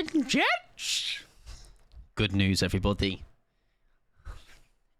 and gents. Good news, everybody.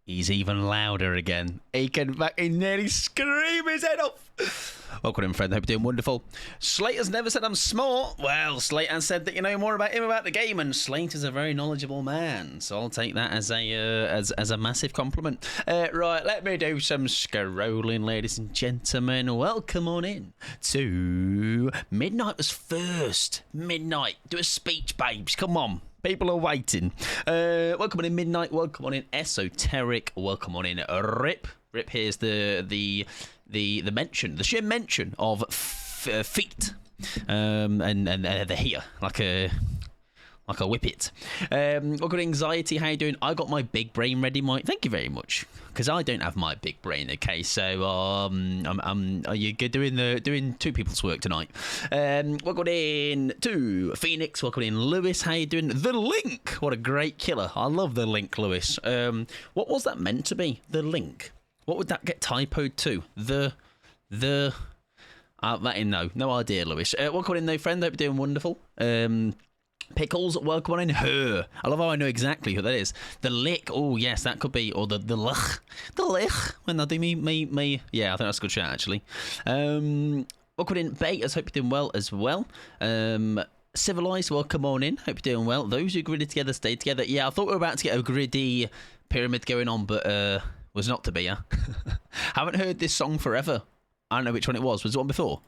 He's even louder again. He can fucking nearly scream his head off. Welcome in, friend. Hope you're doing wonderful. Slate has never said I'm smart. Well, Slate has said that you know more about him about the game, and Slate is a very knowledgeable man. So I'll take that as a massive compliment. Right, let me do some scrolling, ladies and gentlemen. Welcome on in to Midnight Was First. Midnight, do a speech, babes. Come on. People are waiting. Welcome on in Midnight. Welcome on in Esoteric. Welcome on in Rip. Rip. Here's the mention, the sheer mention of feet, and they're here like a whippet. Welcome on Anxiety. How you doing? I got my big brain ready, Mike. Thank you very much. Because I don't have my big brain, okay? So are you doing two people's work tonight? Welcome in to Phoenix. Welcome in Lewis. How you doing? The Link. What a great killer. I love the Link, Lewis. What was that meant to be? The Link. What would that get typoed to? No idea, Lewis. Welcome in, no friend. Hope you're doing wonderful. Pickles, welcome on in her. I love how I know exactly who that is. The Lick, oh yes, that could be, or the Lech. The Lech, when they do me. Yeah, I think that's a good shout, actually. Welcome in Betas, hope you're doing well as well. Civilized, welcome on in, hope you're doing well. Those who gridded together, stayed together. Yeah, I thought we were about to get a griddy pyramid going on, but was not to be, huh? Haven't heard this song forever. I don't know which one it was. Was it one before?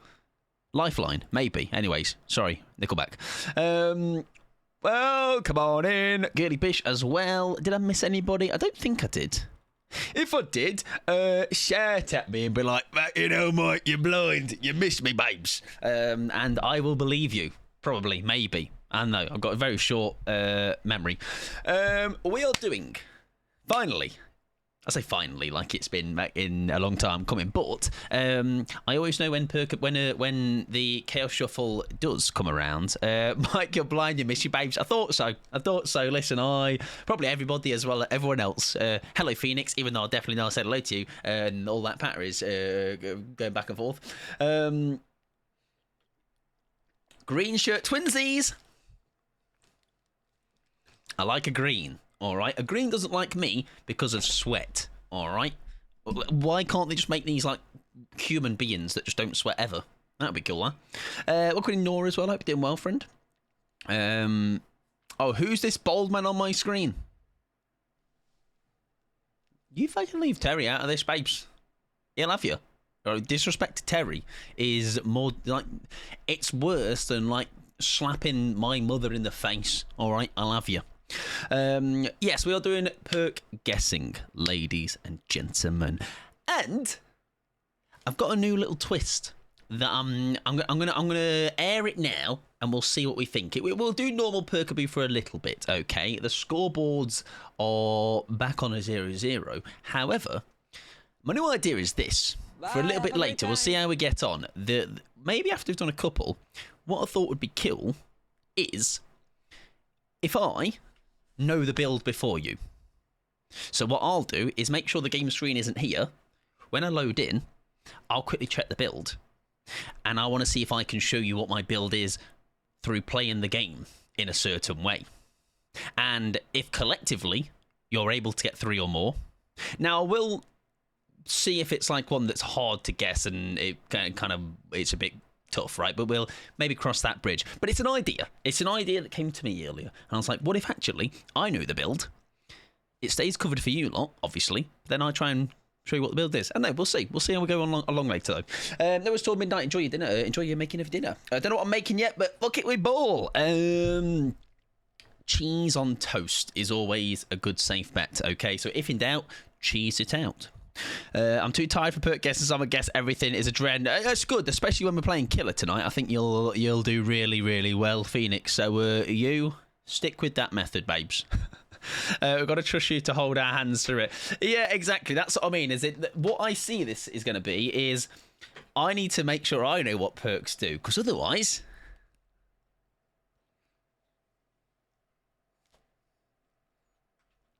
Lifeline, maybe. Anyways, sorry, Nickelback. Well, come on in. Girly Bish as well. Did I miss anybody? I don't think I did. If I did, shout at me and be like, you know, Mike, you're blind. You missed me, babes. And I will believe you. Probably, maybe. I know, I've got a very short memory. We are doing, finally, I say finally, like it's been in a long time coming, but I always know when the Chaos Shuffle does come around. Mike, you're blind, you miss your babes. I thought so. Listen, probably everybody as well, everyone else. Hello, Phoenix, even though I definitely know I said hello to you, and all that patter is going back and forth. Green shirt twinsies. I like a green. All right, a green doesn't like me because of sweat. All right, why can't they just make these like human beings that just don't sweat ever? That'd be cool, huh? Welcome in Nora as well. Hope you're doing well, friend. Oh, who's this bald man on my screen? You fucking leave Terry out of this, babes. He'll have you. Disrespect to Terry is more like it's worse than like slapping my mother in the face. All right, I'll have you. Yes, we are doing perk guessing, ladies and gentlemen, and I've got a new little twist that I'm gonna air it now, and we'll see what we think. We'll do normal perkaboo for a little bit, okay? The scoreboards are back on a 0-0. However, my new idea is this. For a little bit later, we'll see how we get on. Maybe after we've done a couple, what I thought would be cool is if I know the build before you. So what I'll do is make sure the game screen isn't here. When I load in, I'll quickly check the build. And I want to see if I can show you what my build is through playing the game in a certain way. And if collectively you're able to get 3 or more. Now, I will see if it's like one that's hard to guess and it it's a bit tough, right? But we'll maybe cross that bridge. But it's an idea. It's an idea that came to me earlier. And I was like, what if actually I know the build? It stays covered for you lot, obviously. Then I try and show you what the build is. And no, we'll see. We'll see how we go along later, though. That was told Midnight. Enjoy your dinner. Enjoy your making of dinner. I don't know what I'm making yet, but look it with ball. Cheese on toast is always a good safe bet, okay? So if in doubt, cheese it out. I'm too tired for perk guesses. I'm gonna guess everything is a dread. That's good, especially when we're playing killer tonight. I think you'll do really, really well, Phoenix. So you stick with that method, babes. We've got to trust you to hold our hands through it. Yeah, exactly. That's what I mean. What I see this is going to be is I need to make sure I know what perks do, because otherwise,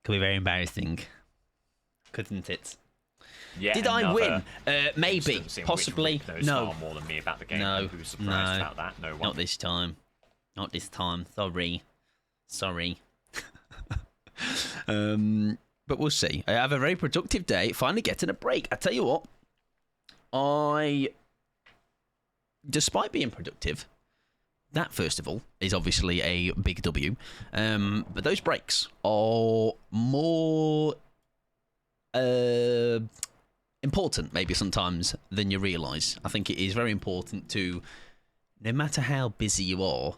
could be very embarrassing, couldn't it? Yeah, did I win? Maybe, possibly. Knows no. far more than me about the game. No. Who's surprised about that? No one. Not this time. Not this time. Sorry. But we'll see. I have a very productive day. Finally getting a break. I tell you what. Despite being productive, that first of all is obviously a big W. But those breaks are more important maybe sometimes than you realise. I think it is very important to, no matter how busy you are,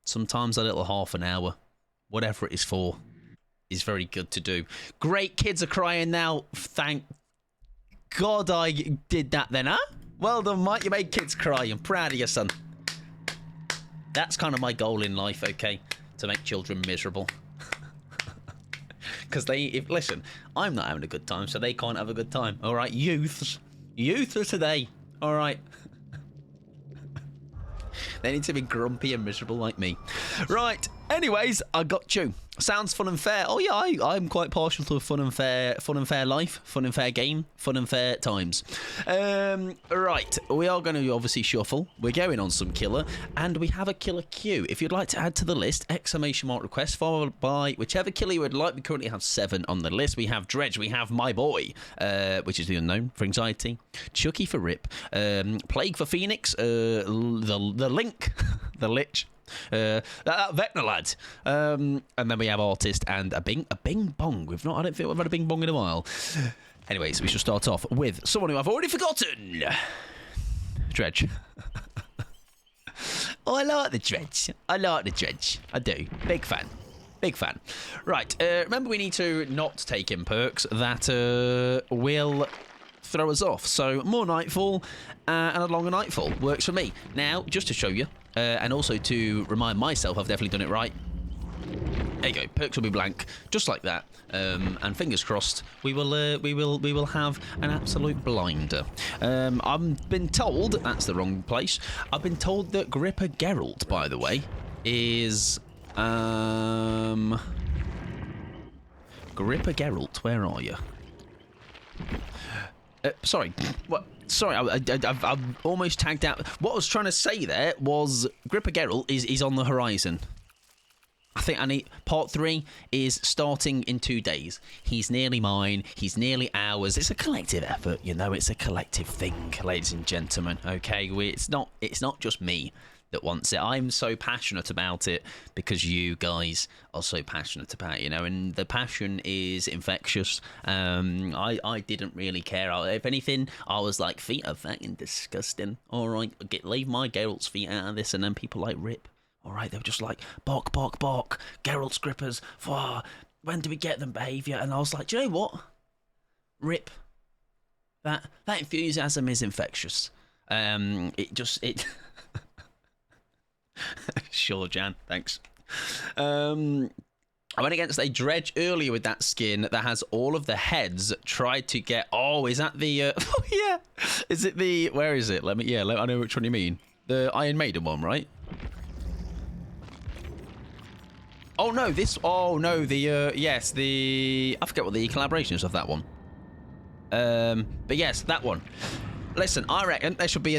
sometimes a little half an hour, whatever it is for, is very good to do. Great, kids are crying now. Thank God I did that then, huh? Well done, Mike. You made kids cry. I'm proud of you, son. That's kind of my goal in life, okay? To make children miserable. Because listen, I'm not having a good time, so they can't have a good time. All right, youths of today. All right. They need to be grumpy and miserable like me. Right. Anyways, I got you. Sounds fun and fair. Oh yeah, I'm quite partial to a fun and fair life, fun and fair game, fun and fair times. Right, we are going to obviously shuffle. We're going on some killer, and we have a killer queue. If you'd like to add to the list, ! Request followed by whichever killer you would like. We currently have 7 on the list. We have Dredge, we have My Boy, which is the unknown for anxiety, Chucky for Rip, Plague for Phoenix, the Link, the Lich. That Vecna lad, and then we have Artist and a Bing Bong. I don't think we've had a Bing Bong in a while. Anyways, we shall start off with someone who I've already forgotten. Dredge. Oh, I like the Dredge. I do. Big fan. Right, remember we need to not take in perks that will throw us off. So more Nightfall and a longer Nightfall works for me. Now, just to show you, and also to remind myself I've definitely done it right. There you go. Perks will be blank, just like that. And fingers crossed, we will have an absolute blinder. I've been told that's the wrong place. I've been told that Gripper Geralt, by the way, is Gripper Geralt. Where are you? Sorry. What? Sorry, I've almost tagged out. What I was trying to say there was Gripper Geralt is on the horizon. I think I need part 3 is starting in 2 days. He's nearly mine. He's nearly ours. It's a collective effort, you know. It's a collective thing, ladies and gentlemen. Okay, it's not just me that wants it. I'm so passionate about it because you guys are so passionate about it, you know, and the passion is infectious. I didn't really care. If anything, I was like, feet are fucking disgusting. All right, leave my Geralt's feet out of this. And then people like Rip, all right, they were just like, bark, Geralt's grippers, when do we get them behaviour? And I was like, do you know what? Rip, that enthusiasm is infectious. It Sure, Jan, thanks. I went against a Dredge earlier with that skin that has all of the heads. Tried to get. Oh, is that the? Oh yeah, is it the? Where is it? I know which one you mean. The Iron Maiden one, right? Oh no, this. Oh no, the. Yes, the. I forget what the collaboration is of that one. But yes, that one. Listen, I reckon there should be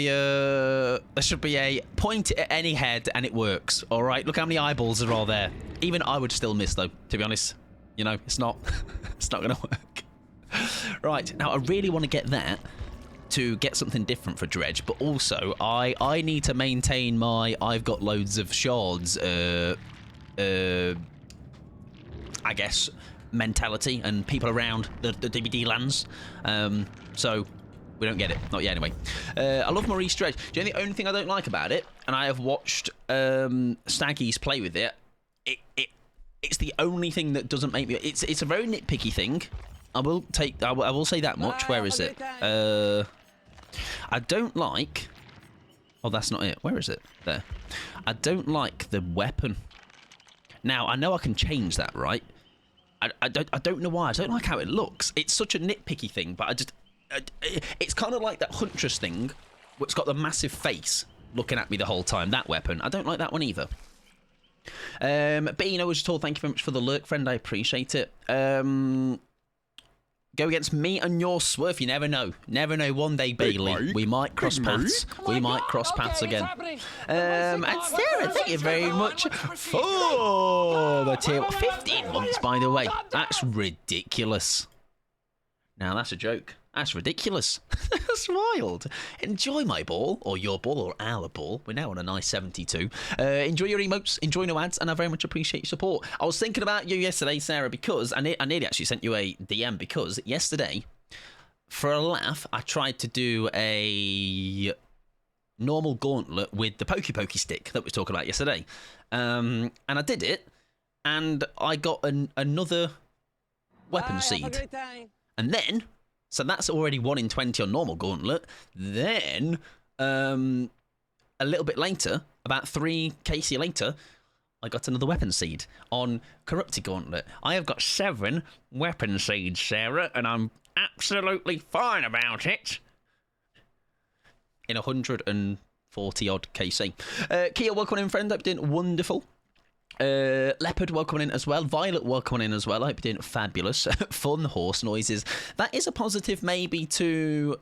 a point at any head and it works. All right, look how many eyeballs are all there. Even I would still miss though, to be honest. You know, it's not gonna work. Right, now I really want to get that to get something different for Dredge, but also I need to maintain my I've got loads of shards I guess mentality and people around the DBD lands. So we don't get it. Not yet, anyway. I love Maurice Dredge. Do you know the only thing I don't like about it, and I have watched Staggies play with it, it's the only thing that doesn't make me... It's a very nitpicky thing. I will say that much. Where is it? I don't like... Oh, that's not it. Where is it? There. I don't like the weapon. Now, I know I can change that, right? I don't know why. I don't like how it looks. It's such a nitpicky thing, but I just... It's kind of like that Huntress thing, which got the massive face looking at me the whole time. That weapon. I don't like that one either. But, you know, was told, thank you very much for the lurk, friend. I appreciate it. go against me and your Swerve. You never know. Never know. One day, Bailey, we might cross paths. We might cross paths again. And Sarah, thank you very much for the tier 15 months, by the way. That's ridiculous. Now, that's a joke. That's ridiculous. That's wild. Enjoy my ball, or your ball, or our ball. We're now on a nice 72. Enjoy your emotes, enjoy no ads, and I very much appreciate your support. I was thinking about you yesterday, Sarah, because I nearly actually sent you a DM, because yesterday, for a laugh, I tried to do a normal gauntlet with the pokey stick that we were talking about yesterday. And I did it, and I got another weapon seed. And then... So that's already 1 in 20 on normal gauntlet. Then, a little bit later, about 3 KC later, I got another weapon seed on corrupted gauntlet. I have got 7 weapon seeds, Sarah, and I'm absolutely fine about it. In 140 odd KC. Kia, welcome in, friend. Hope you're doing wonderful. Leopard, welcome in as well. Violet, welcome in as well. I hope you're doing fabulous. Fun horse noises. That is a positive maybe to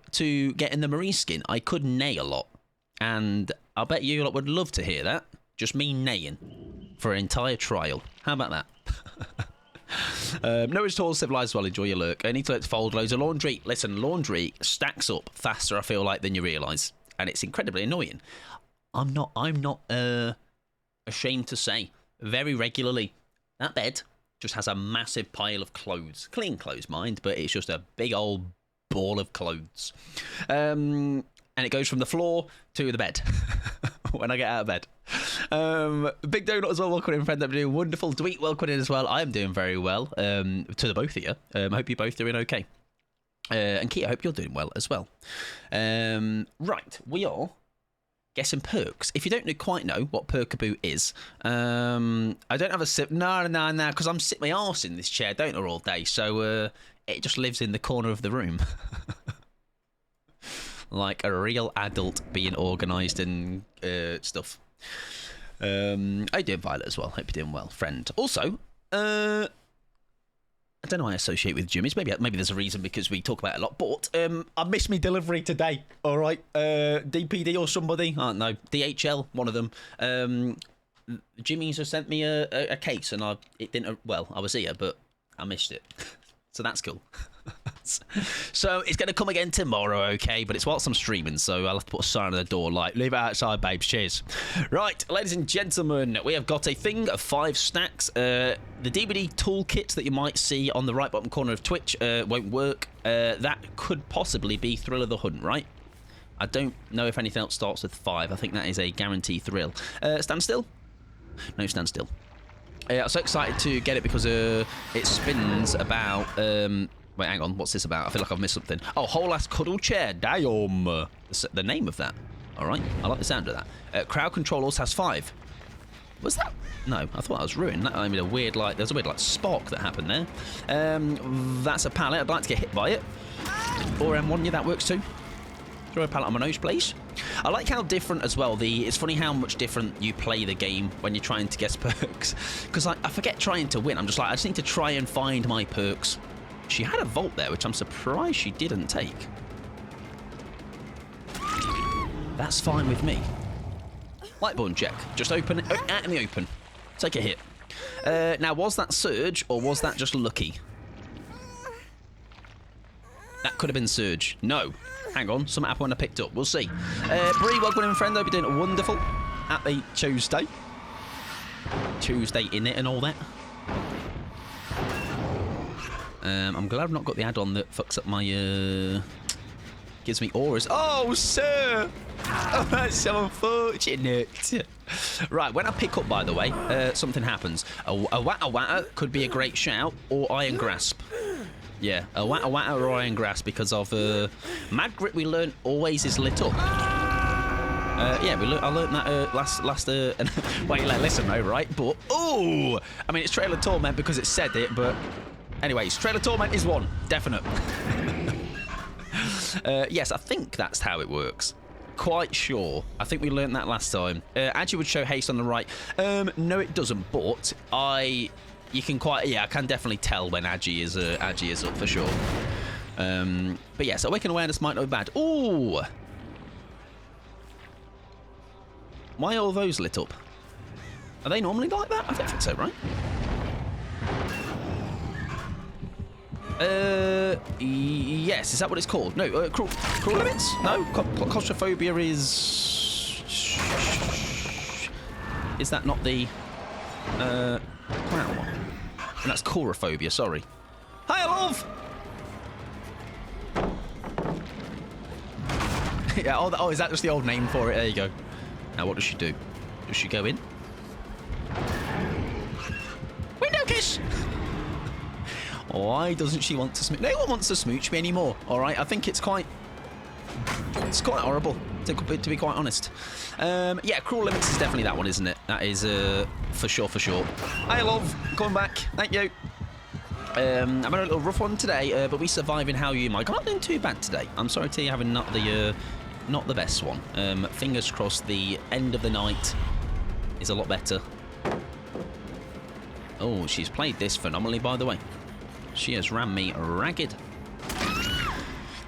get in the Marie skin. I could neigh a lot, and I'll bet you lot would love to hear that. Just me neighing for an entire trial. How about that? No, it's all civilized as well. Enjoy your lurk. I need to let fold loads of laundry. Listen, laundry stacks up faster, I feel like, than you realise, and it's incredibly annoying. I'm not ashamed to say, very regularly, that bed just has a massive pile of clothes. Clean clothes, mind, but it's just a big old ball of clothes. And it goes from the floor to the bed when I get out of bed. Big Donut as well, welcome in, friend. I'm doing wonderful. Dweet, welcome in as well. I am doing very well, to the both of you. I hope you're both doing okay. And Kia, I hope you're doing well as well. Right, we are... guessing perks. If you don't quite know what perkaboo is, I don't have a sip. No, because I'm sitting my arse in this chair, don't I, all day. So it just lives in the corner of the room, like a real adult being organised and stuff. I do Violet as well. Hope you're doing well, friend. Also, I don't know why I associate with Jimmy's. Maybe there's a reason because we talk about it a lot. But I missed me delivery today. All right, DPD or somebody. I don't know. DHL, one of them. Jimmy's has sent me a case, and it didn't. Well, I was here, but I missed it. So that's cool. So it's going to come again tomorrow, okay? But it's whilst I'm streaming, so I'll have to put a sign on the door like, leave it outside, babes. Cheers. Right, ladies and gentlemen, we have got a thing of 5 stacks. The DVD toolkit that you might see on the right bottom corner of Twitch won't work. That could possibly be Thrill of the Hunt, right? I don't know if anything else starts with 5. I think that is a guarantee thrill. Stand still? No, stand still. I'm so excited to get it because it spins about... wait, hang on. What's this about? I feel like I've missed something. Oh, whole ass cuddle chair. Damn. The name of that. All right. I like the sound of that. Crowd control also has 5. Was that? No, I thought that was ruined. That, I mean, there's a weird like spark that happened there. That's a pallet. I'd like to get hit by it. Or M1, yeah, that works too. Throw a pallet on my nose, please. I like how different as well. It's funny how much different you play the game when you're trying to guess perks. Because I forget trying to win. I'm just like, I just need to try and find my perks. She had a vault there, which I'm surprised she didn't take. That's fine with me. Light button check. Just open it out in the open. Take a hit. Now, was that Surge or was that just lucky? That could have been Surge. No. Hang on. Something happened when I picked up. We'll see. Bree, welcome in, friend. Hope you're doing wonderful. Happy Tuesday. Tuesday in it and all that. I'm glad I've not got the add-on that fucks up my, gives me auras. Oh, sir! Oh, that's so unfortunate. Right, when I pick up, by the way, something happens. A watter could be a great shout, or iron grasp. Yeah, a watter or iron grasp because of, Mad Grip we learned always is lit up. Yeah, I learned that last wait, listen though, right? But, oh! I mean, it's Trail of Torment because it said it, but... Anyways, Trail of Torment is 1. Definite. Yes, I think that's how it works. Quite sure. I think we learned that last time. Agi would show haste on the right. No, it doesn't, but you can quite... Yeah, I can definitely tell when Agi is up for sure. But yeah, so awaken awareness might not be bad. Ooh! Why are all those lit up? Are they normally like that? I don't think so, right? Yes, is that what it's called? No, cruel limits? No, claustrophobia is... Is that not the... Wow. And that's chorophobia, sorry. Hi, love! Yeah, oh, is that just the old name for it? There you go. Now, what does she do? Does she go in? Window kiss! Why doesn't she want to smooch? No one wants to smooch me anymore, alright? I think it's quite horrible, to be quite honest. Yeah, Cruel Limits is definitely that one, isn't it? That is, for sure. Hi, love. Coming back. Thank you. I'm having a little rough one today, but we surviving. How are you, Mike? I'm not doing too bad today. I'm sorry to you having not the best one. Fingers crossed the end of the night is a lot better. Oh, she's played this phenomenally, by the way. She has ran me ragged.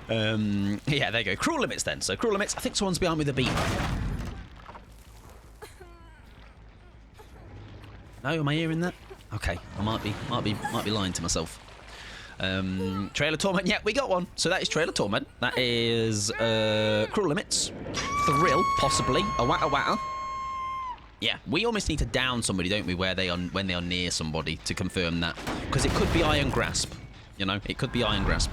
Yeah, there you go. Cruel Limits then. So Cruel Limits. I think someone's behind me with a beam. No, am I hearing that? Okay, I might be lying to myself. Trailer Torment. Yeah, we got one. So that is Trailer Torment. That is Cruel Limits. Thrill, possibly. A watter. Yeah, we almost need to down somebody, don't we, when they are near somebody to confirm that. Because it could be Iron Grasp. You know, it could be Iron Grasp.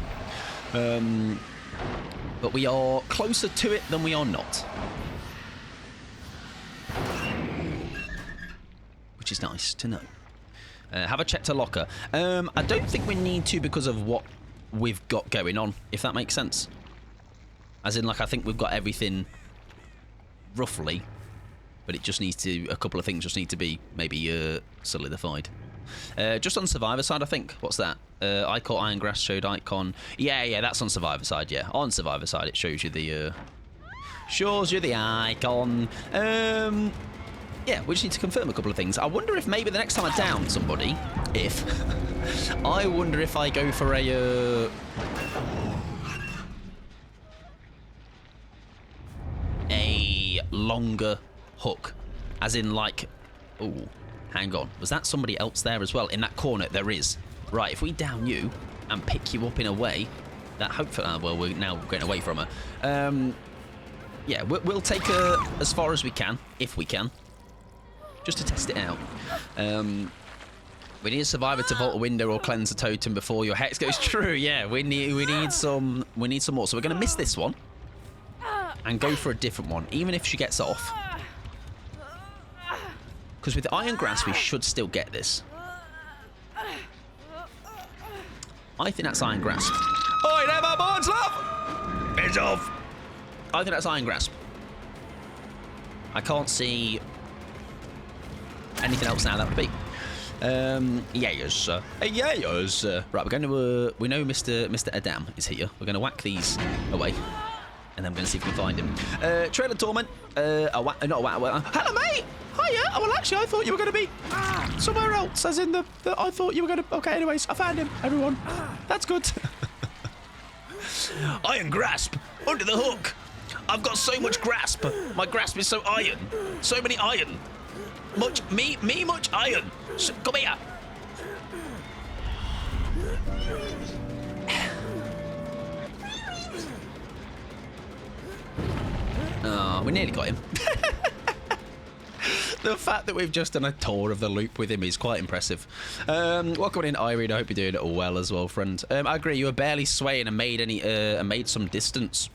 But we are closer to it than we are not. Which is nice to know. Have a check to locker. I don't think we need to because of what we've got going on, if that makes sense. As in, like, I think we've got everything roughly. But it just needs to, a couple of things just need to be maybe solidified. Just on Survivor side, I think. What's that? I caught Iron Grass showed icon. Yeah, that's on Survivor side, yeah. On Survivor side, it shows you the icon. Yeah, we just need to confirm a couple of things. I wonder if maybe the next time I down somebody, I wonder if I go for a longer hook, as in like, oh, hang on, was that somebody else there as well? In that corner, there is. Right, if we down you and pick you up in a way that hopefully, well, we're now getting away from her. Yeah, we'll take her as far as we can, if we can, just to test it out. We need a survivor to vault a window or cleanse a totem before your hex goes. True, yeah, we need some more. So we're gonna miss this one and go for a different one, even if she gets off. Because with Iron Grass, we should still get this. I think that's Iron Grasp. Oi, never boards, love! It's off! I think that's Iron Grasp. I can't see anything else now that would be. Yes. Yes. Right, we're going to... we know Mr. Adam is here. We're going to whack these away. And then we're going to see if we can find him. Trailer Torment. Not a whack. Hello, mate! Hiya! Oh, well, actually, I thought you were going to be somewhere else, as in the I thought you were going to... Okay, anyways, I found him, everyone. That's good. Iron Grasp! Under the hook! I've got so much grasp. My grasp is so iron. So many iron. Much iron. Come here. Oh, we nearly got him. The fact that we've just done a tour of the loop with him is quite impressive. Welcome in, Irene. I hope you're doing it well as well, friend. I agree. You were barely swaying and made some distance.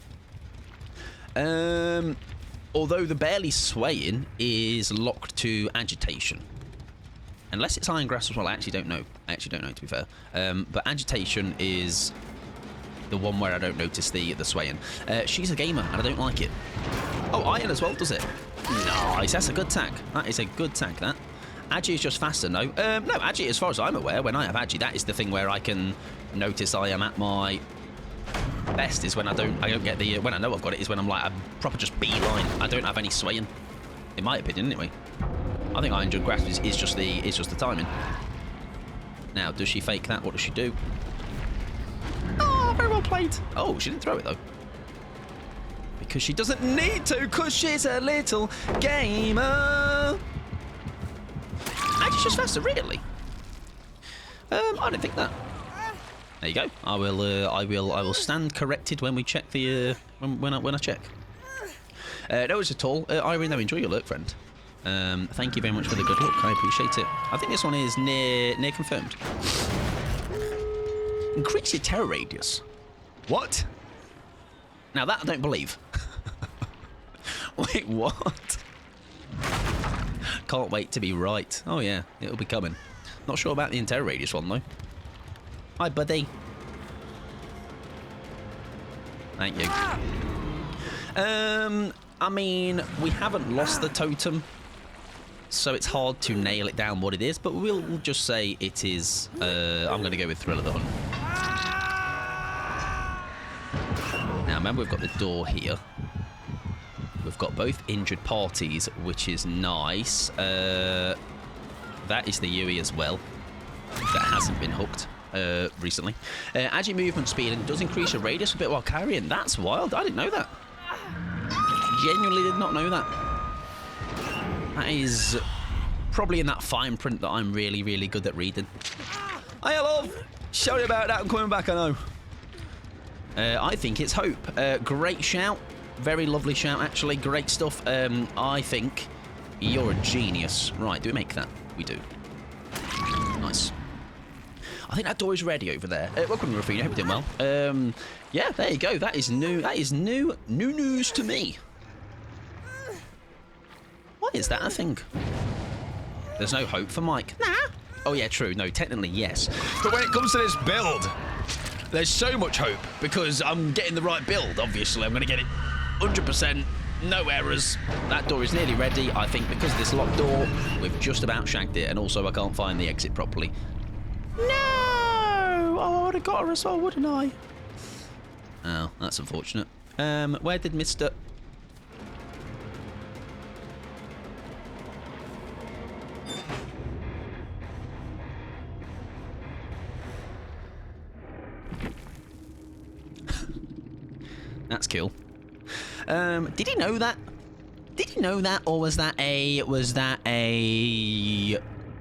Although the barely swaying is locked to agitation. Unless it's Iron Grass as well, I actually don't know. To be fair. But agitation is the one where I don't notice the swaying. She's a gamer, and I don't like it. Oh, iron as well, does it? Nice, that's a good tack. That is a good tack, that. Agi is just faster, no? No, Agi, as far as I'm aware, when I have Agi, that is the thing where I can notice I am at my best, is when I don't get the... when I know I've got it, is when I'm like, a proper just beeline. I don't have any swaying. In my opinion, anyway. I think Iron Jug Grasp is just the timing. Now, does she fake that? What does she do? Oh, very well. played. Oh, she didn't throw it, though. Because she doesn't need to, because she's a little gamer. Actually, she's faster, really. I don't think that. There you go. I will stand corrected when we check the when I check. No worries at all. Irene, though, enjoy your lurk, friend. Thank you very much for the good luck. I appreciate it. I think this one is near confirmed. Increase your terror radius. What? Now that I don't believe. Wait, what? Can't wait to be right. Oh yeah, it'll be coming. Not sure about the terror radius one though. Hi, buddy. Thank you. I mean, we haven't lost the totem, so it's hard to nail it down what it is, but we'll just say it is, I'm going to go with Thrill of the Hunt. Now, remember, we've got the door here. We've got both injured parties, which is nice. That is the Yui as well. That hasn't been hooked recently. Adds your movement speed and does increase your radius a bit while carrying. That's wild. I didn't know that. Genuinely did not know that. That is probably in that fine print that I'm really, really good at reading. Hey, love. Sorry about that. I'm coming back, I know. I think it's Hope. Great shout. Very lovely shout, actually. Great stuff. I think you're a genius. Right, do we make that? We do. Nice. I think that door is ready over there. Welcome, Rafina. Hope you're doing well. Yeah, there you go. That is new. That is new news to me. What is that, I think? There's no hope for Mike. Nah. Oh, yeah, true. No, technically, yes. But when it comes to this build, there's so much hope because I'm getting the right build, obviously. I'm going to get it 100%. No errors. That door is nearly ready. I think because of this locked door, we've just about shagged it. And also, I can't find the exit properly. No! Oh, I would have got her as well, wouldn't I? Oh, that's unfortunate. Where did Mr... That's cool. Did he know that? Did he know that, or was that a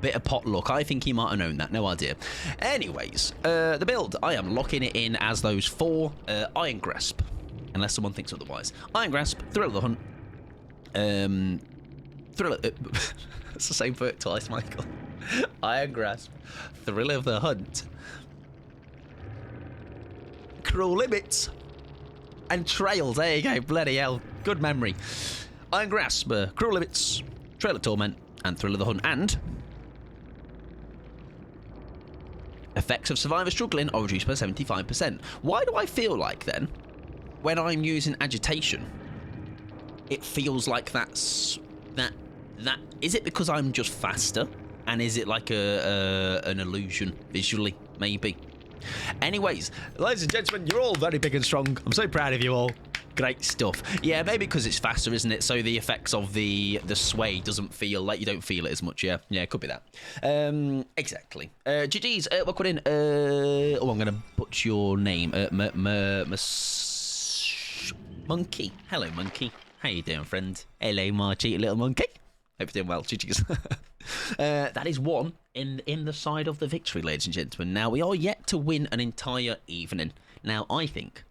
bit of pot luck? I think he might have known that. No idea. Anyways, the build. I am locking it in as those 4 Iron Grasp, unless someone thinks otherwise. Iron Grasp, Thrill of the Hunt. It's the same word twice, Michael. Iron Grasp, Thrill of the Hunt, Cruel Limits. And Trails, there you go, bloody hell, good memory. Iron Grasp, Cruel Limits, Trail of Torment, and Thrill of the Hunt, and effects of Survivor Struggling are reduced by 75%. Why do I feel like, then, when I'm using Agitation, it feels like that's, is it because I'm just faster? And is it like an illusion, visually, maybe? Anyways, ladies and gentlemen, you're all very big and strong. I'm so proud of you all. Great stuff. Yeah, maybe because it's faster, isn't it? So the effects of the sway doesn't feel like you don't feel it as much. Yeah, it could be that. Exactly. GG's, welcome in. Oh, I'm gonna butcher your name. Monkey. Hello, Monkey. How you doing, friend? Hello, my cheeky little monkey. Hope you're doing well. GG's. That is one in the side of the victory, ladies and gentlemen. Now, we are yet to win an entire evening. Now, I think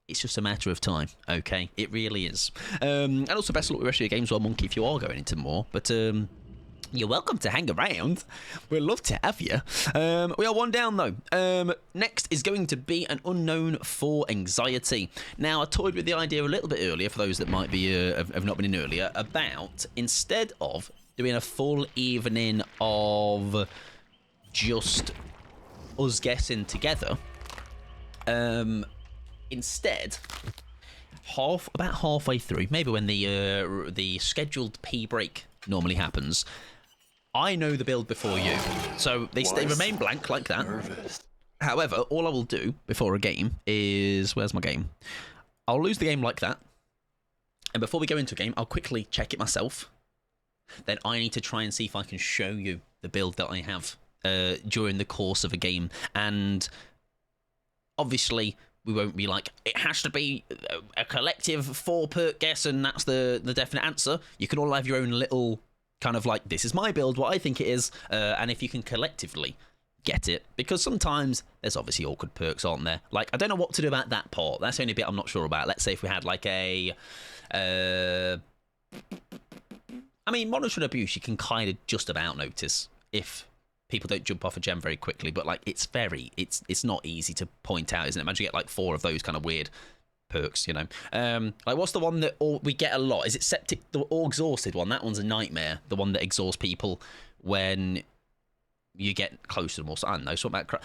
it's just a matter of time, okay? It really is. And also, best of luck with the rest of your games, well, Monkey, if you are going into more. But you're welcome to hang around. We'd love to have you. We are one down, though. Next is going to be an unknown for anxiety. Now, I toyed with the idea a little bit earlier, for those that might be have not been in earlier, about instead of doing a full evening of just us guessing together, instead, about halfway through, maybe when the scheduled pee break normally happens, I know the build before you, so they remain blank like that. Nervous. However, all I will do before a game is, where's my game? I'll lose the game like that, and before we go into a game, I'll quickly check it myself. Then I need to try and see if I can show you the build that I have during the course of a game. And obviously, We won't be like, it has to be a collective 4-perk guess and that's the definite answer. You can all have your own little kind of like, this is my build, what I think it is, and if you can collectively get it, because sometimes there's obviously awkward perks, aren't there? Like, I don't know what to do about that part. That's the only bit I'm not sure about. Let's say if we had like a... I mean, monitoring abuse, you can kind of just about notice if people don't jump off a gem very quickly, but like it's not easy to point out, isn't it? Imagine you get like 4 of those kind of weird perks, you know. Like what's the one that we get a lot? Is it septic or exhausted one? That one's a nightmare. The one that exhausts people when you get close to them, or I don't know, something about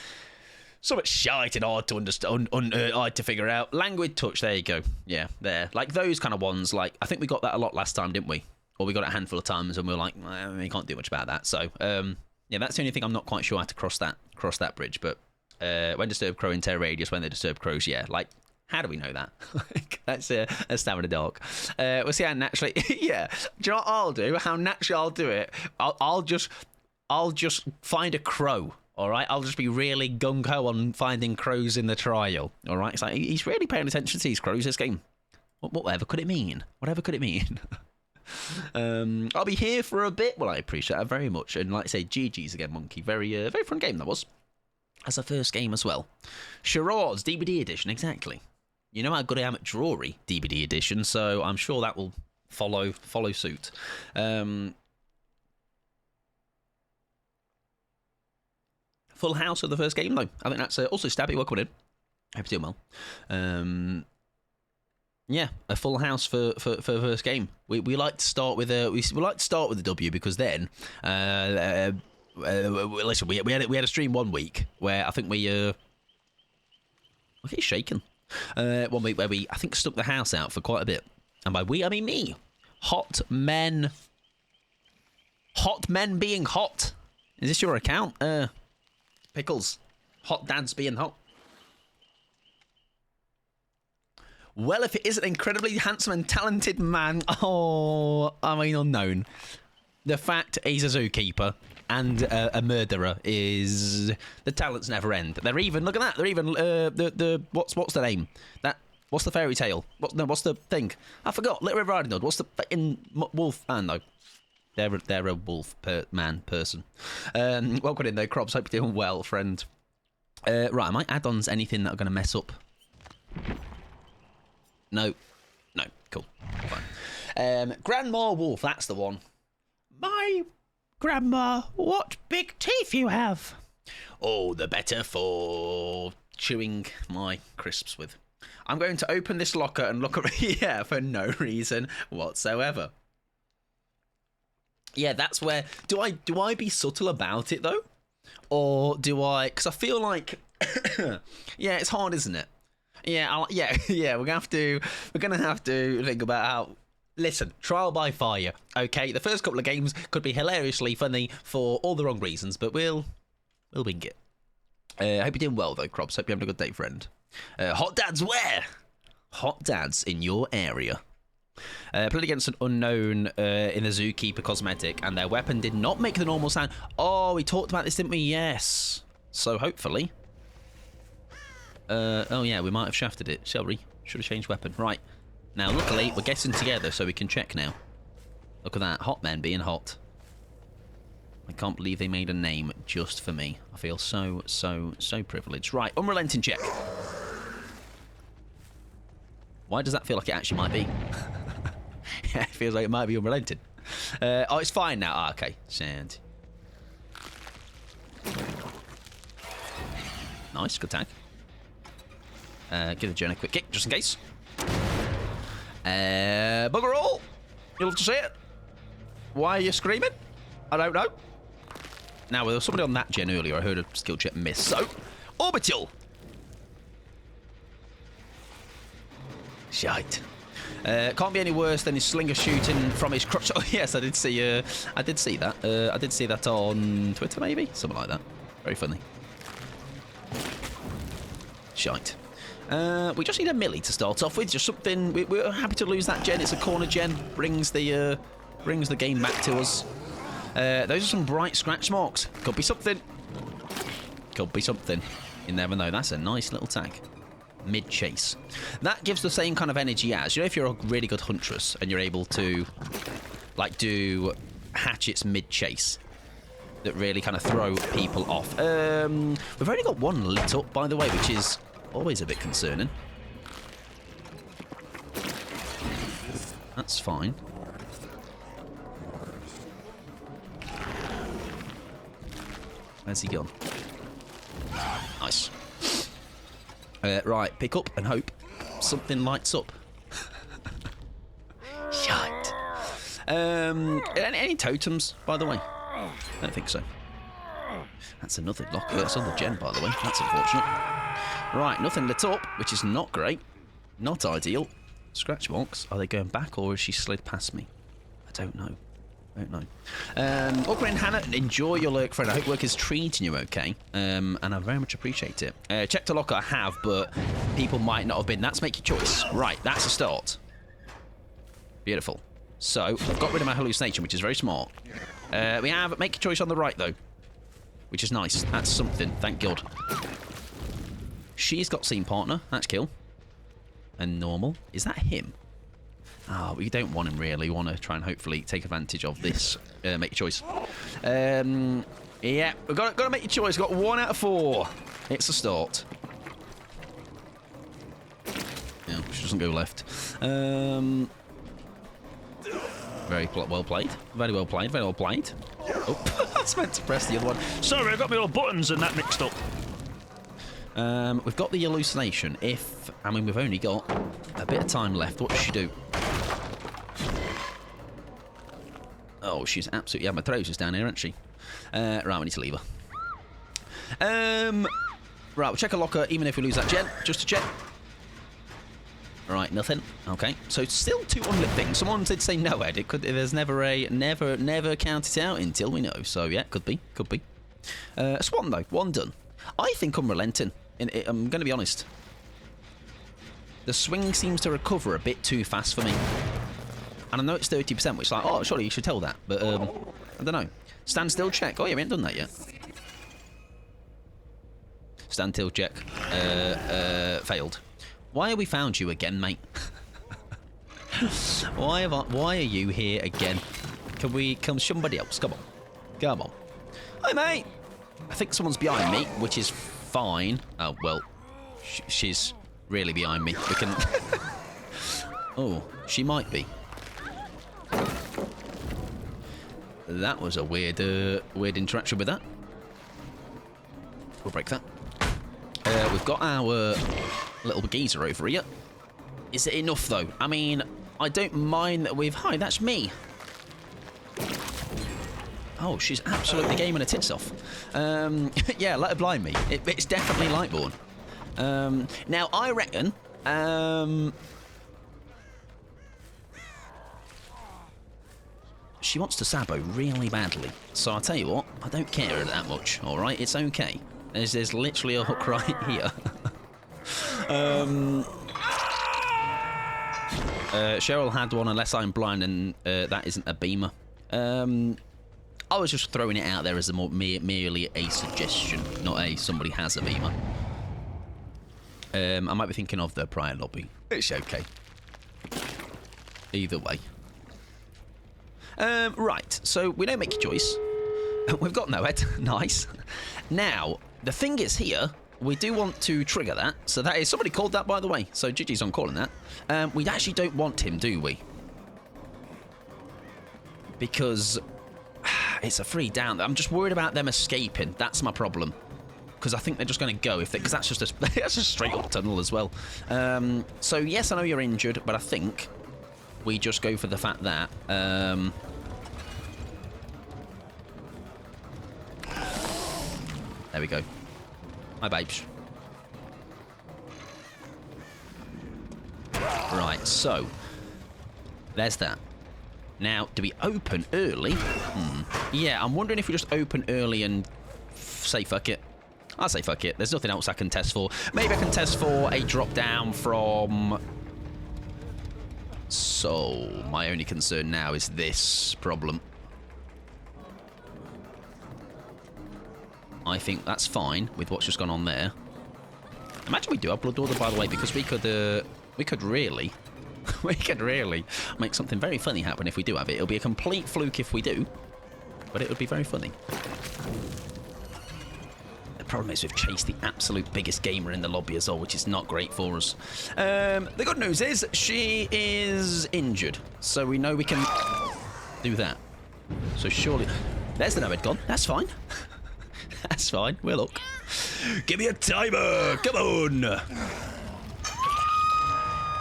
so much shite and hard to understand, hard to figure out. Languid touch, there you go. Yeah, there. Like those kind of ones. Like I think we got that a lot last time, didn't we? Or we got it a handful of times, and we were like, well, we can't do much about that. So. Yeah, that's the only thing I'm not quite sure how to cross that bridge. But when disturbed crow in terror radius, when they disturb crows, yeah, like how do we know that? That's a stab in the dark. We'll see how naturally. Yeah, do you know what I'll do? How naturally I'll do it? I'll just find a crow. All right, I'll just be really gung ho on finding crows in the trial. All right, it's like he's really paying attention to these crows this game. Whatever could it mean? Whatever could it mean? I'll be here for a bit. Well, I appreciate that very much. And like I say, GG's again, Monkey. Very fun game that was. As a first game as well. Charades, DVD edition, exactly. You know how good I am at Drury DVD edition, so I'm sure that will follow suit. Full house of the first game, though. I think that's also Stabby. Welcome in. Hope you're doing well. Yeah, a full house for first game. We like to start with a the W because then listen, we had a stream one week where I think we okay, shaken. 1 week where we I think stuck the house out for quite a bit, and by we I mean me. Hot men being hot. Is this your account? Pickles. Hot dads being hot. Well, if it is an incredibly handsome and talented man, I mean unknown. The fact he's a zookeeper and a murderer is the talents never end. They're even look at that. They're even the what's the name? What's the fairy tale? What's the thing? I forgot. Little Red Riding Hood. What's the wolf? I don't know. They're a wolf person. Welcome in though, Crops. Hope you're doing well, friend. Right, are my add-ons anything that are going to mess up? No, cool, fine. Grandma Wolf, that's the one. My grandma, what big teeth you have. Oh, the better for chewing my crisps with. I'm going to open this locker and look at yeah, for no reason whatsoever. Yeah, that's where do I be subtle about it though, or do I? Because I feel like yeah, it's hard, isn't it? Yeah, yeah. We're gonna have to think about how. Listen, trial by fire. Okay, the first couple of games could be hilariously funny for all the wrong reasons, but we'll wing it. I hope you're doing well though, Crops. Hope you're having a good day, friend. Hot dads where? Hot dads in your area. Played against an unknown in the Zookeeper cosmetic, and their weapon did not make the normal sound. Oh, we talked about this, didn't we? Yes. So hopefully. Oh yeah, we might have shafted it. Sorry, should have changed weapon. Right. Now, luckily, we're getting together, so we can check now. Look at that, hot men being hot. I can't believe they made a name just for me. I feel so privileged. Right, unrelenting check. Why does that feel like it actually might be? Yeah, it feels like it might be unrelenting. Oh, it's fine now. Ah, okay, sound. Nice, good tag. Give the Jen a quick kick, just in case. Bugger all! You'll have to see it. Why are you screaming? I don't know. Now, there was somebody on that gen earlier. I heard a skill check miss. So, Orbital! Shite. Can't be any worse than his slinger shooting from his crotch. Oh, yes, I did see that. I did see that on Twitter, maybe? Something like that. Very funny. Shite. We just need a millie to start off with. Just something. We're happy to lose that gen. It's a corner gen. Brings the game back to us. Those are some bright scratch marks. Could be something. Could be something. You never know. That's a nice little tag. mid-chase. That gives the same kind of energy as, if you're a really good huntress and you're able to, like, do hatchets mid-chase that really kind of throw people off. We've only got one lit up, by the way, which is always a bit concerning. That's fine. Where's he gone? Nice. Right, pick up and hope something lights up. Shite. Any totems, by the way? I don't think so. That's another locker. That's another gen, by the way. That's unfortunate. Right, nothing lit up, which is not great. Not ideal. Scratch marks. Are they going back, or has she slid past me? I don't know. Ocarina Hannah, enjoy your lurk, friend. I hope work is treating you okay, and I very much appreciate it. Check to locker, I have, but people might not have been. That's make your choice. Right, that's a start. Beautiful. So, I've got rid of my hallucination, which is very smart. We have make your choice on the right, though, which is nice. That's something, thank God. She's got scene partner. That's kill. And normal. Is that him? Oh, we don't want him, really. We want to try and hopefully take advantage of this. Make your choice. Yeah, we've got to make your choice. We've got 1 out of 4. It's a start. Yeah, she doesn't go left. Very well played. Very well played. Very well played. Oh, I was meant to press the other one. Sorry, I got my little buttons and that mixed up. We've got the hallucination. I mean, we've only got a bit of time left. What does she do? Oh, she's absolutely amatrosis down here, isn't she? Right, we need to leave her. Right, we'll check a locker, even if we lose that gen, just to check. Right, nothing. Okay, so still 2 unlit things. Someone did say no, Ed. It could. There's never count it out until we know. So yeah, could be. A swan though, 1 done. I think I'm relenting. I'm going to be honest. The swing seems to recover a bit too fast for me. And I know it's 30%, which is like, oh, surely you should tell that. But, I don't know. Stand still check. Oh, yeah, we haven't done that yet. Stand still check. Failed. Why have we found you again, mate? Why are you here again? Can somebody else? Come on. Hi, mate. I think someone's behind me, which is fine. Oh, well, she's really behind me. We can... Oh, she might be. That was a weird interaction with that. We'll break that. We've got our little geezer over here. Is it enough, though? I mean, I don't mind that we've... Hi, that's me. Oh, she's absolutely gaming her tits off. Yeah, let her blind me. It's definitely Lightborn. Now, I reckon... she wants to Sabo really badly. So I'll tell you what, I don't care that much, alright? It's okay. There's literally a hook right here. Cheryl had one, unless I'm blind, and that isn't a beamer. I was just throwing it out there as merely a suggestion, not a somebody has a beamer. I might be thinking of the prior lobby. It's okay. Either way. Right, so we don't make your choice. We've got newyt. Nice. Now, the thing is here, we do want to trigger that. So that is, somebody called that, by the way. So GG's on calling that. We actually don't want him, do we? Because it's a free down. I'm just worried about them escaping. That's my problem. Because I think they're just going to go if they, because that's just a that's just straight up tunnel as well. So yes, I know you're injured, but I think we just go for the fact that there we go. Hi, babes. Right, so there's that. Now, do we open early? Yeah, I'm wondering if we just open early and say fuck it. I'll say fuck it. There's nothing else I can test for. Maybe I can test for a drop down from... So, my only concern now is this problem. I think that's fine with what's just gone on there. Imagine we do have Blood Order, by the way, because we could really, we could really make something very funny happen if we do have it. It'll be a complete fluke if we do, but it would be very funny. The problem is we've chased the absolute biggest gamer in the lobby as well, which is not great for us. The good news is she is injured, so we know we can do that. So surely... There's the no-head gone. That's fine. That's fine. We'll look. Give me a timer. Come on.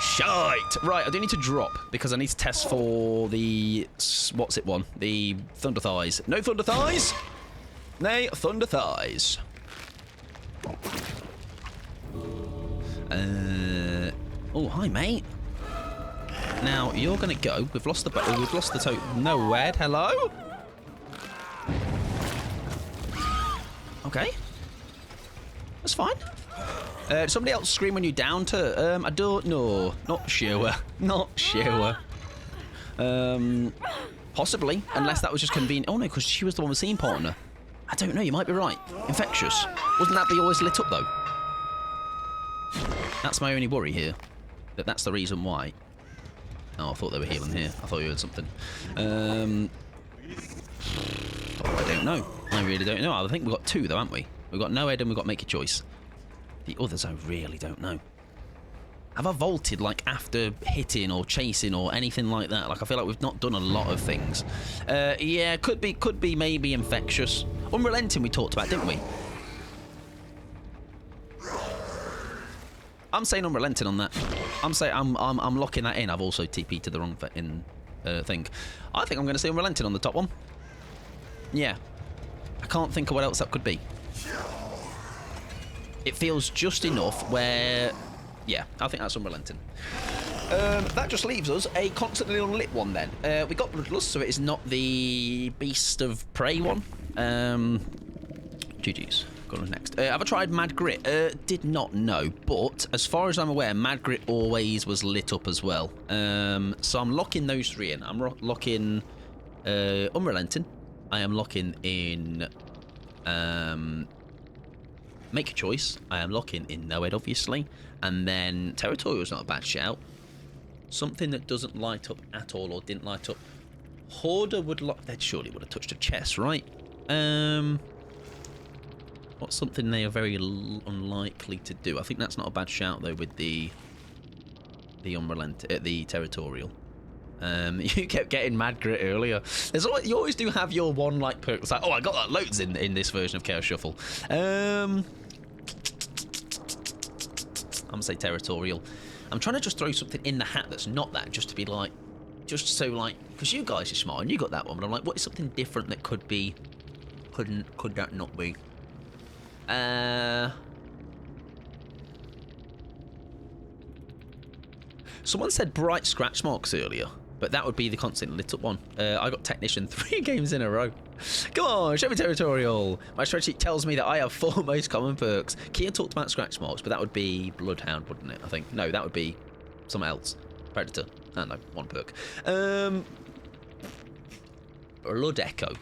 Shite. Right, I do need to drop because I need to test for the... What's it one? The Thunder Thighs. No Thunder Thighs. Nay, Thunder Thighs. Oh, hi, mate. Now, you're going to go. We've lost the toe. No, Ed. Hello? Okay. That's fine. Somebody else scream when you down to... I don't know. Not sure. Not sure. Possibly. Unless that was just convenient. Oh, no, because she was the one with scene partner. I don't know. You might be right. Infectious. Wasn't that be always lit up, though? That's my only worry here. That's the reason why. Oh, I thought they were healing here. I thought you heard something. Oh, I don't know. I really don't know. I think we've got two, though, haven't we? We've got No Head and we've got Make a Choice. The others, I really don't know. Have I vaulted, like, after hitting or chasing or anything like that? Like, I feel like we've not done a lot of things. Yeah, could be maybe Infectious. Unrelenting we talked about, didn't we? I'm saying Unrelenting on that. I'm saying I'm locking that in. I've also TP'd to the wrong thing. I think I'm going to say Unrelenting on the top one. Yeah. I can't think of what else that could be. It feels just enough where... Yeah, I think that's Unrelenting. That just leaves us a constantly unlit one then. We got Bloodlust, so it is not the Beast of Prey one. GG's. Got on next. Have I tried Mad Grit? Did not know, but as far as I'm aware, Mad Grit always was lit up as well. So I'm locking those three in. I'm locking Unrelenting. I am locking in Make a Choice. I am locking in No Head, obviously. And then Territorial's not a bad shout. Something that doesn't light up at all or didn't light up. Hoarder would lock... That surely would have touched a chest, right? What's something they are very unlikely to do? I think that's not a bad shout, though, with the Unrelenting... the Territorial. You kept getting Mad Grit earlier. You always do have your one like perk. It's like, oh, I got that loads in this version of Chaos Shuffle. I'm gonna say Territorial. I'm trying to just throw something in the hat that's not that, just to be like, just so like, because you guys are smart and you got that one, but I'm like, what is something different that could be? Could that not be? Someone said bright scratch marks earlier. But that would be the constant lit up one. I got Technician 3 games in a row. Come on, show me Territorial. My spreadsheet tells me that I have 4 most common perks. Kian talked about scratch marks, but that would be Bloodhound, wouldn't it? I think. No, that would be something else. Predator. Oh, no, one perk. Blood Echo.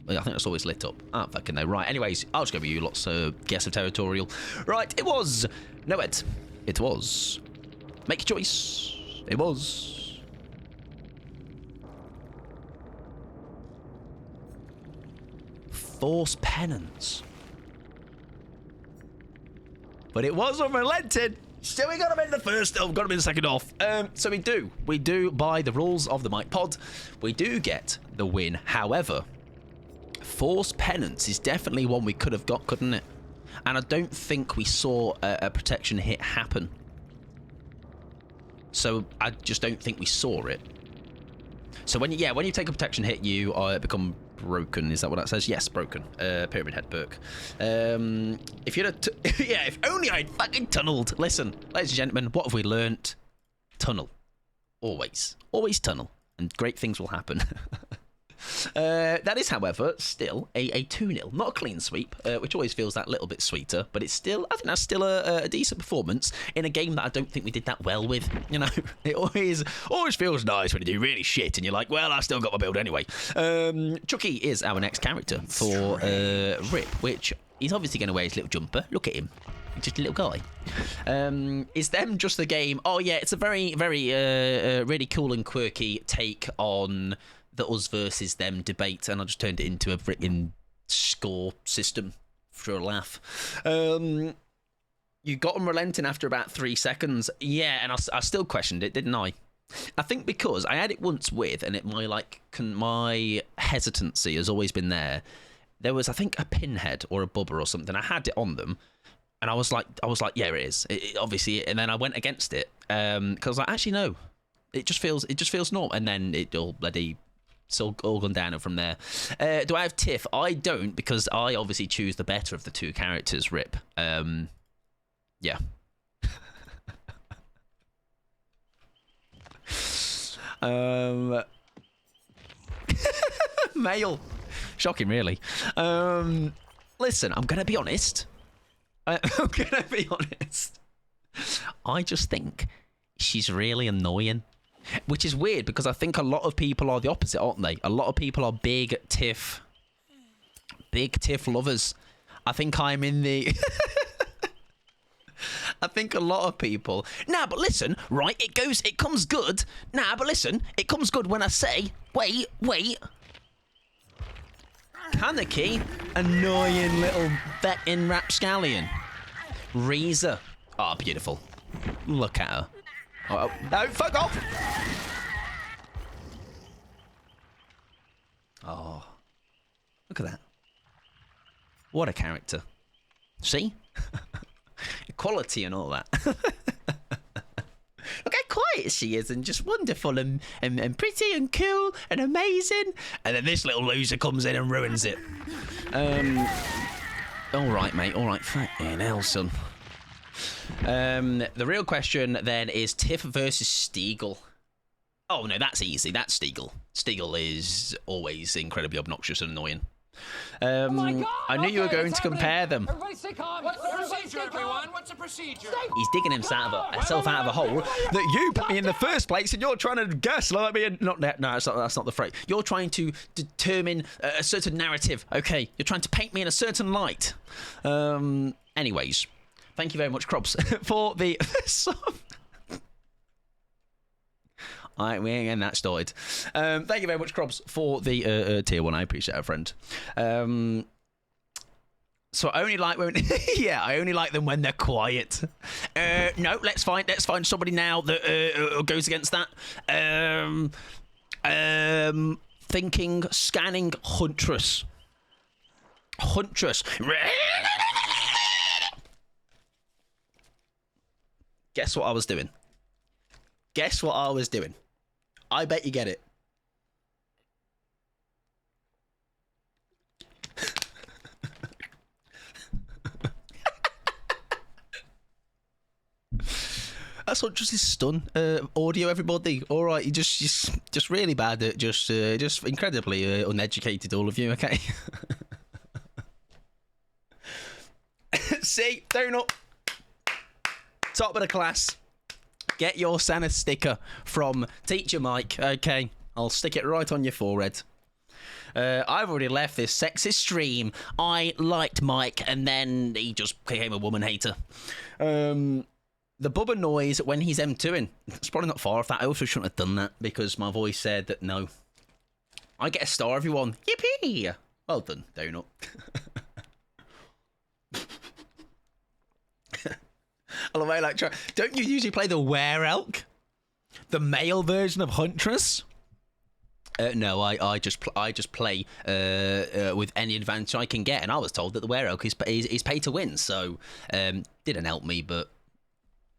I think that's always lit up. I don't fucking know. Right, anyways, I'll just go with you lots of guess of Territorial. Right, it was No Head. It was Make a Choice. It was Force Penance. But it was Unrelenting. So we got him in the first, got him in the second off. So we do, by the rules of the Mike Pod, we do get the win. However, Force Penance is definitely one we could have got, couldn't it? And I don't think we saw a protection hit happen. So I just don't think we saw it. So when you take a protection hit, you become broken. Is that what that says? Yes, broken. Pyramid Head perk. If you'd have if only I'd fucking tunneled. Listen, ladies and gentlemen, what have we learnt? Tunnel. Always tunnel, and great things will happen. That is, however, still a 2-0, not a clean sweep, which always feels that little bit sweeter, but it's still, I think that's still a decent performance in a game that I don't think we did that well with. You know, it always feels nice when you do really shit and you're like, well, I still got my build anyway. Chucky is our next character for Rip, which he's obviously going to wear his little jumper. Look at him. Just a little guy. Is them just the game? Oh yeah, it's a very, very, really cool and quirky take on the us versus them debate, and I just turned it into a freaking score system for a laugh. You got them relenting after about 3 seconds. Yeah, and I still questioned it, didn't I? I think because I had it once with, and my hesitancy has always been there. There was, I think, a pinhead or a bubba or something. I had it on them, and I was like, yeah, it is. Obviously, and then I went against it because I was like, actually, no, it just feels normal, and then it all bloody. It's all gone down from there. Do I have Tiff? I don't, because I obviously choose the better of the two characters, Rip. Yeah. Male. Shocking, really. Listen, I'm going to be honest. I just think she's really annoying. Which is weird, because I think a lot of people are the opposite, aren't they? A lot of people are big Tiff lovers. I think I'm in the... I think a lot of people... Nah, but listen, right, it comes good. Nah, but listen, it comes good when I say, wait. Panicky, annoying little betting rapscallion. Reza. Oh, beautiful. Look at her. Oh, no, fuck off! Oh, look at that. What a character. See? Equality and all that. Look how quiet she is, and just wonderful and pretty and cool and amazing. And then this little loser comes in and ruins it. All right, mate. All right. Fucking hell, son. The real question then is Tiff versus Steagle. Oh no, that's easy. That's Steagle. Steagle is always incredibly obnoxious and annoying. Oh my God, I knew you were going to compare them. Everybody stay calm. What's the procedure, everyone? What's the procedure? He's digging himself out of a hole that you put me in the first place, and you're trying to gaslight me. And that's not the phrase. You're trying to determine a certain narrative. Okay, you're trying to paint me in a certain light. Anyways, thank you very much, Crops, for the song. All right, we ain't getting that started. Thank you very much, Crops, for the tier 1. I appreciate it, friend. So I only like when... yeah, I only like them when they're quiet. No, let's find somebody now that goes against that. Scanning Huntress. Guess what I was doing? I bet you get it. That's what just is stun audio, everybody. All right, you just really bad at just incredibly uneducated, all of you. Okay. See, down up, top of the class. Get your Santa sticker from Teacher Mike. Okay, I'll stick it right on your forehead. I've already left this sexist stream. I liked Mike, and then he just became a woman hater. The bubba noise when he's M2ing. It's probably not far off that. I also shouldn't have done that because my voice said that no. I get a star, everyone. Yippee! Well done, Donut. I love how I like try. Don't you usually play the Were Elk? The male version of Huntress? No, I just play with any advantage I can get, and I was told that the Were Elk is pay to win, so didn't help me, but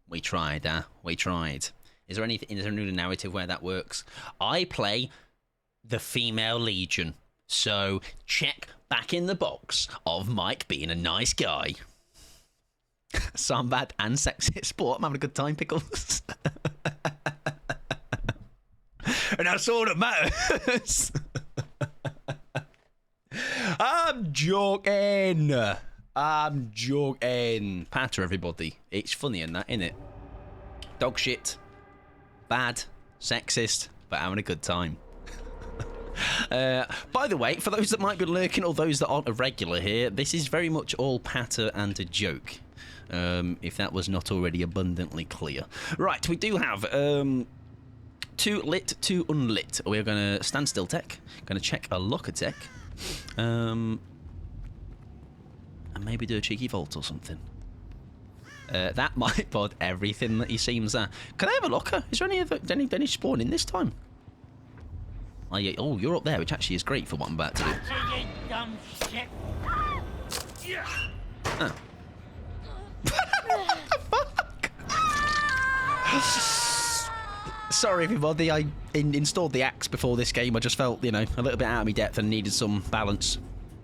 we tried. We tried. Is there a new narrative where that works? I play the female Legion, so check back in the box of Mike being a nice guy. Sound bad and sexist sport. I'm having a good time, Pickles. And that's all that matters. I'm joking. Patter, everybody. It's funny in that, innit? Dog shit. Bad. Sexist. But having a good time. By the way, for those that might be lurking or those that aren't a regular here, this is very much all patter and a joke. if that was not already abundantly clear. Right, we do have 2 lit, 2 unlit. We're going to stand still tech. Going to check a locker tech. And maybe do a cheeky vault or something. That might bod everything that he seems at. Can I have a locker? Is there any spawn in this time? Oh, you're up there, which actually is great for what I'm about to do. You dumb shit. Oh. Sorry, everybody. I installed the axe before this game. I just felt, a little bit out of my depth and needed some balance.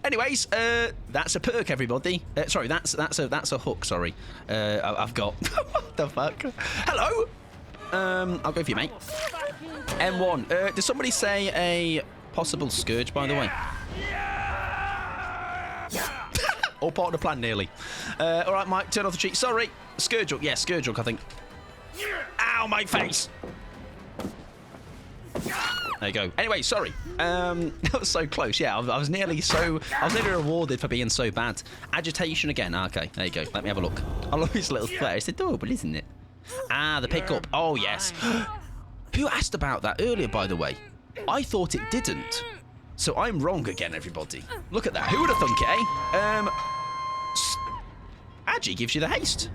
Anyways, that's a perk, everybody. Sorry, that's a hook. Sorry, I've got. What the fuck? Hello. I'll go for you, mate. M1. Did somebody say a possible scourge, by the way? All part of the plan, nearly. All right, Mike, turn off the cheek. Sorry. Scourge hook. Yeah, scourge hook, I think. Ow, my face. There you go. Anyway, sorry. That was so close. Yeah, I was nearly rewarded for being so bad. Agitation again. Okay, there you go. Let me have a look. I love his little flare. It's adorable, isn't it? Ah, the pickup. Oh, yes. Who asked about that earlier, by the way? I thought it didn't. So I'm wrong again, everybody. Look at that. Who would have thunk it, eh? Agi gives you the haste.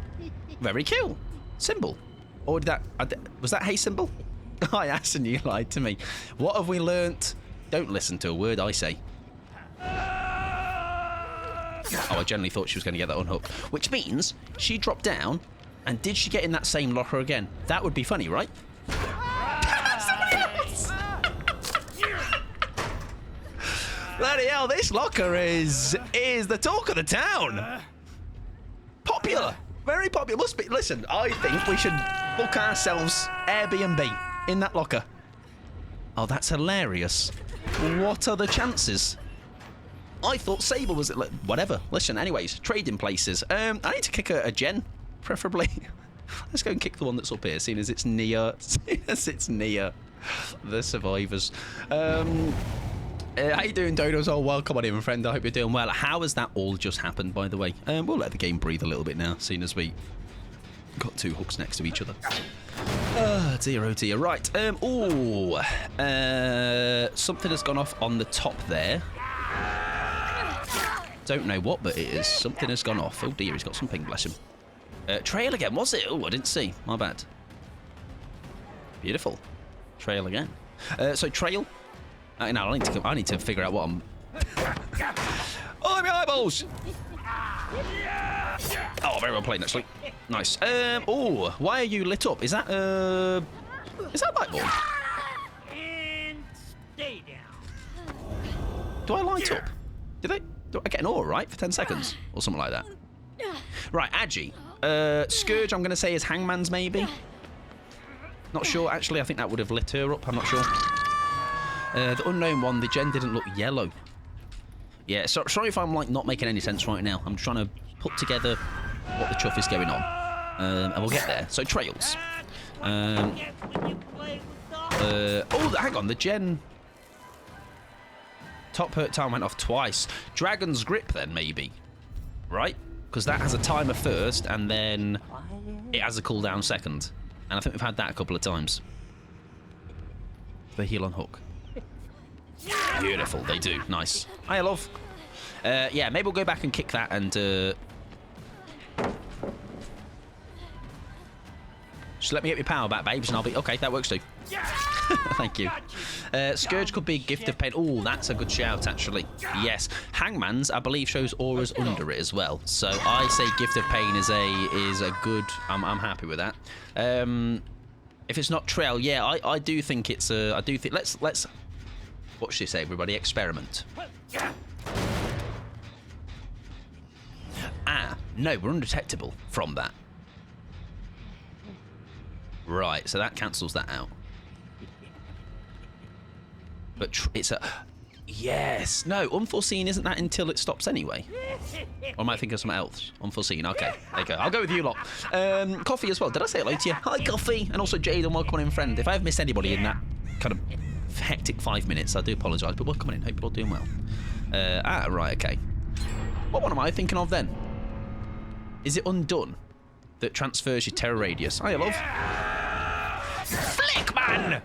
Very cool. Symbol. Or did that... was that haste symbol? I asked and you lied to me. What have we learnt? Don't listen to a word I say. Oh, I generally thought she was going to get that unhooked. Which means she dropped down, and did she get in that same locker again? That would be funny, right? Bloody hell, this locker is the talk of the town. Popular. Very popular. Must be. Listen, I think we should book ourselves Airbnb in that locker. Oh, that's hilarious. What are the chances? I thought Sable was... Whatever. Listen, anyways, trading places. I need to kick a gen, preferably. Let's go and kick the one that's up here, seeing as it's near... the survivors. How you doing, Dodos? Oh, welcome on in, friend. I hope you're doing well. How has that all just happened, by the way? We'll let the game breathe a little bit now, seeing as we got 2 hooks next to each other. Oh dear, oh dear. Right. Something has gone off on the top there. Don't know what, but it is. Something has gone off. Oh dear, he's got some ping, bless him. Trail again, was it? Oh, I didn't see. My bad. Beautiful. Trail again. So trail. No, I need to figure out what I'm... Oh, my eyeballs! Oh, very well played, actually. Nice. Oh, why are you lit up? Is that a light bulb? And stay down. Do I light up? Do I get an aura, right, for 10 seconds? Or something like that. Right, Agi. Scourge, I'm going to say, is Hangman's, maybe? Not sure. Actually, I think that would have lit her up. I'm not sure. The unknown one, the gen didn't look yellow. Yeah, sorry if I'm, not making any sense right now. I'm trying to put together what the chuff is going on. And we'll get there. So, trails. Oh, hang on. The gen... Top hurt time went off twice. Dragon's Grip, then, maybe. Right? Because that has a timer first, and then it has a cooldown second. And I think we've had that a couple of times. The heal on hook. Beautiful, they do. Nice. Hi, love. Yeah, maybe we'll go back and kick that and... Just let me get your power back, babes, and I'll be... Okay, that works too. Thank you. Scourge could be Gift of Pain. Oh, that's a good shout, actually. Yes. Hangman's, I believe, shows auras under it as well. So I say Gift of Pain is a good... I'm happy with that. If it's not Trail, yeah, I do think it's a... I do think... Let's... What should you say, everybody? Experiment. Ah, no, we're undetectable from that. Right, so that cancels that out. But it's a... Yes! No, unforeseen isn't that until it stops anyway? Or am I thinking of something else? Unforeseen, okay. There you go. I'll go with you lot. Coffee as well. Did I say hello to you? Hi, Coffee! And also Jade, and welcome on in, friend. If I've missed anybody in that kind of hectic 5 minutes, I do apologise, but welcome on in. Hope you're all doing well. Right, okay. What one am I thinking of then? Is it undone that transfers your terror radius? Hiya, love. Flick, man!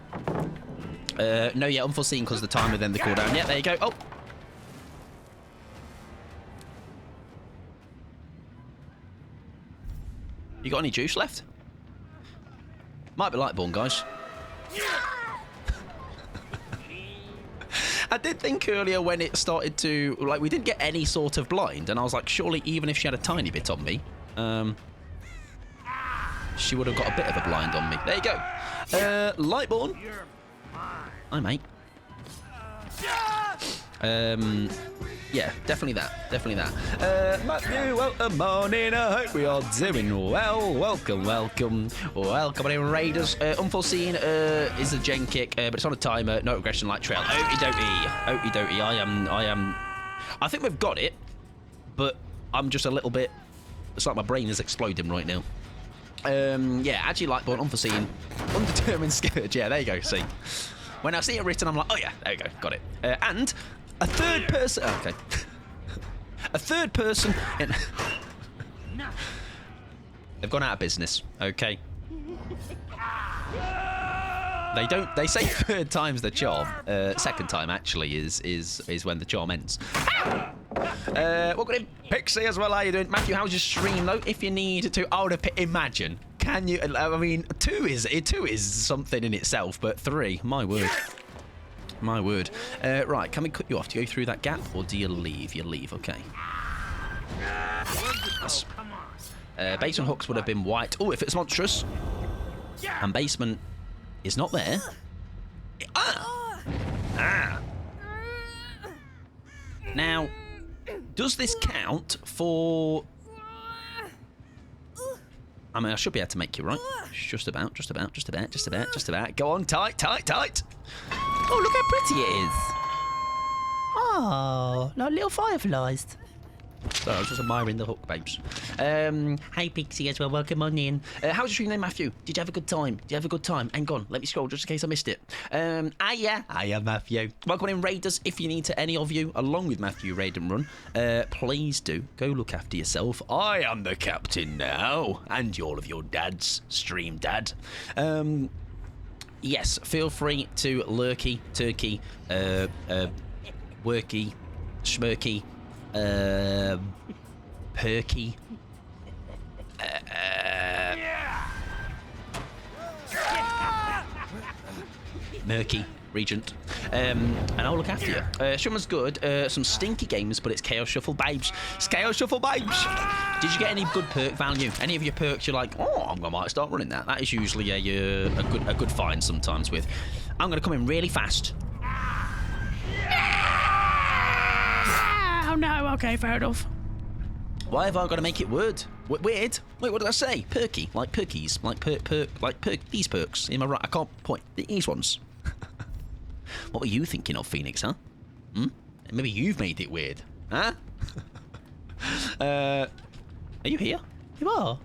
No, yeah, unforeseen because the timer, then the cooldown. Yeah, there you go. Oh. You got any juice left? Might be Lightborn, guys. I did think earlier when it started to, like, we didn't get any sort of blind, and I was like, surely even if she had a tiny bit on me, she would have got a bit of a blind on me. There you go. Lightborn. Hi, mate. Yeah, definitely that. Definitely that. Matthew, welcome morning. I hope we are doing well. Welcome, welcome. Welcome in, Raiders. Unforeseen is a gen kick, but it's on a timer. No regression light trail. Okie dokie. Okie dokie. I think we've got it, but I'm just a little bit... It's like my brain is exploding right now. Yeah, actually Lightborn, unforeseen. Undetermined scourge. Yeah, there you go. See. When I see it written, I'm like, oh yeah, there you go. Got it. And... a third person... Oh, okay. A third person... In, they've gone out of business, okay? They say third time's the charm. Second time, actually, is when the charm ends. Welcome in, Pixie, as well. How you doing? Matthew, how's your stream, though? If you need to... I would have... Imagine. Can you... I mean, two is something in itself, but 3, my word. My word. Right, can we cut you off to go through that gap, or do you leave? You leave, okay. Yes. Basement hooks would have been white. Oh, if it's monstrous. And basement is not there. Ah! Now, does this count for... I mean, I should be able to make you right. Just about. Go on, tight. Oh, look how pretty it is. Oh, like little fireflies. Sorry, I was just admiring the hook, babes. Hey, Pixie, as well. Welcome on in. How was your stream name, Matthew? Did you have a good time? Hang on, let me scroll just in case I missed it. Hiya, Matthew. Welcome in, Raiders. If you need to, any of you, along with Matthew, raid and run, please do go look after yourself. I am the captain now, and all of your dads, stream dad. Yes, feel free to lurky, turkey, worky, schmirky, perky, murky, regent, and I'll look after you. Shuma's good. Some stinky games, but it's Chaos Shuffle, babes. It's Chaos Shuffle, babes. Did you get any good perk value? Any of your perks you're like, oh, I might start running that. That is usually a good find sometimes with. I'm going to come in really fast. Oh no, okay, fair enough. Why have I got to make it weird? Weird? Wait, what did I say? Perky, like perkies, like these perks. Am I right? I can't point. These ones. What were you thinking of, Phoenix, huh? Maybe you've made it weird, huh? Are you here? You are.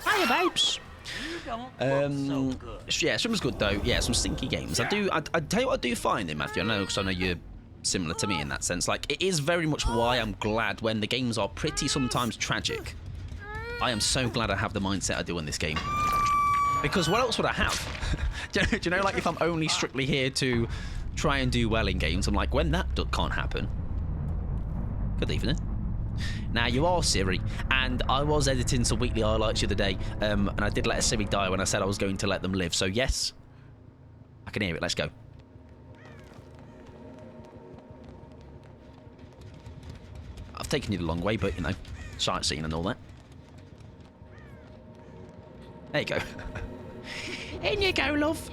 Hiya, babes. You don't look so good. Yeah, some was good though. Yeah, some stinky games. I tell you what I do find in Matthew. I know, because I know you're similar to me in that sense. Like, it is very much why I'm glad when the games are pretty sometimes tragic. I am so glad I have the mindset I do in this game. Because what else would I have? do you know, like, if I'm only strictly here to try and do well in games, I'm like, when that can't happen. Good evening. Now, you are Siri, and I was editing some weekly highlights the other day, and I did let a Siri die when I said I was going to let them live. So, yes, I can hear it. Let's go. I've taken you the long way, but, you know, sightseeing and all that. There you go. In you go, love.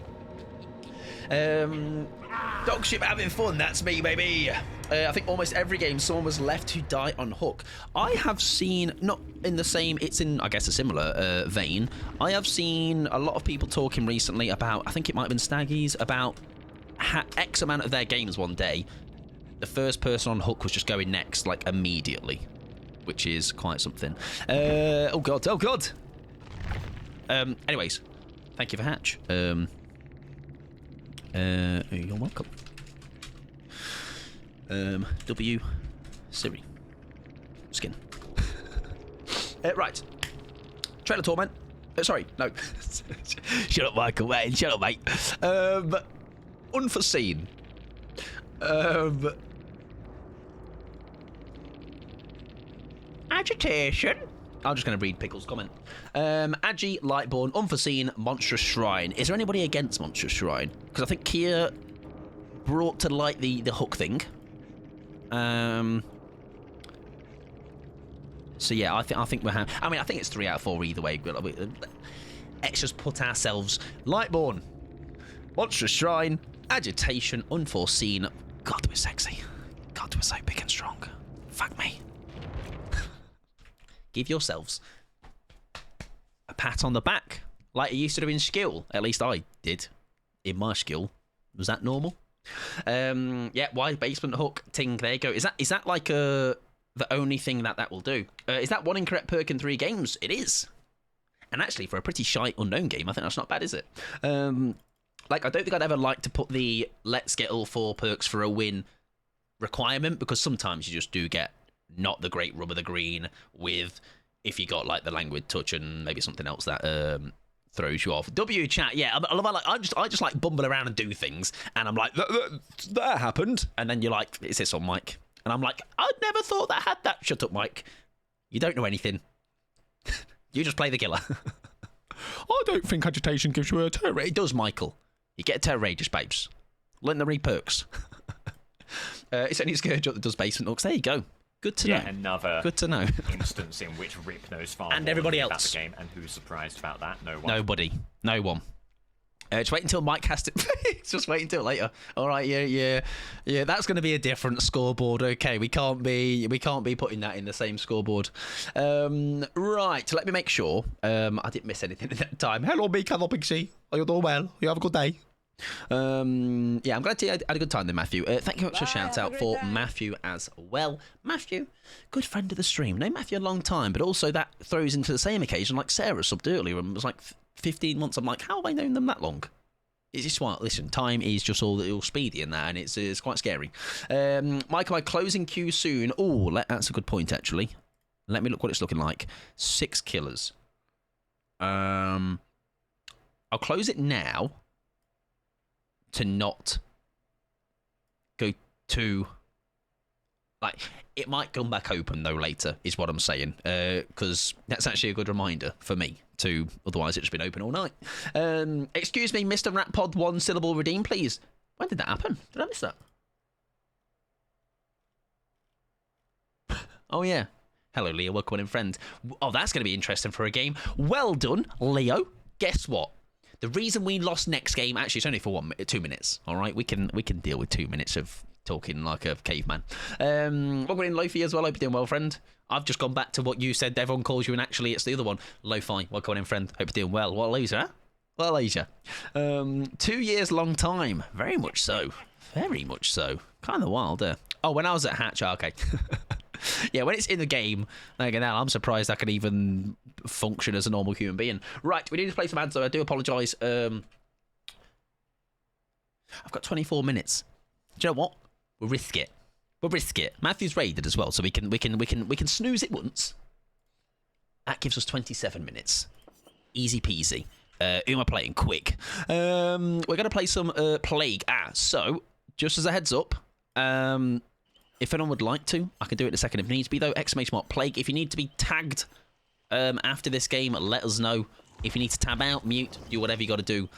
Dogship having fun, that's me, baby. I think almost every game someone was left to die on hook. I have seen, not in the same, it's in, I guess, a similar vein. I have seen a lot of people talking recently about, I think it might have been Staggies, about X amount of their games one day. The first person on hook was just going next, like, immediately. Which is quite something. Oh, God, oh, God. Anyways, thank you for Hatch. You're welcome. W Siri skin. Right. Trailer Torment. Sorry, no. Shut up, Michael, mate. Shut up, mate. Unforeseen. Agitation. I'm just going to read Pickle's comment. Agi, Lightborn, Unforeseen, Monstrous Shrine. Is there anybody against Monstrous Shrine? Because I think Kia brought to light the hook thing. So yeah, I think we're I mean, I think it's 3 out of 4 either way. Let's just put ourselves Lightborn, Monstrous Shrine, Agitation, Unforeseen. God, we're sexy. God, we're so big and strong. Fuck me. Give yourselves a pat on the back, like you used to do in skill. At least I did in my skill. Was that normal? Yeah, why basement hook ting? There you go. Is that like the only thing that will do? Is that one incorrect perk in 3 games? It is. And actually, for a pretty shite unknown game, I think that's not bad, is it? Like, I don't think I'd ever like to put the let's get all 4 perks for a win requirement, because sometimes you just do get not the great rub of the green with, if you got like the languid touch and maybe something else that throws you off. W chat, yeah, I love. I just like bumble around and do things, and I'm like that happened, and then you're like, is this on mic? And I'm like, I never thought that had that. Shut up, Mike. You don't know anything. You just play the killer. I don't think agitation gives you a terror. It does, Michael. You get terrorious, babes. Learn the re-perks. It's only Scourge that does basement hooks. There you go. Good to know. Another good to know. instance in which Rip knows far and more everybody about else the game, and who's surprised about that? No one. Nobody. No one. Just wait until Mike has to. Just wait until later. All right. Yeah. That's going to be a different scoreboard. Okay. We can't be putting that in the same scoreboard. Right. Let me make sure. I didn't miss anything at that time. Hello, me, hello, Pixie. Are you doing well? You have a good day. Yeah, I'm glad you had a good time there, Matthew. Thank you very much for a shout out for Matthew as well. Matthew, good friend of the stream. Known Matthew a long time, but also that throws into the same occasion like Sarah subbed earlier and was like 15 months. I'm like, how have I known them that long? It's just smart. Listen, time is just all speedy in that, and it's quite scary. Michael, closing queue soon. Oh, that's a good point actually. Let me look what it's looking like. 6 killers. I'll close it now. To not go to, like, it might come back open though later is what I'm saying, because that's actually a good reminder for me to, otherwise it's just been open all night. Excuse me, Mr. Ratpod, 1 syllable redeem please. When did that happen? Did I miss that? Oh yeah, hello Leo, welcome in friend. Oh, that's going to be interesting for a game. Well done Leo. Guess what? The reason we lost next game, actually, it's only for 2 minutes. All right, we can deal with 2 minutes of talking like a caveman. Welcome in, Lofi, as well. Hope you're doing well, friend. I've just gone back to what you said. Everyone calls you, and actually, it's the other one. Lo-fi. Welcome in, friend. Hope you're doing well. What a loser, huh? What a loser. 2 years, long time. Very much so. Very much so. Kind of wild, Oh, when I was at Hatch, okay. Yeah, when it's in the game, like now, I'm surprised I can even function as a normal human being. Right, we need to play some ads, so I do apologise. I've got 24 minutes. Do you know what? We'll risk it. We'll risk it. Matthew's raided as well, so we can snooze it once. That gives us 27 minutes. Easy peasy. Who am I playing? Quick. We're going to play some Plague. So, just as a heads up, if anyone would like to, I can do it in a second if needs be, though. !Plague. If you need to be tagged after this game, let us know. If you need to tab out, mute, do whatever you got to do.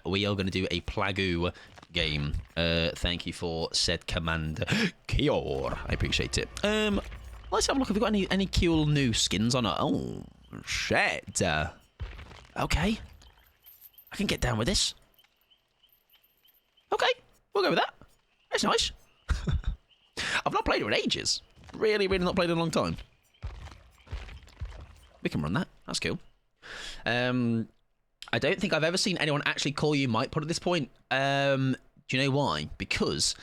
We are going to do a Plagoo game. Thank you for said command, Kior. I appreciate it. Let's have a look. Have we got any cool new skins on it? Oh, shit. Okay. I can get down with this. Okay, we'll go with that. That's nice. I've not played it in ages. Really not played it in a long time. We can run that. That's cool. I don't think I've ever seen anyone actually call you Mike Pod at this point. Do you know why? Because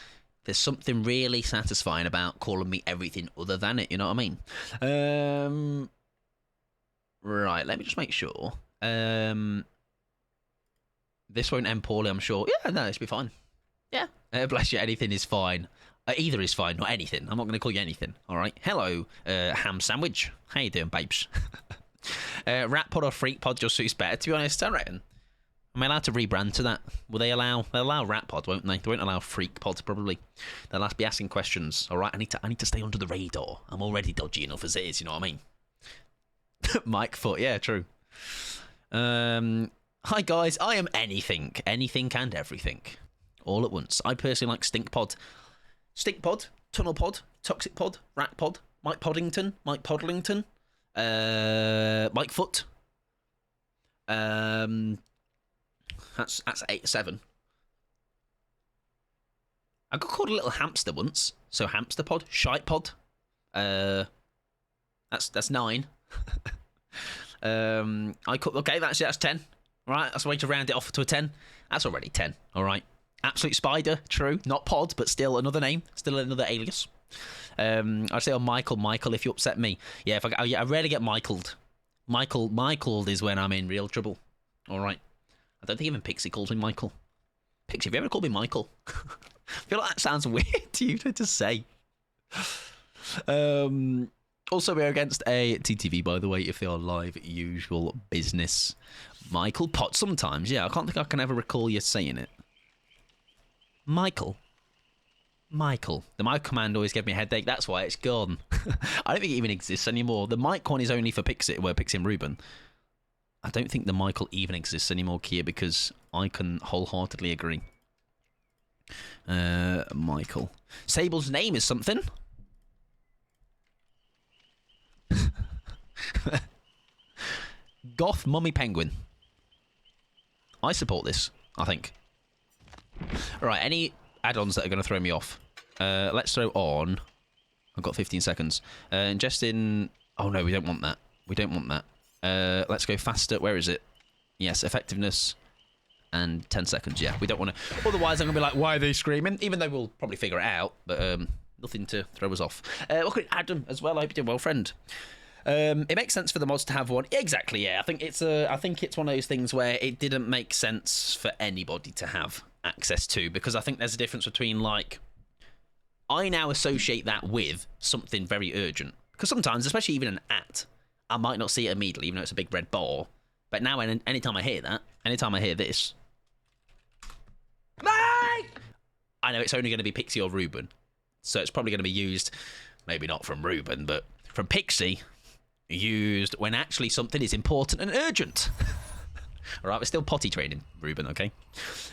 there's something really satisfying about calling me everything other than it. You know what I mean? Right. Let me just make sure. This won't end poorly, I'm sure. Yeah, no, this will be fine. Yeah. Bless you. Anything is fine. Either is fine, not anything. I'm not going to call you anything. All right. Hello, ham sandwich. How you doing, babes? Rat pod or freak pod just suits better. To be honest, I reckon. Am I allowed to rebrand to that? Will they allow? They'll allow rat pod, won't they? They won't allow freak pod probably. They'll have to be asking questions. All right. I need to stay under the radar. I'm already dodgy enough as it is. You know what I mean? Mike Foot. Yeah, true. Hi guys. I am anything and everything, all at once. I personally like stink pod. Stink Pod, Tunnel Pod, Toxic Pod, Rat Pod, Mike Poddington, Mike Podlington, Mike Foot. That's 7. I got called a little hamster once, so Hamster Pod, Shite Pod. That's 9. Okay, that's 10. Right, that's a way to round it off to a 10. That's already 10. All right. Absolute Spider, true. Not Pod, but still another name. Still another alias. I say, Michael, if you upset me. Yeah, I rarely get Michaeled. Michaeled is when I'm in real trouble. All right. I don't think even Pixie calls me Michael. Pixie, have you ever called me Michael? I feel like that sounds weird to you to say. Also, we're against a TTV, by the way, if they are live usual business. Michael Pot, sometimes, yeah. I can't think I can ever recall you saying it. Michael. The mic command always gave me a headache. That's why it's gone. I don't think it even exists anymore. The mic one is only for Pixie and Ruben. I don't think the Michael even exists anymore, Kia, because I can wholeheartedly agree. Michael. Sable's name is something. Goth Mummy Penguin. I support this, I think. Alright, any add-ons that are going to throw me off? Let's throw on... I've got 15 seconds. Ingest in... Oh, no, we don't want that. Let's go faster. Where is it? Yes, effectiveness and 10 seconds. Yeah, we don't want to... Otherwise, I'm going to be like, why are they screaming? Even though we'll probably figure it out, but nothing to throw us off. Look at Adam as well. I hope you did well, friend. It makes sense for the mods to have one. Exactly, yeah. I think it's one of those things where it didn't make sense for anybody to have access to, because I think there's a difference between, like, I now associate that with something very urgent, because sometimes, especially even an I might not see it immediately, even though it's a big red bar, but now anytime I hear this, I know it's only going to be Pixie or Ruben, so it's probably going to be used, maybe not from Ruben, but from Pixie, used when actually something is important and urgent. All right, we're still potty training, Ruben, okay?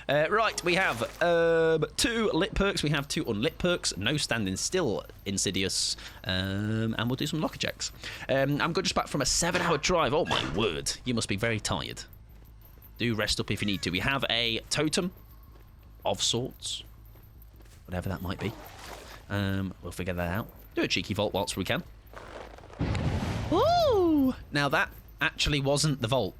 Right, we have 2 lit perks. We have 2 unlit perks. No standing still, Insidious. And we'll do some locker checks. I'm just back from a 7-hour drive. Oh, my word. You must be very tired. Do rest up if you need to. We have a totem of sorts. Whatever that might be. We'll figure that out. Do a cheeky vault whilst we can. Ooh! Now that actually wasn't the vault.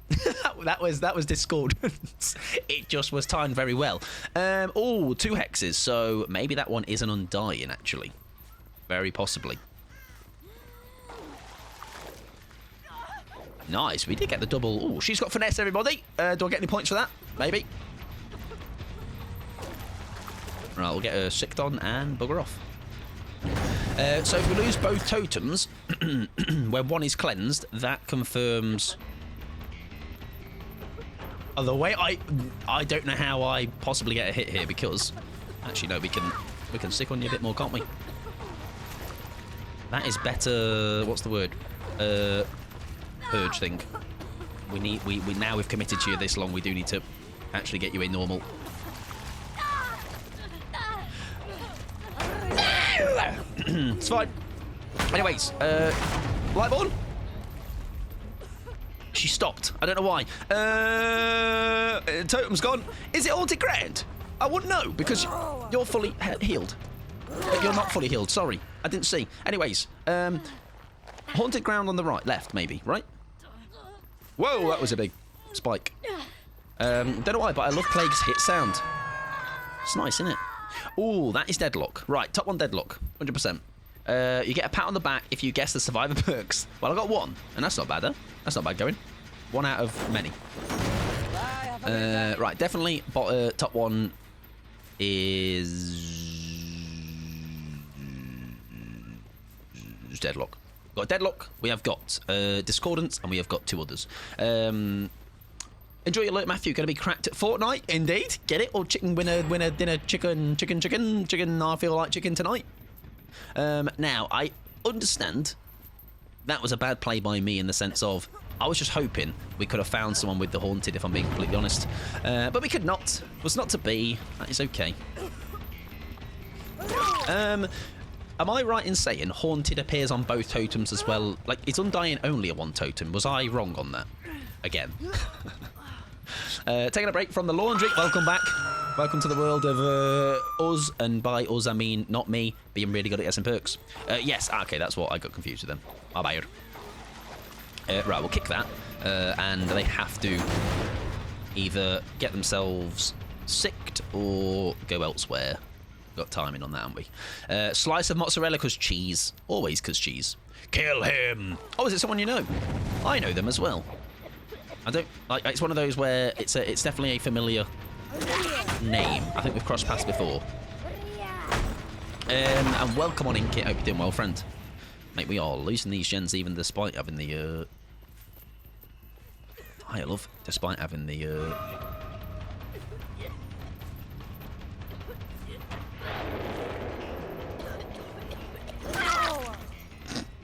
that was discordance. It just was timed very well. 2 hexes, so maybe that one is an undying, actually. Very possibly. Nice, we did get the double. She's got finesse, everybody. Do I get any points for that? Maybe. Right, we'll get her sicked on and bugger off. So if we lose both totems, where one is cleansed, that confirms... Oh, the way I don't know how I possibly get a hit here, because... Actually, no, we can sick on you a bit more, can't we? That is better... What's the word? Purge thing. Now we've committed to you this long, we do need to actually get you a normal... It's fine. Anyways, Lightborn. She stopped. I don't know why. Totem's gone. Is it haunted ground? I wouldn't know, because you're fully healed. You're not fully healed. Sorry, I didn't see. Anyways, haunted ground on the left, maybe, right? Whoa, that was a big spike. Don't know why, but I love Plague's hit sound. It's nice, isn't it? Oh, that is deadlock. Right, top 1 deadlock, 100%. You get a pat on the back if you guess the survivor perks. Well, I got 1, and that's not bad, though. That's not bad going. 1 out of many. Right, definitely top 1 is deadlock. We've got deadlock, we have got discordance, and we have got 2 others. Enjoy your alert, Matthew. Going to be cracked at Fortnite, indeed. Get it? Or chicken winner, dinner, chicken. I feel like chicken tonight. Now, I understand that was a bad play by me in the sense of I was just hoping we could have found someone with the haunted, if I'm being completely honest. But we could not. It was not to be. That is okay. Am I right in saying haunted appears on both totems as well? Like, is undying only a 1 totem? Was I wrong on that? Again. Taking a break from the laundry. Welcome back. Welcome to the world of us, and by us I mean not me being really good at getting perks. Yes, okay, that's what I got confused with them. My bad. Right, we'll kick that, and they have to either get themselves sicked or go elsewhere. Got timing on that, haven't we? Slice of mozzarella cause cheese. Always cause cheese. Kill him! Oh, is it someone you know? I know them as well. I don't like. It's one of those where it's definitely a familiar name. I think we've crossed paths before. And welcome on in, Kit. Hope you're doing well, friend. Mate, we are losing these gens even despite having the higher love. Despite having the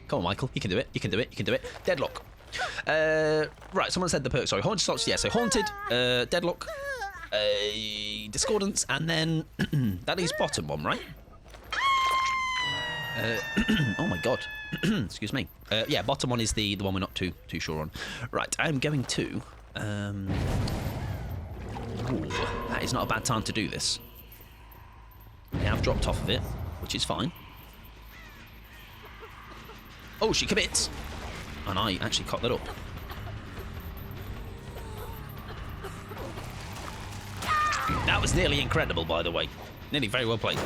Come on, Michael. You can do it. You can do it. You can do it. Deadlock. Right, someone said the perk. Sorry, haunted slots. Yeah, so haunted, deadlock, discordance, and then that is bottom one, right? Oh my god. Excuse me. Yeah, bottom one is the one we're not too sure on. Right, I'm going to. Ooh, that is not a bad time to do this. They have dropped off of it, which is fine. Oh, she commits. And I actually cocked that up. That was nearly incredible, by the way. Nearly very well played.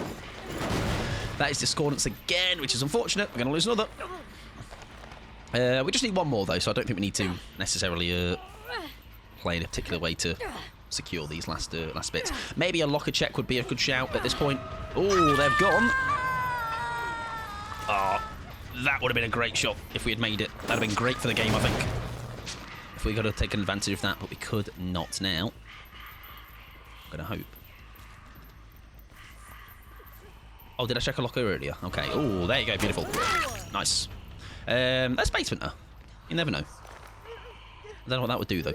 That is discordance again, which is unfortunate. We're going to lose another. We just need 1 more, though, so I don't think we need to necessarily play in a particular way to secure these last bits. Maybe a locker check would be a good shout at this point. Oh, they've gone. Oh. That would have been a great shot if we had made it. That would have been great for the game, I think. If we could have taken advantage of that, but we could not now. I'm going to hope. Oh, did I check a locker earlier? Okay. Oh, there you go. Beautiful. Nice. That's basement, though. You never know. I don't know what that would do, though.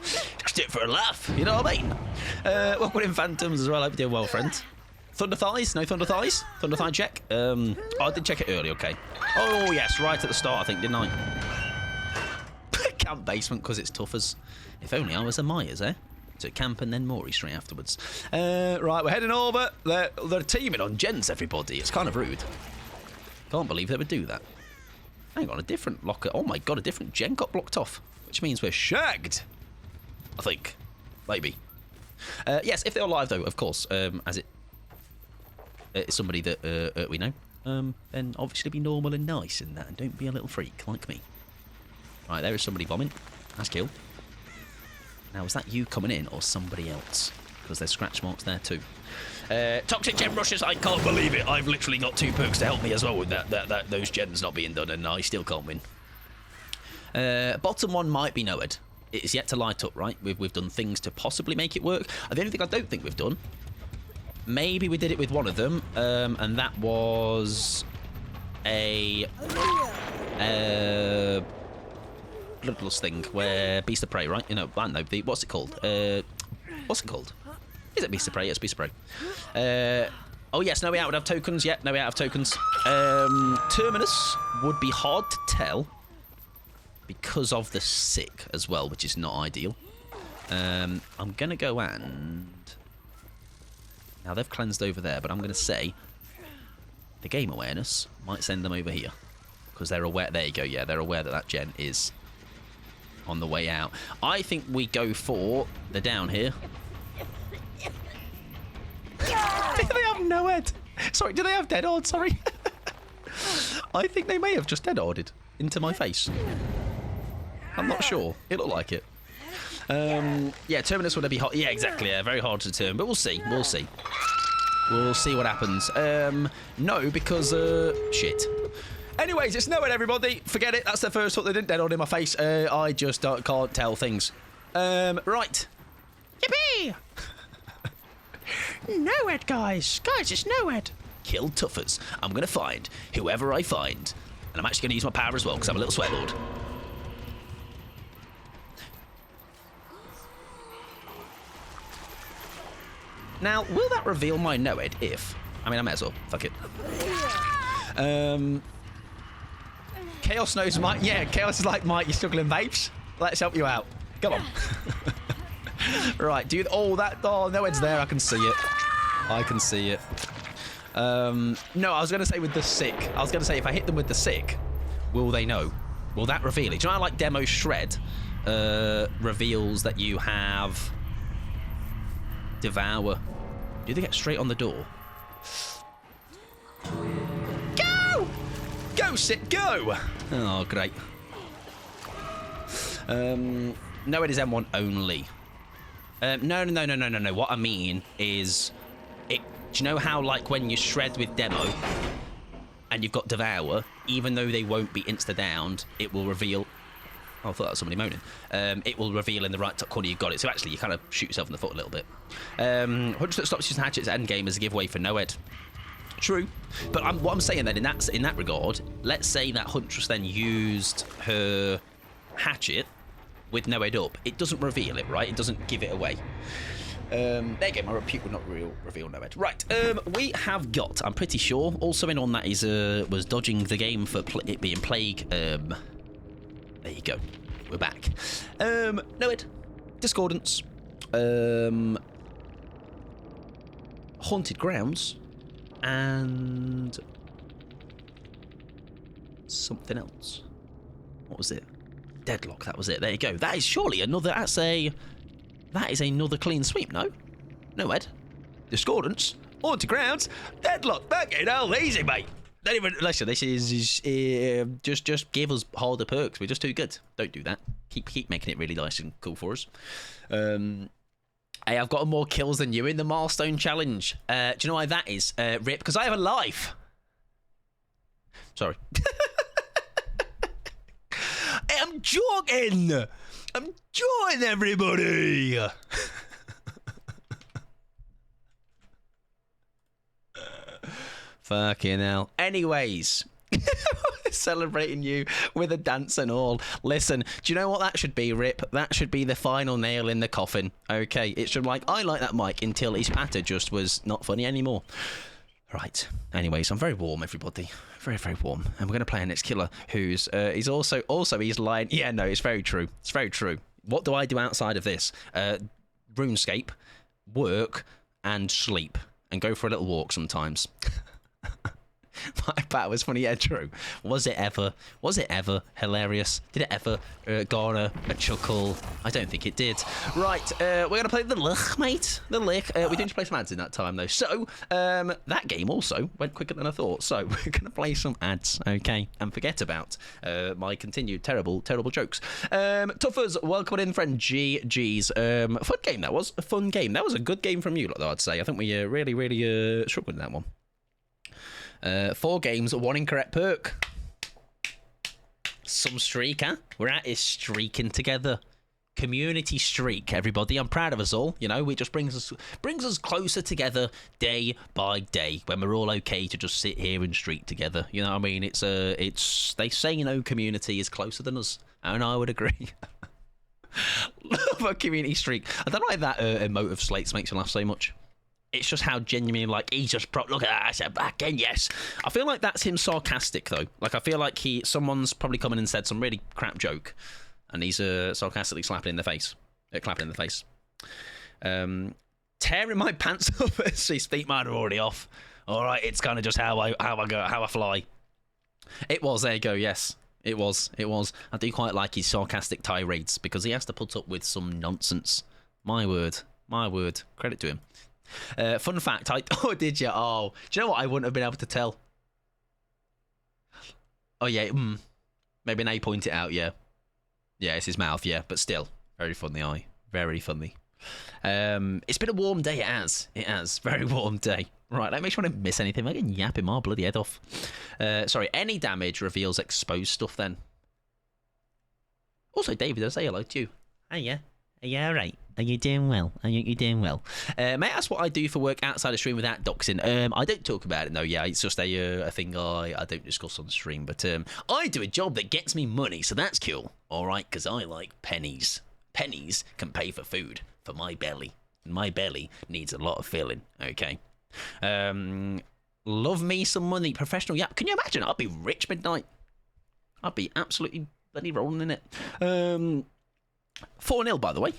Just do it for a laugh. You know what I mean? Welcome in Phantoms as well. I hope you're doing well, friend. Thunder thighs? No thunder thighs? Thunder thigh check? Oh, I did check it early, okay. Oh, yes, right at the start, I think, didn't I? Camp basement, because it's tough as... If only I was a Myers, eh? So camp and then Maury straight afterwards. Right, we're heading over. They're teaming on gens, everybody. It's kind of rude. Can't believe they would do that. Hang on, a different locker. Oh, my God, a different gen got blocked off. Which means we're shagged. I think. Maybe. Yes, if they're alive, though, of course, as it... somebody that we know, then obviously be normal and nice and that, and don't be a little freak like me. Right, there is somebody bombing. That's kill. Now, is that you coming in or somebody else? Because there's scratch marks there too. Toxic gem rushes, I can't believe it. I've literally got 2 perks to help me as well with those gens not being done, and I still can't win. Bottom one might be newyt. It is yet to light up, right? We've done things to possibly make it work. The only thing I don't think we've done, maybe we did it with one of them, and that was a bloodlust thing where Beast of Prey, right? You know, I don't know, what's it called? What's it called? Is it Beast of Prey? It's Beast of Prey. Oh yes, No Way Out would have tokens. Yeah, No Way Out have tokens. Terminus would be hard to tell because of the sick as well, which is not ideal. I'm gonna go and... Now, they've cleansed over there, but I'm going to say the game awareness might send them over here. Because they're aware... There you go, yeah. They're aware that that gen is on the way out. I think we go for the down here. Do they have newyt? Sorry, do they have dead hard? Sorry. I think they may have just dead harded into my face. I'm not sure. It looked like it. Yeah, Terminus would be hot. Yeah, exactly. Yeah, very hard to turn, but we'll see. We'll see. We'll see what happens. No, because shit. Anyways, it's Newyt, everybody. Forget it. That's the first hook. They didn't dead on in my face. I just can't tell things. Right. Yippee! Newyt, guys. Guys, it's Newyt. Kill Tuffers. I'm going to find whoever I find. And I'm actually going to use my power as well, because I'm a little sweat lord. Now, will that reveal my Newyt if... I mean, I might as well. Fuck it. Chaos knows Mike. Yeah, Chaos is like, Mike, you're struggling, babes. Let's help you out. Come on. Right, dude. Oh, Newyt's there. I can see it. I can see it. No, I was going to say with the sick. I was going to say if I hit them with the sick, will they know? Will that reveal it? Do you know how, like, Demo Shred reveals that you have Devour? Do they get straight on the door? Go! Go, Sick, go! Oh, great. No, it is M1 only. No. What I mean is, do you know how, like, when you shred with Demo and you've got Devour, even though they won't be insta-downed, it will reveal... Oh, I thought that was somebody moaning. It will reveal in the right top corner you've got it. So actually, you kind of shoot yourself in the foot a little bit. Huntress that stops using hatchets at endgame is a giveaway for Newyt. True. But what I'm saying then, in that regard, let's say that Huntress then used her hatchet with Newyt up. It doesn't reveal it, right? It doesn't give it away. There you go, my repute would not reveal Newyt. Right, we have got, I'm pretty sure, also in on that is was dodging the game for it being Plague. There you go. We're back. Newyt, Discordance, Haunted Grounds, and something else. What was it? Deadlock, that was it. There you go. That is surely another, that is another clean sweep, no? Newyt, Discordance, Haunted Grounds, Deadlock. Fucking hell, easy, mate. Don't even listen. This is just give us harder perks. We're just too good. Don't do that. Keep making it really nice and cool for us. Hey, I've got more kills than you in the milestone challenge. Do you know why that is, Rip? Because I have a life. Sorry. Hey, I'm joking. I'm joking, everybody. Fucking hell. Anyways, celebrating you with a dance and all. Listen, do you know what that should be, Rip? That should be the final nail in the coffin. Okay, it should I like that mic until his patter just was not funny anymore. Right. Anyways, I'm very warm, everybody. Very, very warm. And we're going to play our next killer, who's he's also he's lying. Yeah, no, it's very true. It's very true. What do I do outside of this? RuneScape, work, and sleep, and go for a little walk sometimes. My bat was funny, yeah, true. Was it ever hilarious? Did it ever garner a chuckle? I don't think it did. Right, we're going to play the Lick, mate. The Lick. We didn't play some ads in that time, though. So, that game also went quicker than I thought. So, we're going to play some ads, okay? And forget about my continued terrible jokes. Tuffers, welcome in, friend. GG's. Fun game, that was. A fun game. That was a good game from you, though, I'd say. I think we really struggled in that one. 4 games, 1 incorrect perk. Some streak, huh? We're at is streaking together. Community streak, everybody. I'm proud of us all. You know, it just brings us closer together day by day when we're all okay to just sit here and streak together. You know what I mean? It's they say, you know, community is closer than us, and I would agree. Love a community streak. I don't know why that emote of Slates makes me laugh so much. It's just how genuinely, like, he's just look at that, I said back in, yes. I feel like that's him sarcastic, though. Like, I feel like someone's probably come in and said some really crap joke, and he's sarcastically clapping in the face. Tearing my pants up, so his feet might have already off. All right, it's kind of just how I fly. It was, there you go, yes. It was. I do quite like his sarcastic tirades, because he has to put up with some nonsense. My word. Credit to him. Fun fact, oh, did you? Oh, do you know what I wouldn't have been able to tell? Oh, yeah, maybe now you point it out, yeah. Yeah, it's his mouth, yeah, but still, very funny eye. Very funny. It's been a warm day, it has. It has. Very warm day. Right, let me make sure I don't miss anything. I can yap him my bloody head off. Sorry, any damage reveals exposed stuff then. Also, David, I'll say hello to you. Hiya. Are you alright? Are you doing well? Are you doing well? May I ask what I do for work outside the stream without doxing? I don't talk about it, no, yeah. It's just a thing I don't discuss on the stream. But I do a job that gets me money, so that's cool. Alright, because I like pennies. Pennies can pay for food for my belly. And my belly needs a lot of filling, okay? Love me some money. Professional, yeah. Can you imagine? I'd be rich midnight. I'd be absolutely bloody rolling in it. 4-0, by the way.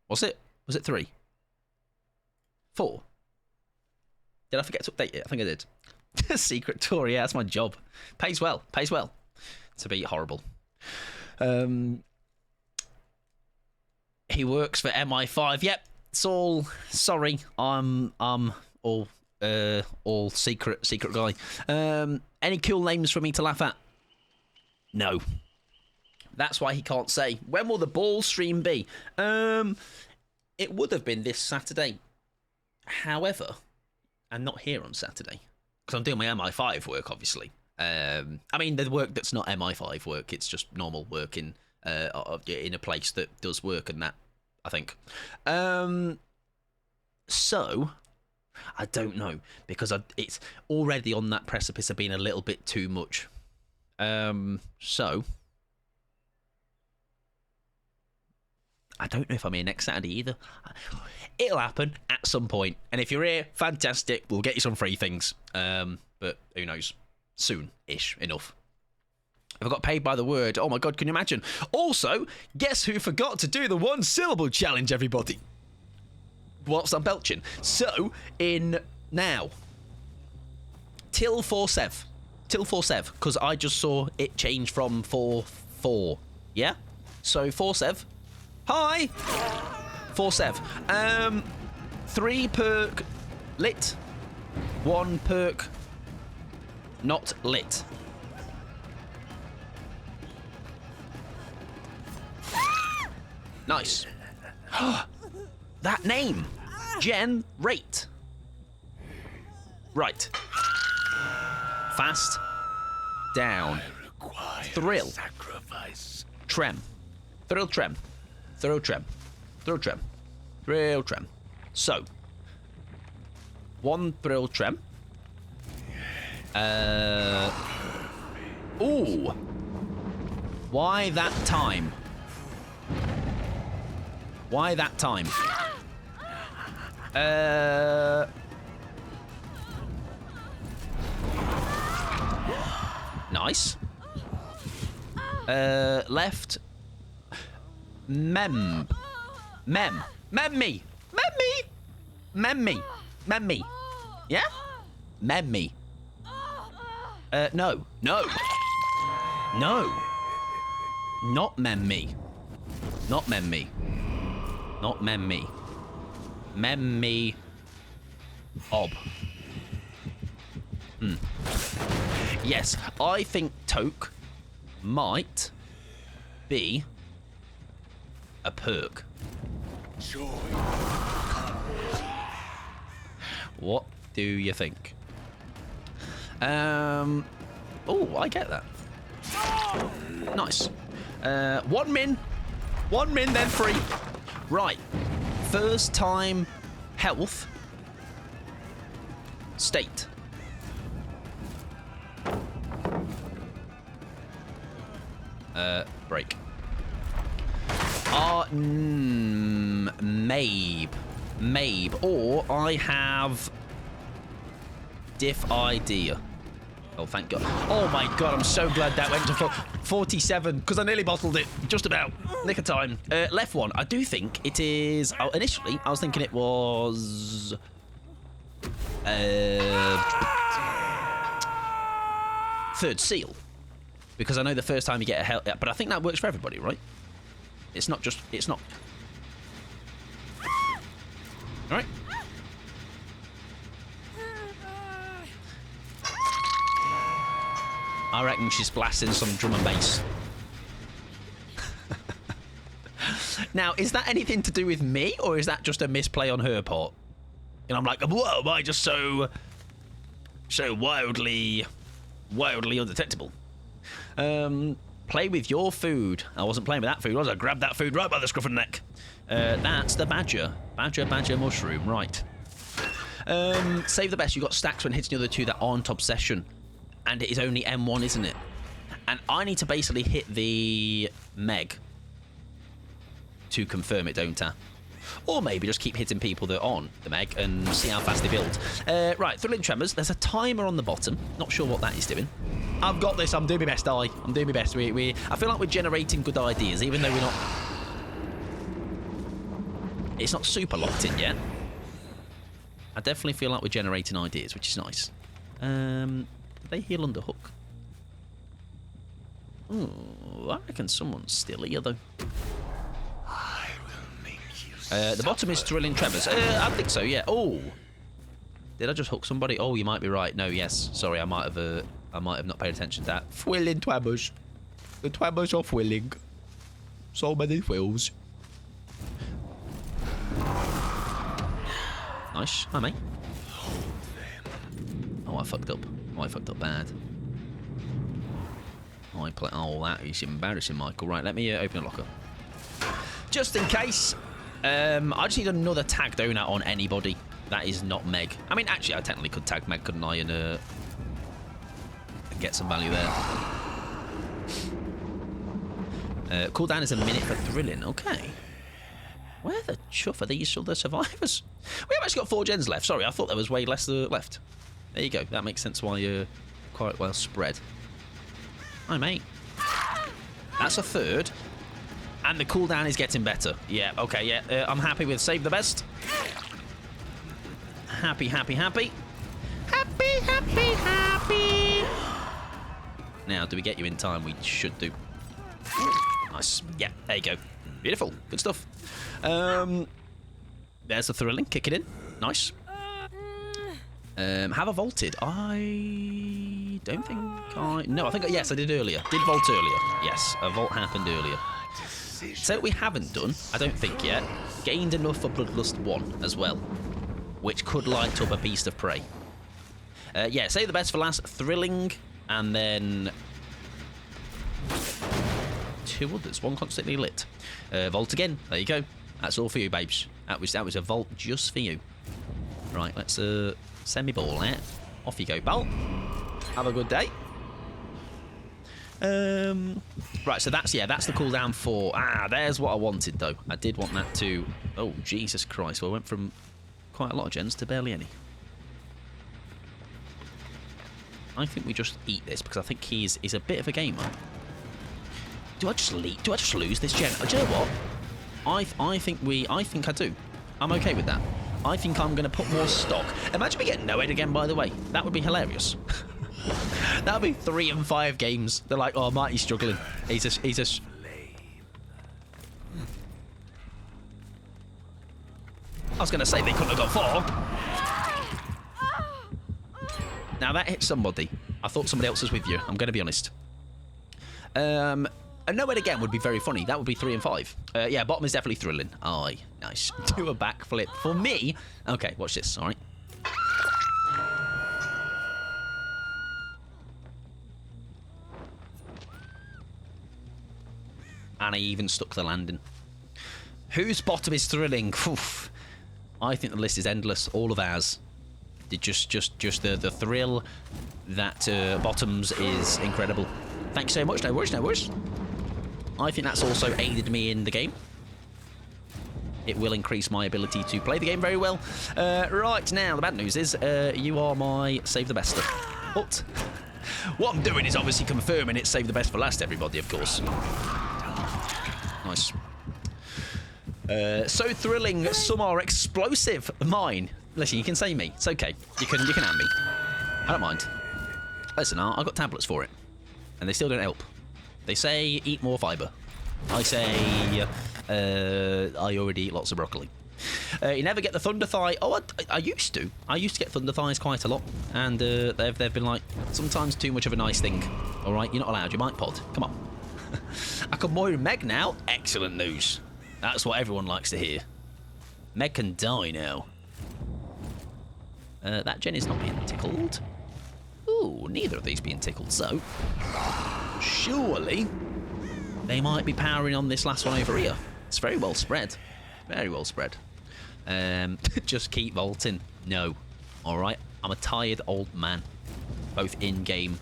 Was it? Was it 3? 4? Did I forget to update it? I think I did. Secret tour, yeah, that's my job. Pays well. Pays well. To be horrible. He works for MI5. Yep. It's all. Sorry. I'm all secret guy. Any cool names for me to laugh at? No. That's why he can't say. When will the ball stream be? It would have been this Saturday. However, I'm not here on Saturday because I'm doing my MI5 work, obviously. I mean, the work that's not MI5 work. It's just normal work in a place that does work and that, I think. So, I don't know because it's already on that precipice of being a little bit too much. So, I don't know if I'm here next Saturday either. It'll happen at some point. And if you're here, fantastic. We'll get you some free things. But who knows? Soon-ish. Enough. If I got paid by the word, oh my god, can you imagine? Also, guess who forgot to do the one-syllable challenge, everybody? Whilst I'm belching. So, in now. Till 4-7. Till 4-7. Because I just saw it change from 4-4. Yeah? So, 4-7. Hi! 4-7. 3 perk lit. 1 perk not lit. Nice. That name. Gen rate. Right. Fast. Down. Thrill. Sacrifice. Trem. Thrill trem. Thrill trem. Thrill trem. Thrill trem. So. 1 thrill trem. Ooh. Why that time? Why that time? Nice. Left. Mem me. Yeah? Mem me. No. Not mem me. Not mem me. Not mem me. Mem me. Ob. Yes, I think Toke might be a perk. Joy. What do you think? Oh, I get that. Nice. 1 min. 1 min, then 3. Right. First time health. State. Break. Maybe. Or I have diff idea. Oh, thank God. Oh my God, I'm so glad that went to 47 because I nearly bottled it. Just about. Nick of time. Left one. I do think it is. Oh, initially, I was thinking it was. Third seal. Because I know the first time you get a health. But I think that works for everybody, right? It's not just. It's not. All right. I reckon she's blasting some drum and bass. Now, is that anything to do with me, or is that just a misplay on her part? And I'm like, whoa, am I just so wildly undetectable? Play with your food. I wasn't playing with that food, was I? Grabbed that food right by the scruff of the neck. That's the badger. Badger mushroom, right. Save the best. You've got stacks when hitting the other two that aren't obsession. And it is only M1, isn't it? And I need to basically hit the Meg to confirm it, don't I? Or maybe just keep hitting people that are on the Meg and see how fast they build. Right, thrilling tremors. There's a timer on the bottom. Not sure what that is doing. I've got this. I'm doing my best, I'm doing my best. I feel like we're generating good ideas, even though we're not... It's not super locked in yet. I definitely feel like we're generating ideas, which is nice. They heal under hook. Ooh, I reckon someone's still here, though. I will make you The bottom is thrilling tremors. I think so, yeah. Oh, did I just hook somebody? Oh, you might be right. No, yes. Sorry, I might have not paid attention to that. Thrilling tremors. The tremors are thrilling. So many thrills. Nice. Hi, mate. Oh, I fucked up. Oh, I fucked up bad. Oh, that is embarrassing, Michael. Right, let me open a locker. Just in case. I just need another tag donut on anybody. That is not Meg. I mean, actually, I technically could tag Meg, couldn't I? And get some value there. Cooldown is a minute for thrilling. Okay. Where the chuff are these other survivors? We have actually got 4 gens left. Sorry, I thought there was way less left. There you go. That makes sense why you're quite well spread. Hi, mate. That's a third. And the cooldown is getting better. Yeah, okay, yeah. I'm happy with save the best. Happy. Happy. Now, do we get you in time? We should do. Nice. Yeah, there you go. Beautiful. Good stuff. There's the thrilling. Kick it in. Nice. Have I vaulted? I don't think I... No, I think... Yes, I did earlier. Did vault earlier. Yes, a vault happened earlier. So what we haven't done, I don't think yet, gained enough for Bloodlust 1 as well, which could light up a Beast of Prey. Yeah, save the best for last. Thrilling, and then... 2 others. 1 constantly lit. Vault again. There you go. That's all for you, babes. That was a vault just for you. Right, let's send me ball out. Off you go, pal. Have a good day. Right, so that's the cooldown for... there's what I wanted, though. I did want that to... Oh, Jesus Christ. Well, I went from quite a lot of gens to barely any. I think we just eat this, because I think he's a bit of a gamer. Do I just lose this gen? Do you know what? I think I do. I'm okay with that. I think I'm going to put more stock. Imagine we get newyt again, by the way. That would be hilarious. That would be 3 and 5 games. They're like, oh, Marty's struggling. He's just... I was going to say they couldn't have got 4. Now, that hit somebody. I thought somebody else was with you. I'm going to be honest. A newyt again would be very funny. That would be 3 and 5. Yeah, bottom is definitely thrilling. Aye, nice. Do a backflip. For me... Okay, watch this. All right. And I even stuck the landing. Whose bottom is thrilling? Oof. I think the list is endless. All of ours. Just the thrill that bottoms is incredible. Thanks so much. No worries, no worries. I think that's also aided me in the game. It will increase my ability to play the game very well. Right, now, the bad news is you are my save the best. But what I'm doing is obviously confirming it's save the best for last, everybody, of course. Nice. So thrilling, some are explosive. Mine. Listen, you can say me. It's okay. You can have me. I don't mind. Listen, I've got tablets for it. And they still don't help. They say eat more fibre. I say I already eat lots of broccoli. You never get the thunder thigh. Oh, I used to. I used to get thunder thighs quite a lot. And they've been like, sometimes too much of a nice thing. All right, you're not allowed. You might pod. Come on. I can moor Meg now. Excellent news. That's what everyone likes to hear. Meg can die now. That gen is not being tickled. Ooh, neither of these being tickled, so... surely... they might be powering on this last one over here. It's very well spread. Very well spread. Just keep vaulting. No. Alright, I'm a tired old man. Both in-game.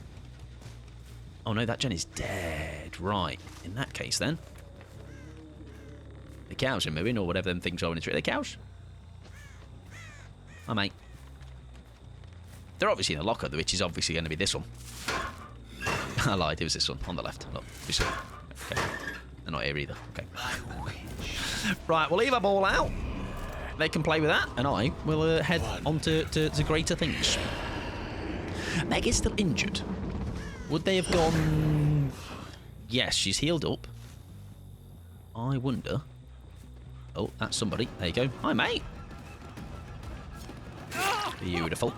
Oh no, that gen is dead. Right, in that case then. The cows are moving, or whatever them things are in the tree. Are they cows? Oh, mate. They're obviously in a locker, which is obviously going to be this one. I lied, it was this one, on the left. Look, this one. Okay. They're not here either. Okay. Right, we'll leave our ball out. They can play with that, and I will head on to greater things. Meg is still injured. Would they have gone... yes, she's healed up. I wonder... oh, that's somebody. There you go. Hi, mate. Beautiful. Do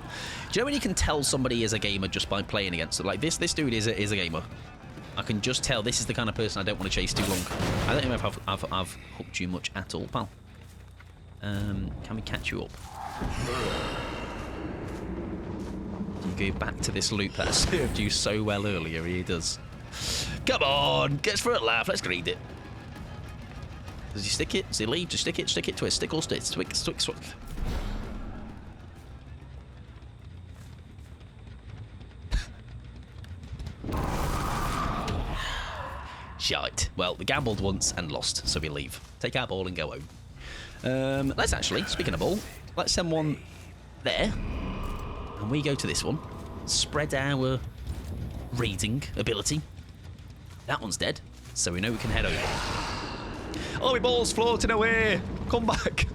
you know when you can tell somebody is a gamer just by playing against them? Like, this dude is a gamer. I can just tell this is the kind of person I don't want to chase too long. I don't know if I've hooked you much at all, pal. Can we catch you up? You go back to this loop that served you so well earlier. He does. Come on, get us for a laugh. Let's greet it. Does he stick it? Does he leave? Just stick it, twist, stick or stick, twist. Shite. Well, we gambled once and lost, so we leave. Take our ball and go home. Let's actually, speaking of ball, let's send one there. And we go to this one. Spread our reading ability. That one's dead, so we know we can head over. Oh, my ball's floating away. Come back.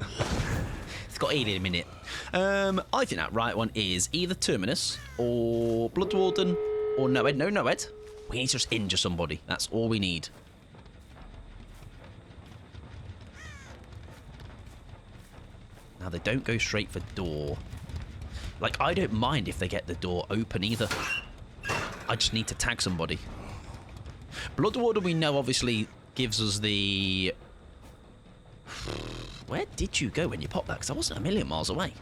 It's got eaten in a minute. I think that right one is either Terminus or Bloodwarden or Noed. No, Noed. We need to just injure somebody. That's all we need. Now, they don't go straight for door. Like, I don't mind if they get the door open either. I just need to tag somebody. Bloodwarden, we know, obviously, gives us the... where did you go when you popped that? Because I wasn't a million miles away.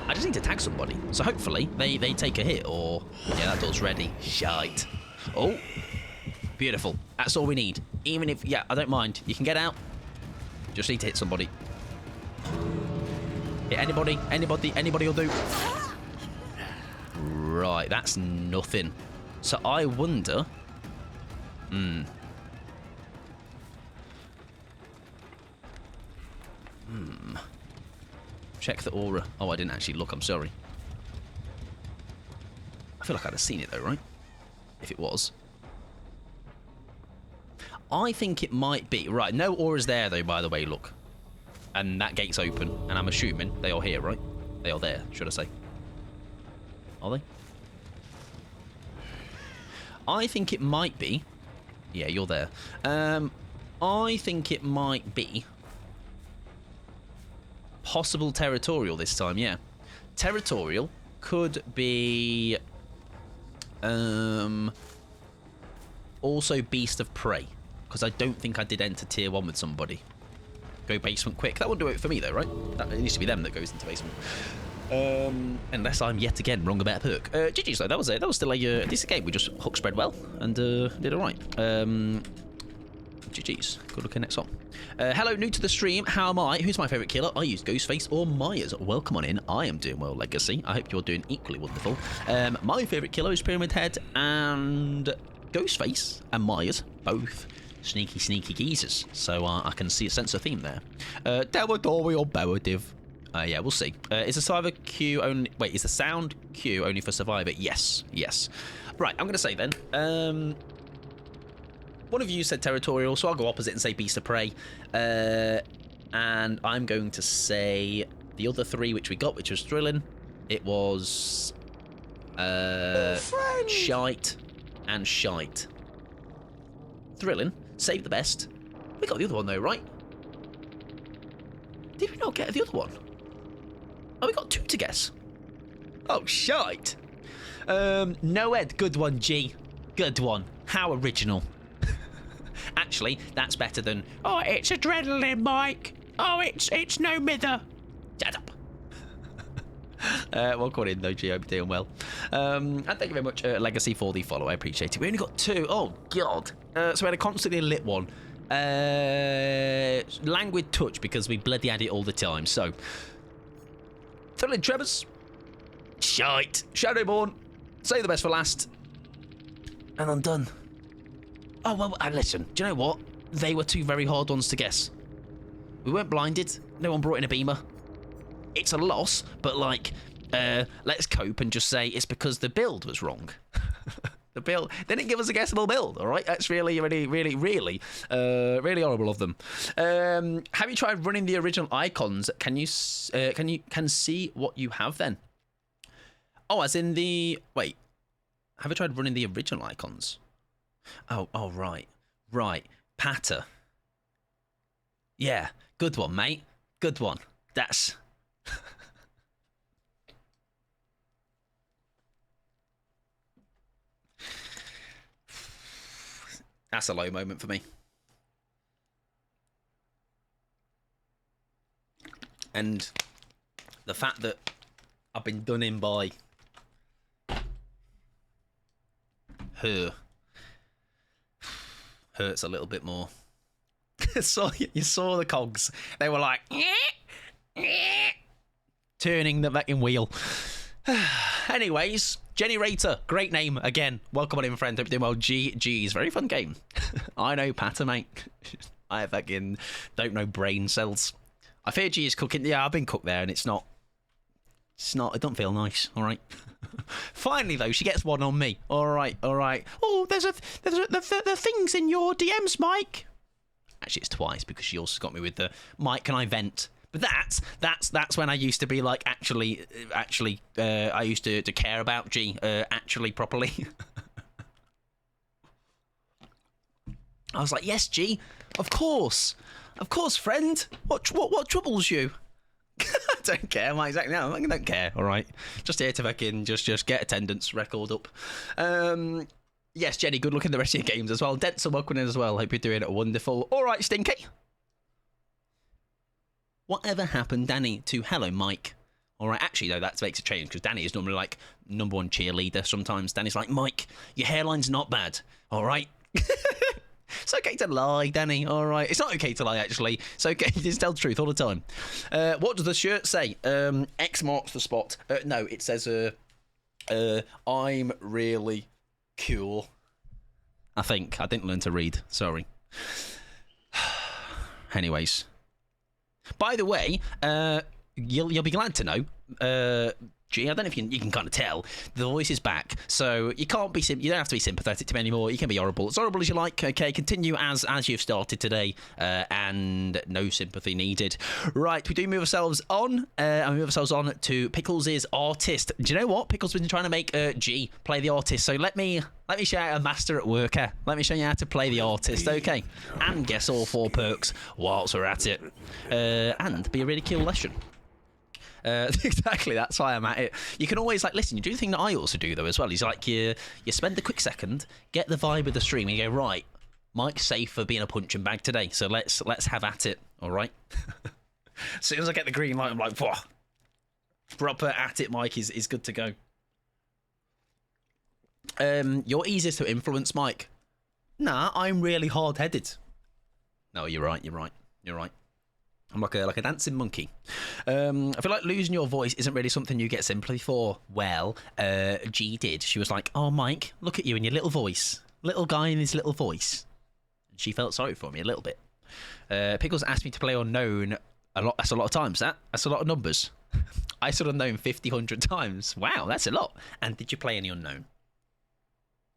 I just need to tag somebody. So hopefully they take a hit or... yeah, that door's ready. Shite. Oh. Beautiful. That's all we need. Even if... yeah, I don't mind. You can get out. Just need to hit somebody. Hit anybody. Anybody will do. Right, that's nothing. So I wonder... Check the aura. Oh, I didn't actually look. I'm sorry. I feel like I'd have seen it, though, right? If it was. I think it might be. Right, no aura's there, though, by the way, look. And that gate's open. And I'm assuming they are here, right? They are there, should I say. Are they? I think it might be. Yeah, you're there. I think it might be... possible territorial this time, yeah. Territorial could be... also Beast of Prey. Because I don't think I did enter Tier 1 with somebody. Go basement quick. That would do it for me, though, right? It needs to be them that goes into basement. Unless I'm yet again wrong about a perk. GG's, though. That was it. That was still a decent game. We just hook spread well and did all right. GG's. Good looking next one. Hello, new to the stream. How am I? Who's my favourite killer? I use Ghostface or Myers. Welcome on in. I am doing well, Legacy. I hope you're doing equally wonderful. My favourite killer is Pyramid Head and Ghostface and Myers. Both sneaky geezers. So I can see a sense of theme there. Dewardori or Boadiv. Yeah, we'll see. Is the Survivor queue only... wait, is the sound queue only for Survivor? Yes. Right, I'm going to say then... one of you said territorial, so I'll go opposite and say Beast of Prey. And I'm going to say the other three which we got, which was Thrilling. It was... Shite and Shite. Thrilling. Save the best. We got the other one though, right? Did we not get the other one? Oh, we got two to guess. Oh, shite. Noed, good one, G. Good one. How original. Actually, that's better than, oh, it's adrenaline, Mike. Oh, it's no mither. Shut up. Welcome in though, G. Hope you're doing well. And thank you very much, Legacy, for the follow. I appreciate it. We only got 2. Oh, God. So we had a constantly lit one. Languid touch, because we bloody had it all the time. So, Thrilling Tremors. Shite. Shadowborn. Save the best for last. And I'm done. Oh, well, listen. Do you know what? They were 2 very hard ones to guess. We weren't blinded. No one brought in a beamer. It's a loss, but, like, let's cope and just say it's because the build was wrong. The build didn't give us a guessable build, all right? That's really horrible of them. Have you tried running the original icons? Can you see what you have then? Oh, as in the... Wait. Have I tried running the original icons? Oh, right. Right. Patter. Yeah. Good one, mate. Good one. That's... That's a low moment for me. And the fact that I've been done in by her hurts a little bit more. So you saw the cogs. They were like turning the fucking wheel. Anyways, Generator, great name again. Welcome on in, friend. Hope you're doing well. GG's, very fun game. I know patter, mate. I fucking don't know brain cells. I fear G is cooking. Yeah, I've been cooked there, and it's not. It don't feel nice. All right. Finally, though, she gets one on me. All right. Oh, there's the things in your DMs, Mike. Actually, it's twice because she also got me with the Mike. Can I vent? But that's when I used to be like actually I used to care about G actually properly. I was like, yes, G, of course, friend. What troubles you? I don't care, Mike. Exactly. No, I don't care. All right, just here to fucking just get attendance record up. Yes, Jenny. Good luck in the rest of your games as well. Denzel, welcome in as well. Hope you're doing wonderful. All right, Stinky. Whatever happened, Danny, to hello, Mike? All right, actually, though, that makes a change because Danny is normally like #1 cheerleader. Sometimes Danny's like, Mike, your hairline's not bad. All right. It's okay to lie, Danny. All right. It's not okay to lie, actually. It's okay. You just tell the truth all the time. What does the shirt say? X marks the spot. No, it says, I'm really cool. I think. I didn't learn to read. Sorry. Anyways. By the way, you'll be glad to know, G, I don't know if you can kind of tell, the voice is back, so you don't have to be sympathetic to me anymore. You can be horrible. As horrible as you like, okay? Continue as you've started today, and no sympathy needed. Right, we do move ourselves on, and we move ourselves on to Pickles' artist. Do you know what? Pickles has been trying to make G play the artist, so let me show you a master at work here. Let me show you how to play the artist, okay? And guess all 4 perks whilst we're at it. And be a really cool lesson. Exactly, that's why I'm at it. You can always listen. You do the thing that I also do though as well. He's like you spend a quick second, get the vibe of the stream, and you go, right, Mike's safe for being a punching bag today, so let's have at it. All right. As soon as I get the green light, I'm like, whoa, proper at it. Mike is good to go. You're easiest to influence, Mike. Nah, I'm really hard-headed. No, you're right. I'm like a dancing monkey. I feel like losing your voice isn't really something you get sympathy for. Well, G did. She was like, oh, Mike, look at you and your little voice. Little guy in his little voice. She felt sorry for me a little bit. Pickles asked me to play Unknown a lot. That's a lot of times, That's a lot of numbers. I said Unknown 50, 100 times. Wow, that's a lot. And did you play any Unknown?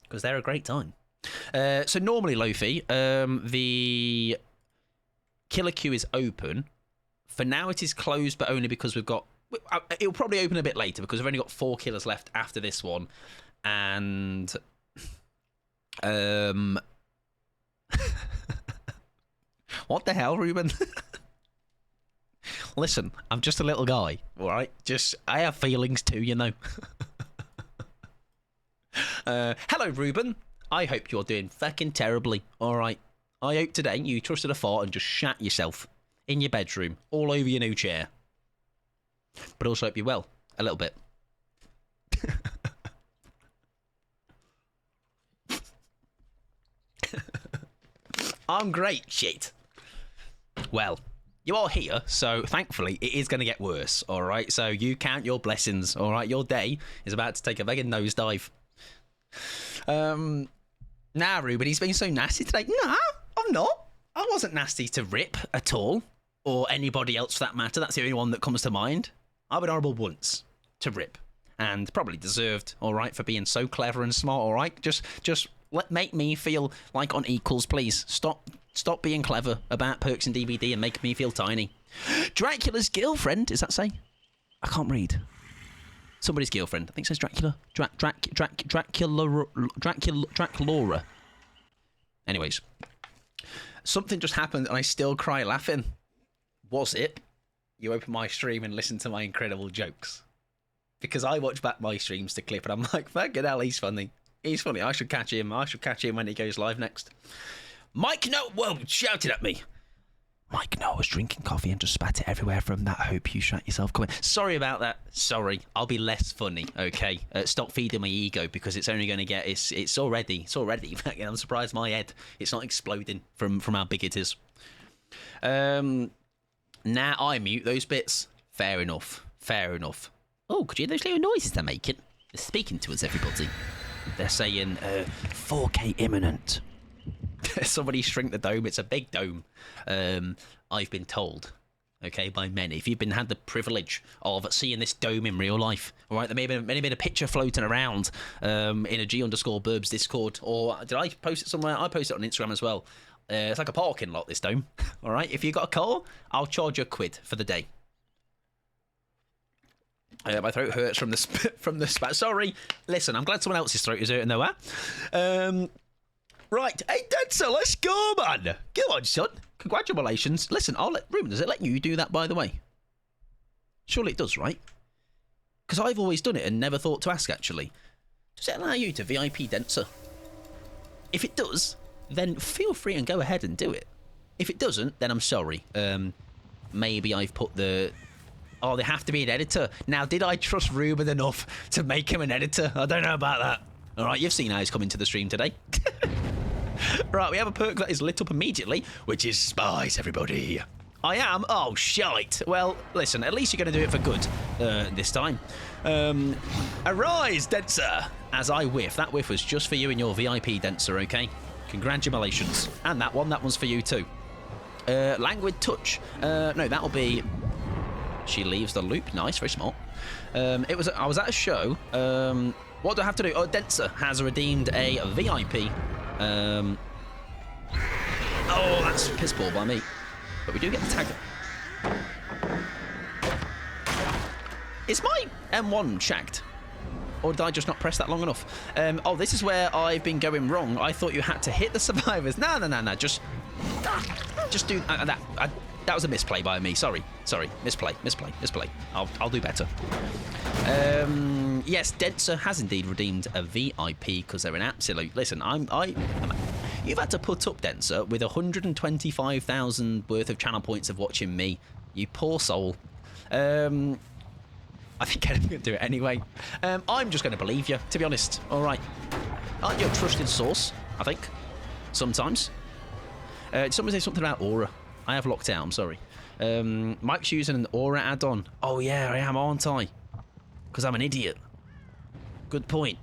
Because they're a great time. So normally, Lofi, the killer queue is open. For now it is closed, but only because we've got... It'll probably open a bit later because we've only got 4 killers left after this one. And... What the hell, Ruben? Listen, I'm just a little guy, all right? I have feelings too, you know. Hello, Ruben. I hope you're doing fucking terribly. All right. I hope today you trusted a fart and just shat yourself in your bedroom, all over your new chair. But also hope you're well, a little bit. I'm great, shit. Well, you are here, so thankfully it is going to get worse, all right? So you count your blessings, all right? Your day is about to take a fucking nosedive. Nah, Ruben, he's been so nasty today. Nah, I'm not. I wasn't nasty to Rip at all, or anybody else for that matter. That's the only one that comes to mind. I've been horrible once to Rip, and probably deserved, all right, for being so clever and smart, all right? Just make me feel like on equals, please. Stop being clever about perks and DVD and make me feel tiny. Dracula's girlfriend, is that say? I can't read. Somebody's girlfriend. I think it says Dracula. Draculaura. Anyways. Something just happened and I still cry laughing. Was it? You open my stream and listen to my incredible jokes. Because I watch back my streams to clip and I'm like, fucking hell, he's funny. He's funny. I should catch him. I should catch him when he goes live next. Mike No, whoa, shouted at me. Mike No was drinking coffee and just spat it everywhere from that hope you shat yourself comment. Sorry about that. Sorry. I'll be less funny, okay? Stop feeding my ego because it's only going to get... It's already... I'm surprised my head, it's not exploding from how big it is. Now I mute those bits. Fair enough. Oh, could you hear those little noises they're making? They're speaking to us, everybody. They're saying 4K imminent. Somebody shrink the dome. It's a big dome. I've been told, okay, by many. If you've had the privilege of seeing this dome in real life, all right, there may have been a picture floating around in a G_Burbs Discord, or did I post it somewhere? I posted it on Instagram as well. It's like a parking lot, this dome. All right, if you got a car, I'll charge you £1 for the day. My throat hurts from the spat. Sorry. Listen, I'm glad someone else's throat is hurting though, huh? Right. Hey, Denzel, let's go, man. Go on, son. Congratulations. Listen, Ruben, does it let you do that, by the way? Surely it does, right? Because I've always done it and never thought to ask, actually. Does it allow you to VIP Denser? If it does, then feel free and go ahead and do it. If it doesn't, then I'm sorry. Maybe I've put the... Oh, they have to be an editor. Now, did I trust Ruben enough to make him an editor? I don't know about that. All right, you've seen how he's come into the stream today. Right, we have a perk that is lit up immediately, which is spies, everybody. I am? Oh, shite. Well, listen, at least you're going to do it for good this time. Arise, Denser, as I whiff. That whiff was just for you and your VIP, Denser, okay? Congratulations. And that one's for you too. Languid touch. No, that'll be... She leaves the loop. Nice, very smart. I was at a show. What do I have to do? Oh, Denser has redeemed a VIP. Oh, that's piss poor by me. But we do get the tag. Is my M1 shagged? Or did I just not press that long enough? Oh, this is where I've been going wrong. I thought you had to hit the survivors. No. Just do that. That was a misplay by me. Sorry. Misplay. I'll do better. Yes, Denser has indeed redeemed a VIP because they're an absolute... Listen, you've had to put up, Denser, with 125,000 worth of channel points of watching me. You poor soul. I think I'm going to do it anyway. I'm just going to believe you, to be honest. All right. Aren't you a trusted source, I think? Sometimes. Did someone say something about Aura? I have locked out, I'm sorry. Mike's using an Aura add-on. Oh, yeah, I am, aren't I? Because I'm an idiot. Good point.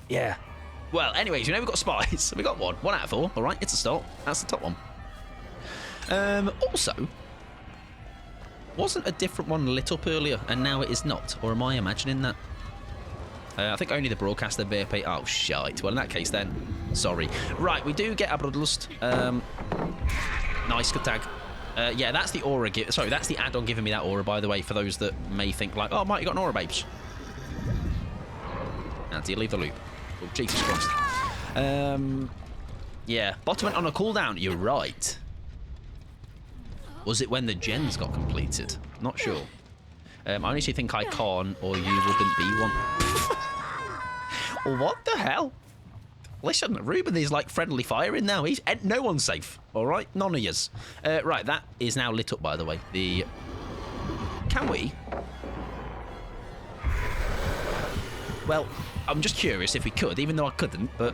Yeah. Well, anyways, we've got spies. We got one. 1 out of 4. All right, it's a start. That's the top one. Also, wasn't a different one lit up earlier, and now it is not? Or am I imagining that? I think only the broadcaster VIP. Oh, shite. Well, in that case, then, sorry. Right, we do get a Bloodlust. Nice, good tag. Yeah, that's the aura. Sorry, that's the add-on giving me that aura, by the way, for those that may think like, oh, Mike, you got an aura, babes. Now, do you leave the loop? Oh, Jesus Christ. Yeah, bottom went on a cooldown. You're right. Was it when the gens got completed? Not sure. I honestly think I can't, or you wouldn't be one. What the hell? Listen, Ruben is like friendly firing now. No one's safe. All right, none of yous. Right, that is now lit up, by the way. Can we? Well, I'm just curious if we could, even though I couldn't, but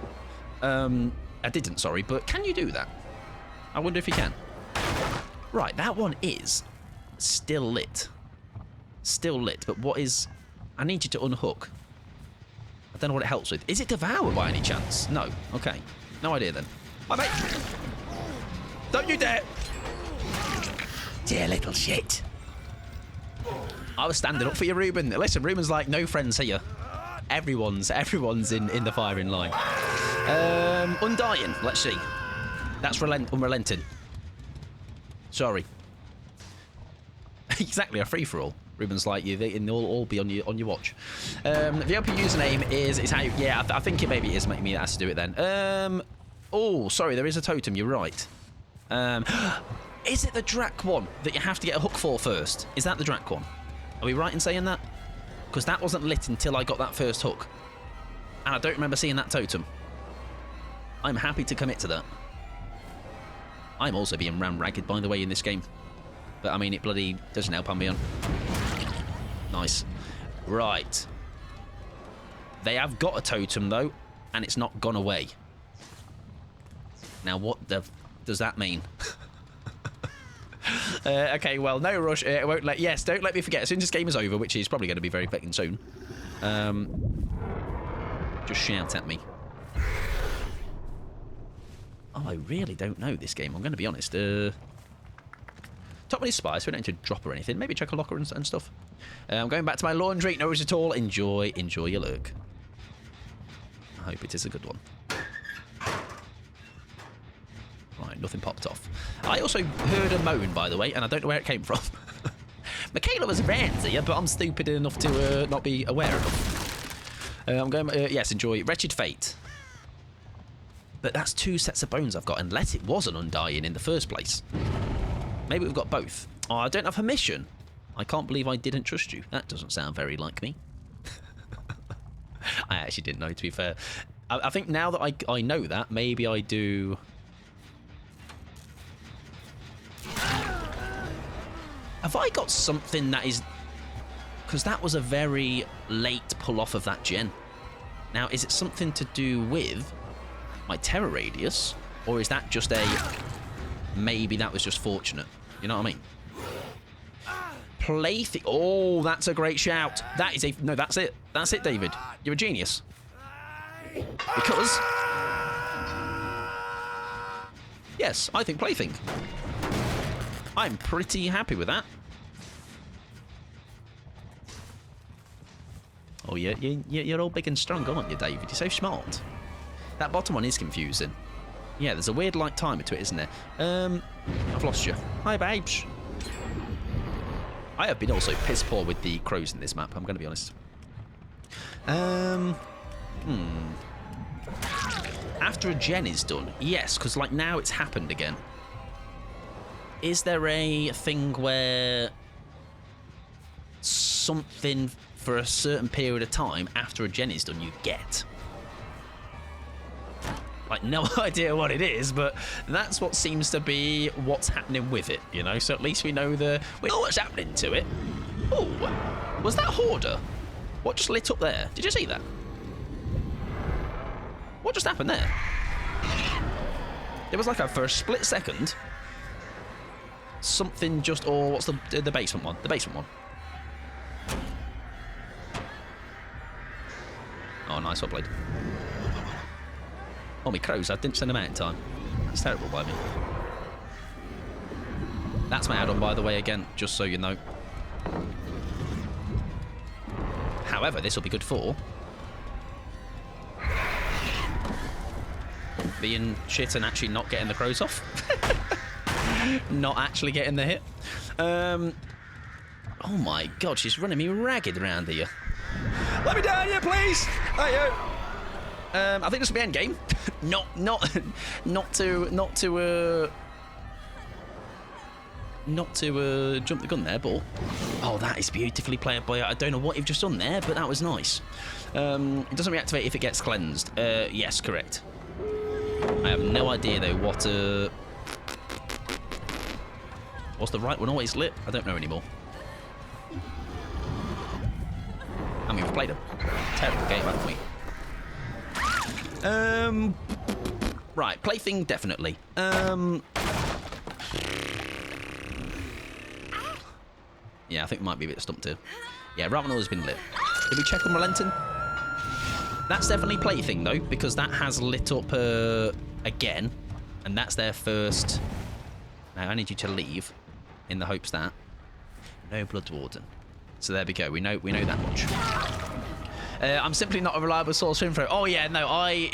I didn't. Sorry, but can you do that? I wonder if you can. Right, that one is still lit. Still lit, but what is... I need you to unhook. I don't know what it helps with. Is it devour by any chance? No. Okay. No idea then. Hi, mate. Don't you dare. Dear little shit. I was standing up for you, Ruben. Listen, Ruben's like, no friends here. Everyone's in the firing line. Undying. Let's see. That's unrelenting. Sorry. Exactly, a free-for-all. Ruben's like, they'll all be on your watch. The open username is how... Yeah, I think it maybe is me that has to do it then. Oh, sorry, there is a totem. You're right. Is it the Drac one that you have to get a hook for first? Is that the Drac one? Are we right in saying that? Because that wasn't lit until I got that first hook. And I don't remember seeing that totem. I'm happy to commit to that. I'm also being ran ragged, by the way, in this game. But, I mean, it bloody doesn't help on me on. Nice. Right. They have got a totem, though, and it's not gone away. Now, what does that mean? Okay, well, no rush. It won't let... Yes, don't let me forget. As soon as this game is over, which is probably going to be very fucking soon, just shout at me. Oh, I really don't know this game. I'm going to be honest. Top one is spy, so we don't need to drop or anything. Maybe check a locker and stuff. I'm going back to my laundry. No worries at all. Enjoy your lurk. I hope it is a good one. Right, nothing popped off. I also heard a moan, by the way, and I don't know where it came from. Michaela was around here, but I'm stupid enough to not be aware of them. I'm going... yes, enjoy Wretched Fate. But that's 2 sets of bones I've got, unless it was an Undying in the first place. Maybe we've got both. Oh, I don't have permission. I can't believe I didn't trust you. That doesn't sound very like me. I actually didn't know, to be fair. I think now that I know that, maybe I do... Have I got something that is... Because that was a very late pull-off of that gen. Now, is it something to do with my terror radius? Or is that just a... Maybe that was just fortunate. You know what I mean? Plaything. Oh, that's a great shout. That is a... No, that's it. That's it, David. You're a genius. Because... Yes, I think Plaything. I'm pretty happy with that. Oh, you're all big and strong, aren't you, David? You're so smart. That bottom one is confusing. Yeah, there's a weird, like, timer to it, isn't there? I've lost you. Hi, babes. I have been also piss poor with the crows in this map, I'm going to be honest. After a gen is done, yes, because, like, now it's happened again. Is there a thing where something for a certain period of time after a gen is done you get? Like, no idea what it is, but that's what seems to be what's happening with it, you know? So at least we know what's happening to it. Oh, was that Hoarder? What just lit up there? Did you see that? What just happened there? It was like for a split second, something just... Or what's the basement one? The basement one. Oh, nice, well played. Oh, my crows, I didn't send them out in time. That's terrible by me. That's my add-on, by the way, again, just so you know. However, this will be good for... being shit and actually not getting the crows off. Not actually getting the hit. Oh my god, she's running me ragged around here. Let me down here, please! Hey, you! I think this will be end game. not to not to jump the gun there, but oh, that is beautifully played by. I don't know what you've just done there, but that was nice. It doesn't reactivate if it gets cleansed. Yes, correct. I have no idea though what. Was the right one always lit? I don't know anymore. I mean, we've played a terrible game, haven't we? Right, plaything definitely. Yeah, I think we might be a bit stumped here. Yeah, right one always been lit. Did we check on relenting? That's definitely plaything though, because that has lit up again, and that's their first. Now I need you to leave, in the hopes that no blood warden. So there we go. We know that much. I'm simply not a reliable source for info. Oh yeah, no. Do you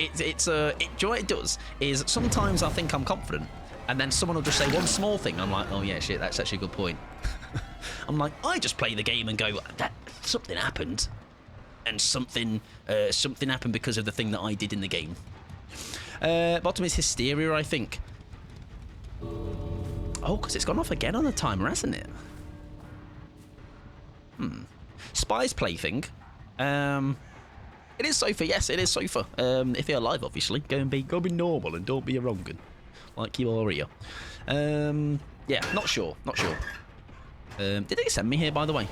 know what it does is sometimes I think I'm confident, and then someone will just say one small thing, and I'm like, oh yeah, shit, that's actually a good point. I'm like, I just play the game and go, that something happened, and something happened because of the thing that I did in the game. Bottom is hysteria, I think. Oh, because it's gone off again on the timer, hasn't it? Spy's plaything. It is sofa, yes, it is sofa. If you're alive, obviously, go be normal and don't be a wrong un, like you are here. Yeah, not sure. Did they send me here, by the way?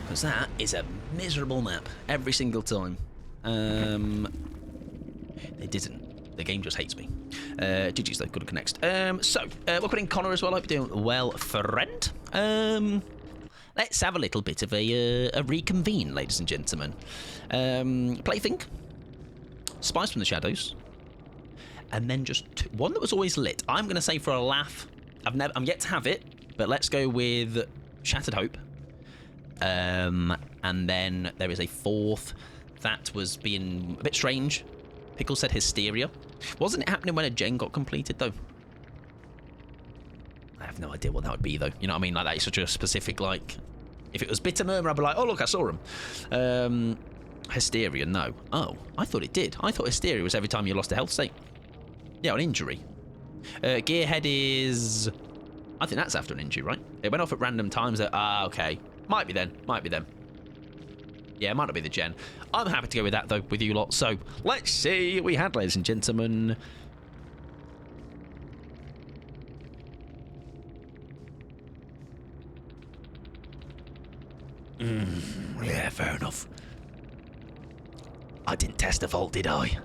Because that is a miserable map every single time. They didn't. The game just hates me. GG's though, good connects. So, we're putting Connor as well. I hope you're doing well, friend. Let's have a little bit of a reconvene, ladies and gentlemen. Plaything. Spies from the Shadows. And then just one that was always lit. I'm going to say for a laugh. I'm yet to have it, but let's go with Shattered Hope. And then there is a fourth that was being a bit strange. Pickle said Hysteria. Wasn't it happening when a gen got completed, though? I have no idea what that would be, though. You know what I mean? Like, that is such a specific, like... If it was Bitter Murmur, I'd be like, oh, look, I saw him. Hysteria, no. Oh, I thought it did. I thought Hysteria was every time you lost a health state. Yeah, an injury. Gearhead is... I think that's after an injury, right? It went off at random times. Okay. Might be then. Yeah, it might not be the gen. I'm happy to go with that, though, with you lot. So, let's see what we had, ladies and gentlemen. Yeah, fair enough. I didn't test the vault, did I?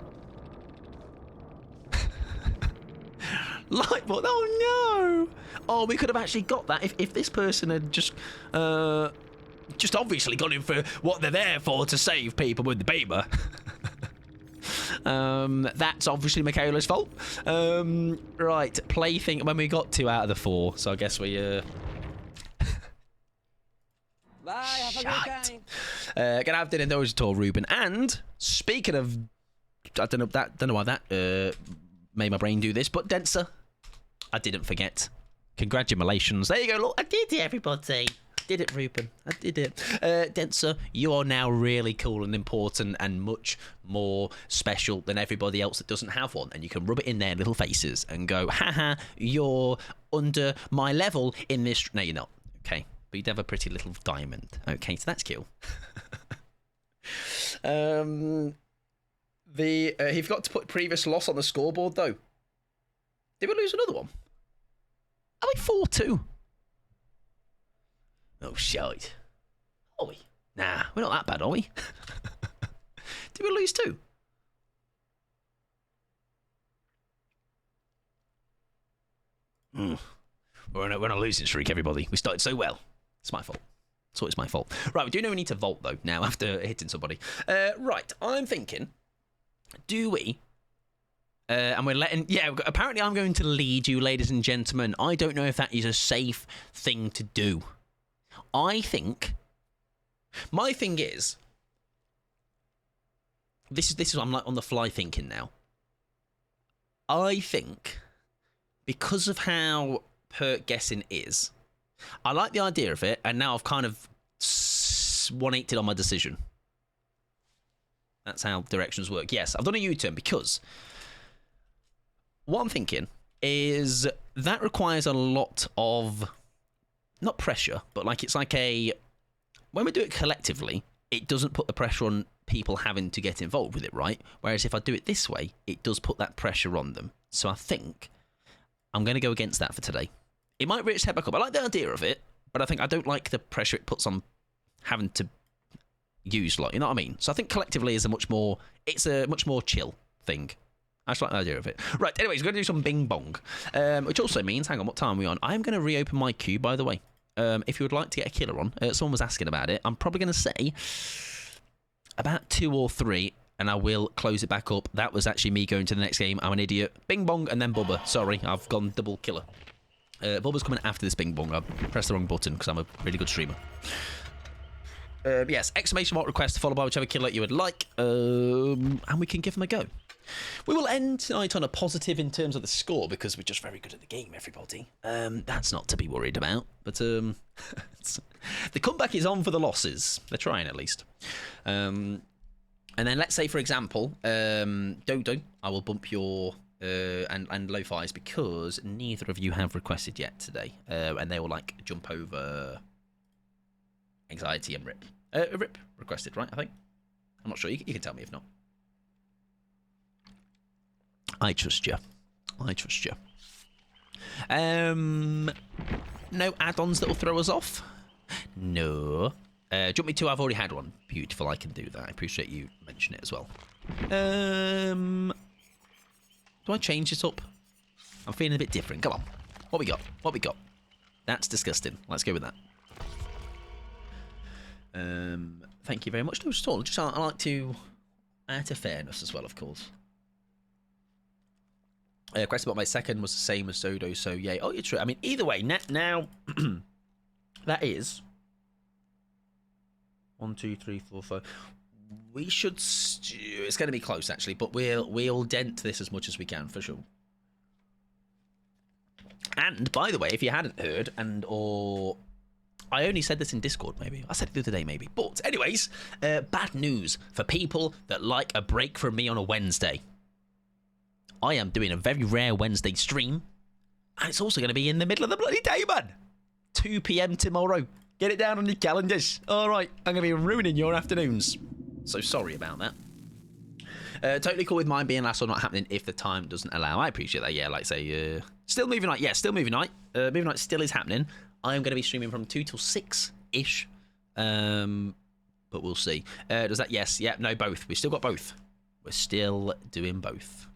Like what? Oh, no! Oh, we could have actually got that if this person had just obviously gone in for what they're there for, to save people with the beamer. That's obviously Michaela's fault. Right, plaything when we got 2 out of the 4, so I guess we Bye, have a good time. gonna have dinner those at all, Ruben. And speaking of, I don't know why that made my brain do this, but Denser, I didn't forget. Congratulations. There you go. Look, I did it, everybody. Did it, Ruben. I did it. Denser, you are now really cool and important and much more special than everybody else that doesn't have one. And you can rub it in their little faces and go, haha, you're under my level in this. No, you're not. Okay. But you'd have a pretty little diamond. Okay, so that's cool. He forgot to put previous loss on the scoreboard, though. Did we lose another one? Are we 4-2? Oh, shite. Are we? Nah, we're not that bad, are we? Did we lose 2? We're on a losing streak, everybody. We started so well. It's my fault. So it's my fault. Right, we do know we need to vault, though, now, after hitting somebody. Right, I'm thinking, do we... and we're letting... Yeah, apparently I'm going to lead you, ladies and gentlemen. I don't know if that is a safe thing to do. I think... My thing is... This is I'm like on the fly thinking now. I think, because of how perk guessing is, I like the idea of it, and now I've kind of 180'd on my decision. That's how directions work. Yes, I've done a U-turn because what I'm thinking is that requires a lot of not pressure, but like it's like a, when we do it collectively, it doesn't put the pressure on people having to get involved with it, right? Whereas if I do it this way, it does put that pressure on them. So I think I'm going to go against that for today. It might reach head back up. I like the idea of it, but I think I don't like the pressure it puts on having to use, like, you know what I mean? So I think collectively is it's a much more chill thing. I just like the idea of it. Right, anyways, we're going to do some bing bong, which also means, hang on, what time are we on? I'm going to reopen my queue, by the way. If you would like to get a killer on, someone was asking about it. I'm probably going to say about 2 or 3, and I will close it back up. That was actually me going to the next game. I'm an idiot. Bing bong, and then Bubba. Sorry, I've gone double killer. Bubba's coming after this bing bong. I pressed the wrong button because I'm a really good streamer. Yes, exclamation mark request followed by whichever killer you would like, and we can give them a go. We will end tonight on a positive in terms of the score because we're just very good at the game, everybody. That's not to be worried about, but the comeback is on for the losses. They're trying at least. And then let's say, for example, Dodo, I will bump your and Lo-Fi's because neither of you have requested yet today, and they will like jump over Anxiety and Rip. Rip requested, right? I think. I'm not sure. You can tell me if not. I trust you. I trust you. No add-ons that will throw us off? No. Do you want me to? I've already had one. Beautiful. I can do that. I appreciate you mentioning it as well. Do I change this up? I'm feeling a bit different. Come on. What we got? What we got? That's disgusting. Let's go with that. Thank you very much. No, just all. Just I like to add to fairness as well, of course. Question about my second was the same as Dodo, so yay. Oh, you're true. I mean, either way, now that is 1, 2, 3, 4, 5. We should. It's going to be close actually, but we'll dent this as much as we can for sure. And by the way, if you hadn't heard, or I only said this in Discord, maybe I said it the other day, maybe. But anyways, bad news for people that like a break from me on a Wednesday. I am doing a very rare Wednesday stream, and it's also going to be in the middle of the bloody day, man. 2 p.m. tomorrow. Get it down on your calendars. All right, I'm going to be ruining your afternoons. So sorry about that. Totally cool with mine being last or not happening if the time doesn't allow. I appreciate that. Yeah, like say, still movie night. Yeah, still movie night. Movie night still is happening. I am going to be streaming from 2 till 6-ish. But we'll see. Does that? Yes. Yeah. No. Both. We've still got both. We're still doing both.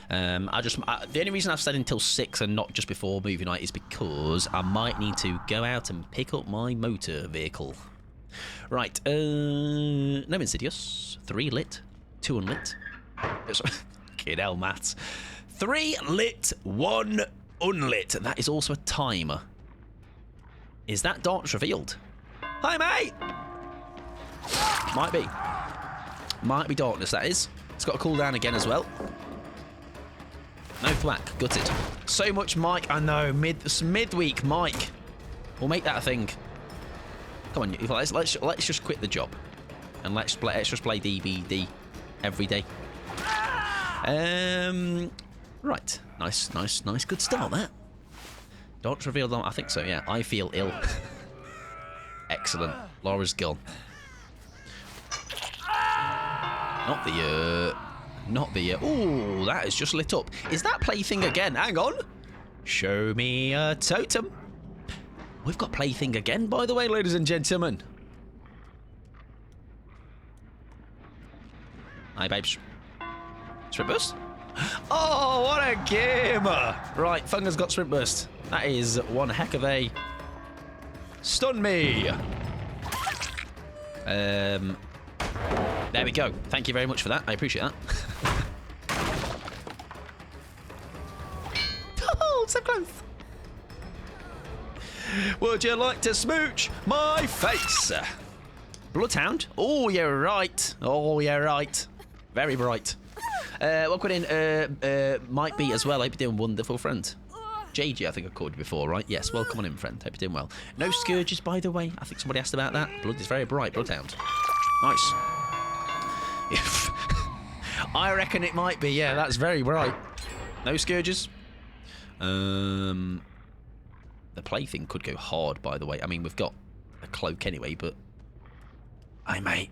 The only reason I've said until 6 and not just before movie night is because I might need to go out and pick up my motor vehicle. Right, no Insidious. 3 lit, 2 unlit. Kid hell maths. 3 lit, 1 unlit. That is also a timer. Is that darkness revealed? Hi, mate! Might be darkness, that is. It's got to cool down again as well. No thwack, gutted. So much Mike, I know. Midweek Mike. We'll make that a thing. Come on, let's just quit the job, and let's just play DBD every day. Right, nice, good start that. Don't reveal them. I think so. Yeah, I feel ill. Excellent. Laura's gone. Not the ooh, that is just lit up. Is that plaything again? Hang on. Show me a totem. We've got plaything again, by the way, ladies and gentlemen. Hi, babes. Sprint burst? Oh, what a game! Right, Funger's got sprint burst. That is one heck of a stun me. There we go. Thank you very much for that. I appreciate that. Oh, so close. Would you like to smooch my face? Bloodhound? Oh, you're right. Oh, you're right. Very bright. Welcome in, might be as well. I hope you're doing wonderful, friend. JG, I think I called you before, right? Yes, welcome on in, friend. Hope you're doing well. No scourges, by the way. I think somebody asked about that. Blood is very bright. Bloodhound. Nice. I reckon it might be. Yeah, that's very bright. No scourges. The plaything could go hard, by the way. I mean, we've got a cloak anyway, but... Hey, mate.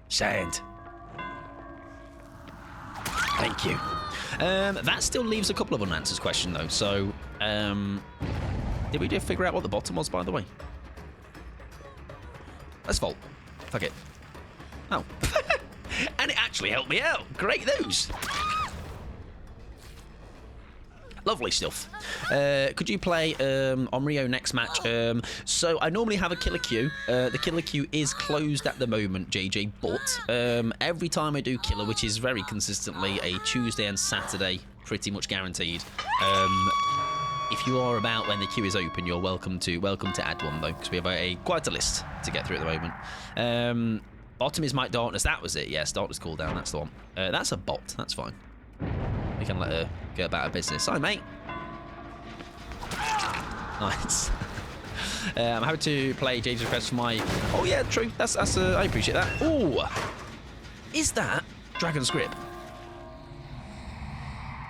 Sand. Thank you. That still leaves a couple of unanswered questions, though. So, did we figure out what the bottom was, by the way? Let's vault. Fuck it. Oh. And it actually helped me out. Great news. Lovely stuff. Could you play on Rio next match? So I normally have a killer queue. The killer queue is closed at the moment, JJ, but every time I do killer, which is very consistently a Tuesday and Saturday, pretty much guaranteed. If you are about when the queue is open, you're welcome to add one though, because we have quite a list to get through at the moment. Bottom is Mike Darkness. That was it. Yes, Darkness cooldown. That's the one. That's a bot. That's fine. We can let her go about her business. Hi, mate. Nice. I'm happy to play JJ's request for my... Oh, yeah, true. That's I appreciate that. Oh, is that Dragon's Grip?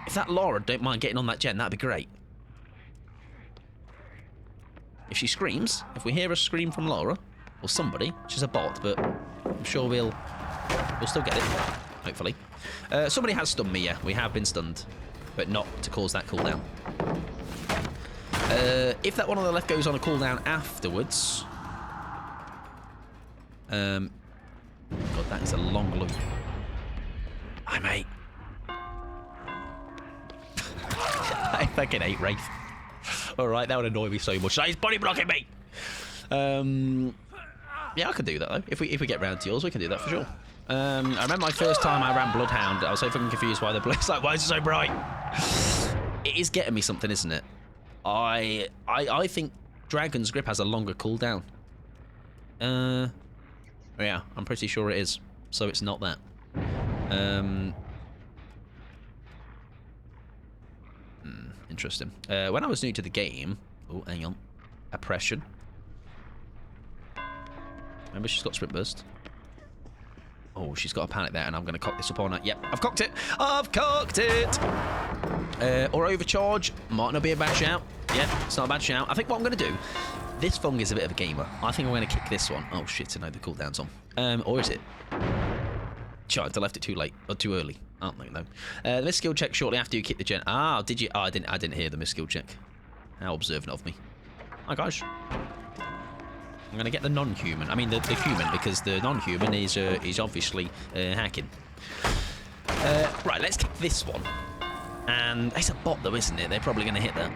If that Laura don't mind getting on that gen, that'd be great. If she screams, if we hear a scream from Laura, or somebody, she's a bot, but I'm sure we'll still get it, hopefully. Somebody has stunned me, yeah. We have been stunned, but not to cause that cooldown. If that one on the left goes on a cooldown afterwards... God, that is a long loop. Hi, mate. I fucking hate Wraith. Alright, that would annoy me so much. He's body blocking me! Yeah, I could do that, though. If we get round to yours, we can do that for sure. I remember my first time I ran Bloodhound, I was so fucking confused why the blood's like, why is it so bright? It is getting me something, isn't it? I think Dragon's Grip has a longer cooldown. Yeah, I'm pretty sure it is. So it's not that. Interesting. When I was new to the game... Oh, hang on. Oppression. Remember, she's got Sprint Burst. Oh, she's got a panic there, and I'm going to cock this up on her. Yep, I've cocked it. I've cocked it. Or Overcharge. Might not be a bad shout. Yep, it's not a bad shout. I think what I'm going to do... This Fung is a bit of a gamer. I think I'm going to kick this one. Oh, shit, I know the cooldown's on. Or is it? Chance, I left it too late. Or too early. I don't know. The miss skill check shortly after you kick the gen. Ah, did you? Oh, I didn't hear the miss skill check. How observant of me. Hi, guys. I'm going to get the non-human. I mean, the human, because the non-human is obviously hacking. Right, let's kick this one. And it's a bot, though, isn't it? They're probably going to hit that.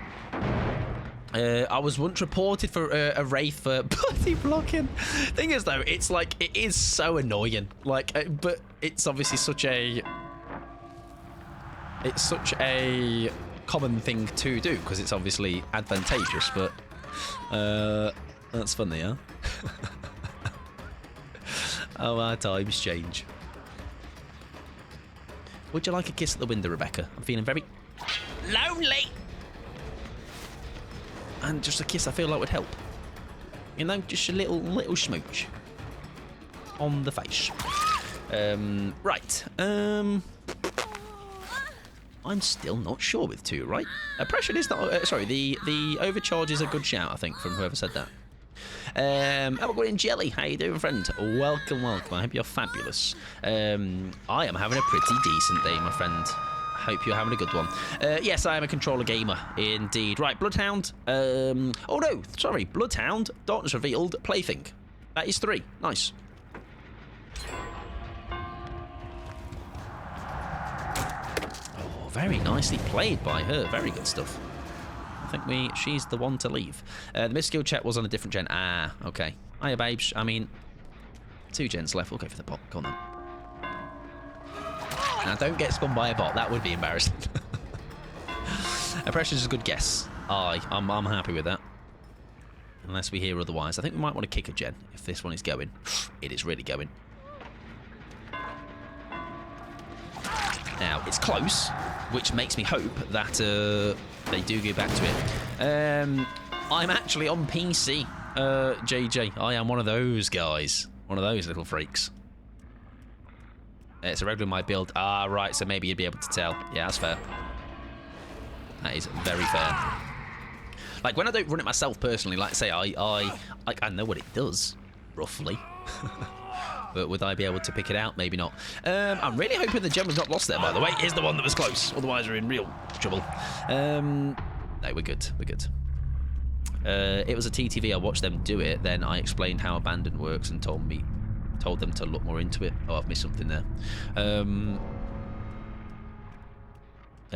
I was once reported for a Wraith for body blocking. Thing is, though, it's like, it is so annoying. Like, but it's obviously such a... It's such a common thing to do, because it's obviously advantageous, but... that's funny, huh? Oh, our times change. Would you like a kiss at the window, Rebecca? I'm feeling very lonely. And just a kiss I feel like would help. You know, just a little smooch. On the face. Right. I'm still not sure with 2, right? Oppression is not... sorry, the overcharge is a good shout, I think, from whoever said that. How about in Jelly? How you doing, friend? Welcome, welcome. I hope you're fabulous. I am having a pretty decent day, my friend. Hope you're having a good one. Yes, I am a controller gamer, indeed. Right, Bloodhound. Oh, no, sorry. Bloodhound, Darkness Revealed, Plaything. That is 3. Nice. Oh, very nicely played by her. Very good stuff. I think she's the one to leave. The miss skill check was on a different gen. Ah, okay. Hiya, babes. I mean, 2 gens left. We'll go for the bot. Go on then. Now, don't get spun by a bot. That would be embarrassing. Oppression is a good guess. I'm happy with that. Unless we hear otherwise. I think we might want to kick a gen if this one is going. It is really going. Now, it's close, which makes me hope that they do go back to it. I'm actually on PC, JJ. I am one of those guys. One of those little freaks. It's a regular my build. Ah, right, so maybe you'd be able to tell. Yeah, that's fair. That is very fair. Like, when I don't run it myself personally, like, say, I know what it does, roughly. But would I be able to pick it out? Maybe not. I'm really hoping the gem was not lost there, by the way. Here's the one that was close. Otherwise, we're in real trouble. No, we're good. We're good. It was a TTV. I watched them do it. Then I explained how abandon works and told them to look more into it. Oh, I've missed something there.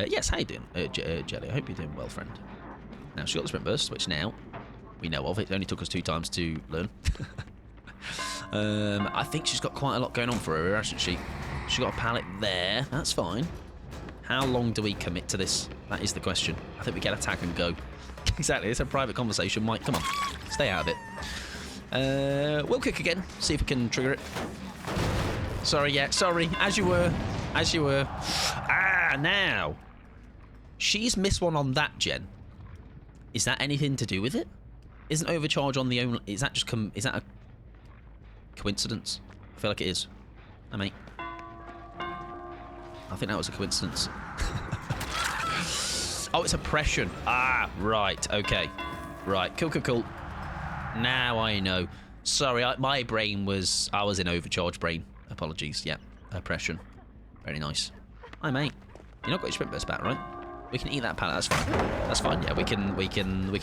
Yes, how you doing, Jelly? I hope you're doing well, friend. Now, she got the sprint burst, which now we know of. It only took us 2 times to learn. I think she's got quite a lot going on for her, hasn't she? She's got a pallet there. That's fine. How long do we commit to this? That is the question. I think we get attack and go. Exactly. It's a private conversation. Mike, come on. Stay out of it. We'll kick again. See if we can trigger it. Sorry, yeah. Sorry. As you were. As you were. Ah, now. She's missed one on that gen. Is that anything to do with it? Isn't overcharge on the only... Is that just... Is that a coincidence? I feel like it is. I mean... I think that was a coincidence. Oh, it's oppression. Ah, right. Okay. Right. Cool, cool, cool. Now I know. Sorry, my brain was... I was in overcharge brain. Apologies. Yeah. Oppression. Very nice. Hi, mate. You're not got your sprint burst back, right? We can eat that pallet. That's fine. That's fine. Yeah, we can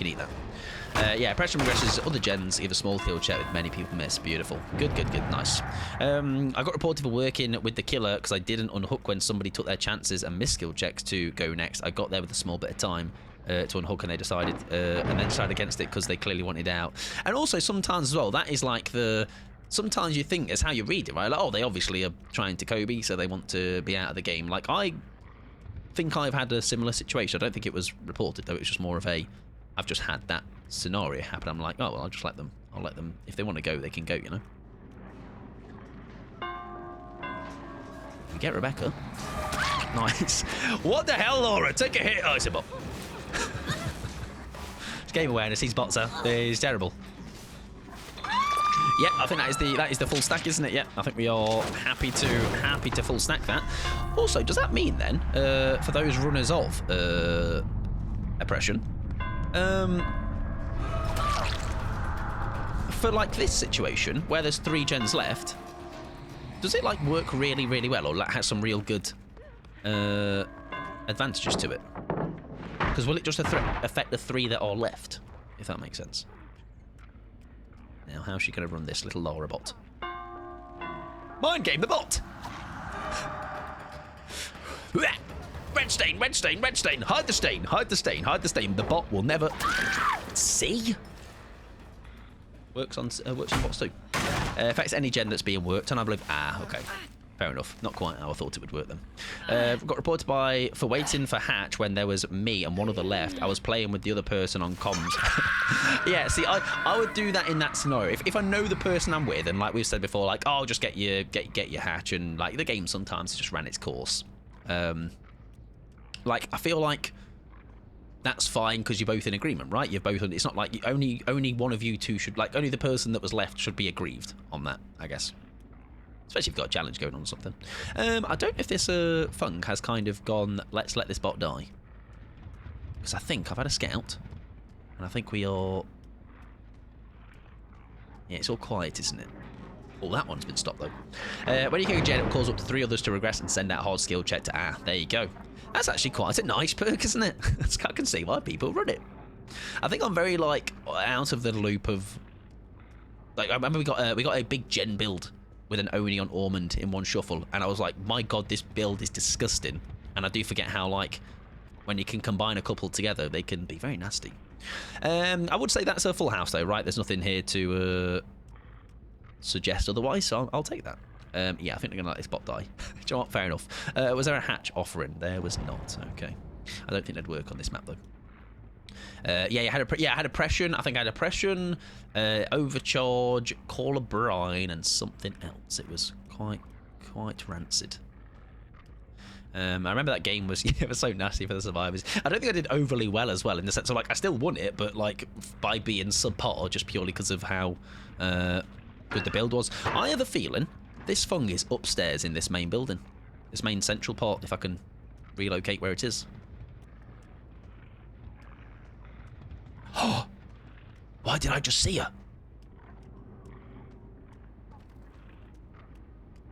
eat that. Yeah, oppression regresses other gens give a small field check with many people miss. Beautiful. Good, good, good. Nice. I got reported for working with the killer because I didn't unhook when somebody took their chances and missed skill checks to go next. I got there with a small bit of time to unhook, and they decided and then decided against it because they clearly wanted out. And also sometimes as well, that is like the... Sometimes you think it's how you read it, right? Like, oh, they obviously are trying to Kobe, so they want to be out of the game. Like, I think I've had a similar situation. I don't think it was reported, though. It was just more of a... I've just had that scenario happen. I'm like, oh, well, I'll just let them. I'll let them... If they want to go, they can go, you know? We get Rebecca. Nice. What the hell, Laura? Take a hit. Oh, it's a bot. It's game awareness. He's bots her. It's terrible. Yeah, I think that is the full stack, isn't it? Yeah, I think we are happy to full stack that. Also, does that mean then for those runners of oppression, for like this situation where there's 3 gens left, does it like work really, really well, or like has some real good advantages to it? Because will it just affect the 3 that are left, if that makes sense? Now, how's she going to run this little Laura bot? Mind game the bot! Red stain, red stain, red stain. Hide the stain, hide the stain, hide the stain. The bot will never... See? Works on bots too. Affects any gen that's being worked on, I believe. Ah, okay. Fair enough. Not quite how I thought it would work then. Got reported for waiting for Hatch when there was me and one other left. I was playing with the other person on comms. Yeah, see, I would do that in that scenario. If I know the person I'm with, and like we've said before, like, oh, just get your Hatch, and like the game sometimes just ran its course. Like, I feel like that's fine because you're both in agreement, right? You're both. It's not like only one of you two should, like, only the person that was left should be aggrieved on that, I guess. Especially if you've got a challenge going on or something. I don't know if this Fung has kind of gone, let's let this bot die. Because I think I've had a scout. And I think we are... Yeah, it's all quiet, isn't it? Oh, that one's been stopped, though. When you kick a gen, it calls up to 3 others to regress and send out hard skill check to... Ah, there you go. That's actually quite a nice perk, isn't it? I can see why people run it. I think I'm very, like, out of the loop of... Like, I remember we got a big gen build with an Oni on Ormond in one shuffle, and I was like, my god, this build is disgusting. And I do forget how, like, when you can combine a couple together, they can be very nasty. I would say that's a full house, though, right? There's nothing here to suggest otherwise, so I'll take that. Yeah, I think they're going to let this bot die. Do you know what? Fair enough. Was there a hatch offering? There was not. Okay. I don't think they'd work on this map, though. Yeah, I had oppression. I think I had oppression, overcharge, call a brine, and something else. It was quite rancid. I remember that game was it was so nasty for the survivors. I don't think I did overly well as well in the sense of, like, I still won it, but like by being subpar just purely because of how good the build was. I have a feeling this Fung is upstairs in this main building, this main central part. If I can relocate where it is. Why did I just see her?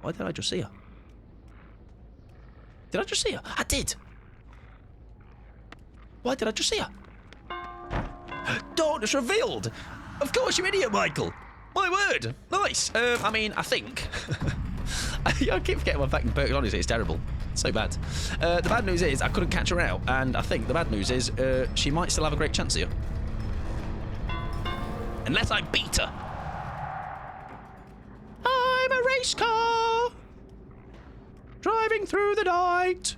Why did I just see her? Did I just see her? I did. Why did I just see her? Darkness revealed. Of course, you idiot, Michael. My word. Nice. I mean, I think. I keep forgetting my fucking perk. Honestly, it's terrible. It's so bad. The bad news is I couldn't catch her out, and I think the bad news is she might still have a great chance here. Unless I beat her. I'm a race car. Driving through the night.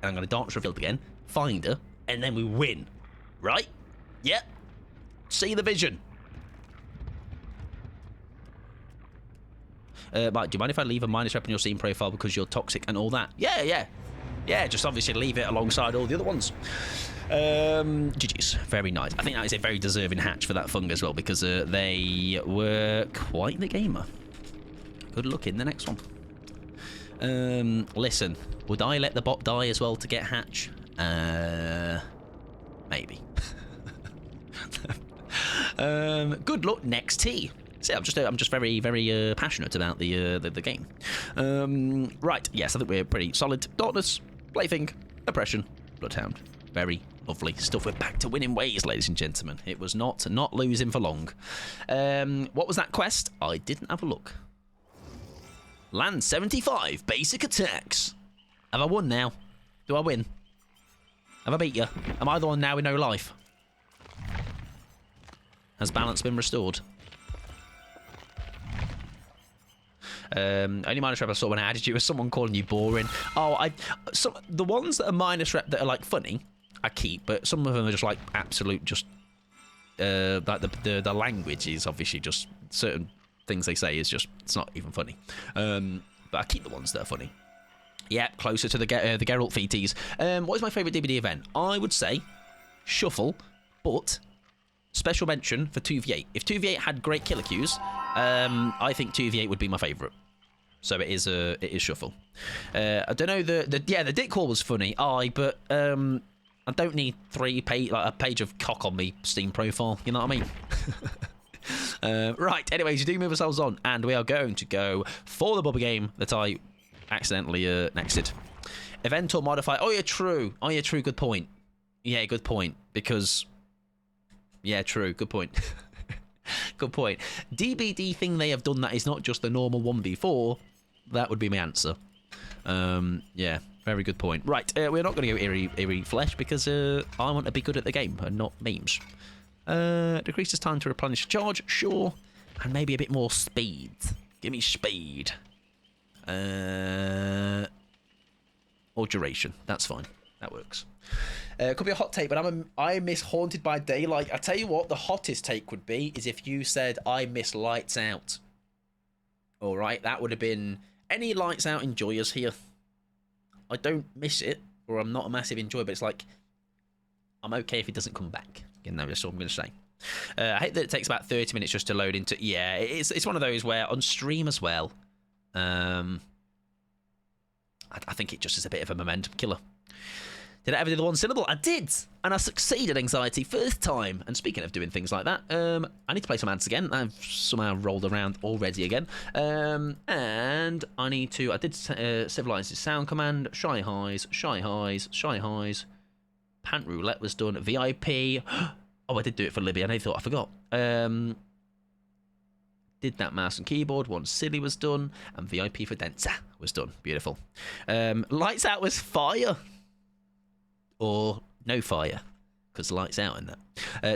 And I'm going to dance revealed again. Find her. And then we win. Right? Yep. See the vision. Mike, do you mind if I leave a minus rep on your scene profile because you're toxic and all that? Yeah. Yeah, just obviously leave it alongside all the other ones. GG's. Very nice. I think that is a very deserving hatch for that Fung as well because they were quite the gamer. Good luck in the next one. Listen, would I let the bot die as well to get hatch? Maybe. Good luck next T. See, I'm just very, very passionate about the game. Right, yes, I think we're pretty solid. Darkness, Plaything, Oppression, Bloodhound. Very lovely stuff. We're back to winning ways, ladies and gentlemen. It was not losing for long. What was that quest? I didn't have a look. Land 75 basic attacks. Have I won now? Do I win? Have I beat you? Am I the one now with no life? Has balance been restored? Only minus rep I saw when I added you was someone calling you boring. Oh, the ones that are minus rep that are like funny, I keep, but some of them are just like absolute just like the language is obviously just certain things they say is just it's not even funny. But I keep the ones that are funny. Yeah, closer to the Geralt VTs. What is my favourite DBD event? I would say Shuffle, but special mention for 2v8. If 2v8 had great killer queues, I think 2v8 would be my favourite. So it is Shuffle. I don't know the dick call was funny. But I don't need a page of cock on me Steam profile. You know what I mean? Right. Anyways, we do move ourselves on, and we are going to go for the bubble game that I accidentally nexted. Event or modify? Oh yeah, true. Good point. Yeah, good point. Because yeah, true. Good point. Good point. DBD thing they have done that is not just the normal 1v4. That would be my answer. Yeah, very good point. Right, we're not going to go eerie flesh because I want to be good at the game and not memes. Decreases time to replenish a charge, sure. And maybe a bit more speed. Give me speed. Or duration. That's fine. That works. Could be a hot take, but I miss Haunted by Daylight. I tell you what, the hottest take would be is if you said I miss Lights Out. All right, that would have been any Lights Out enjoyers here. I don't miss it, or I'm not a massive enjoyer, but it's like I'm okay if it doesn't come back. You know, that's all I'm going to say. I hate that it takes about 30 minutes just to load into. Yeah, it's one of those where on stream as well. I think it just is a bit of a momentum killer. Did I ever do the one syllable? I did, and I succeeded. Anxiety first time. And speaking of doing things like that, I need to play some ads again. I've somehow rolled around already again, and I need to. I did Civilize's sound command. Shy highs. Pant roulette was done. VIP. Oh, I did do it for Libby, and I thought I forgot. Did that mouse and keyboard. One silly was done, and VIP for Denza was done. Beautiful. Lights Out was fire. Or no fire, because Lights Out in that.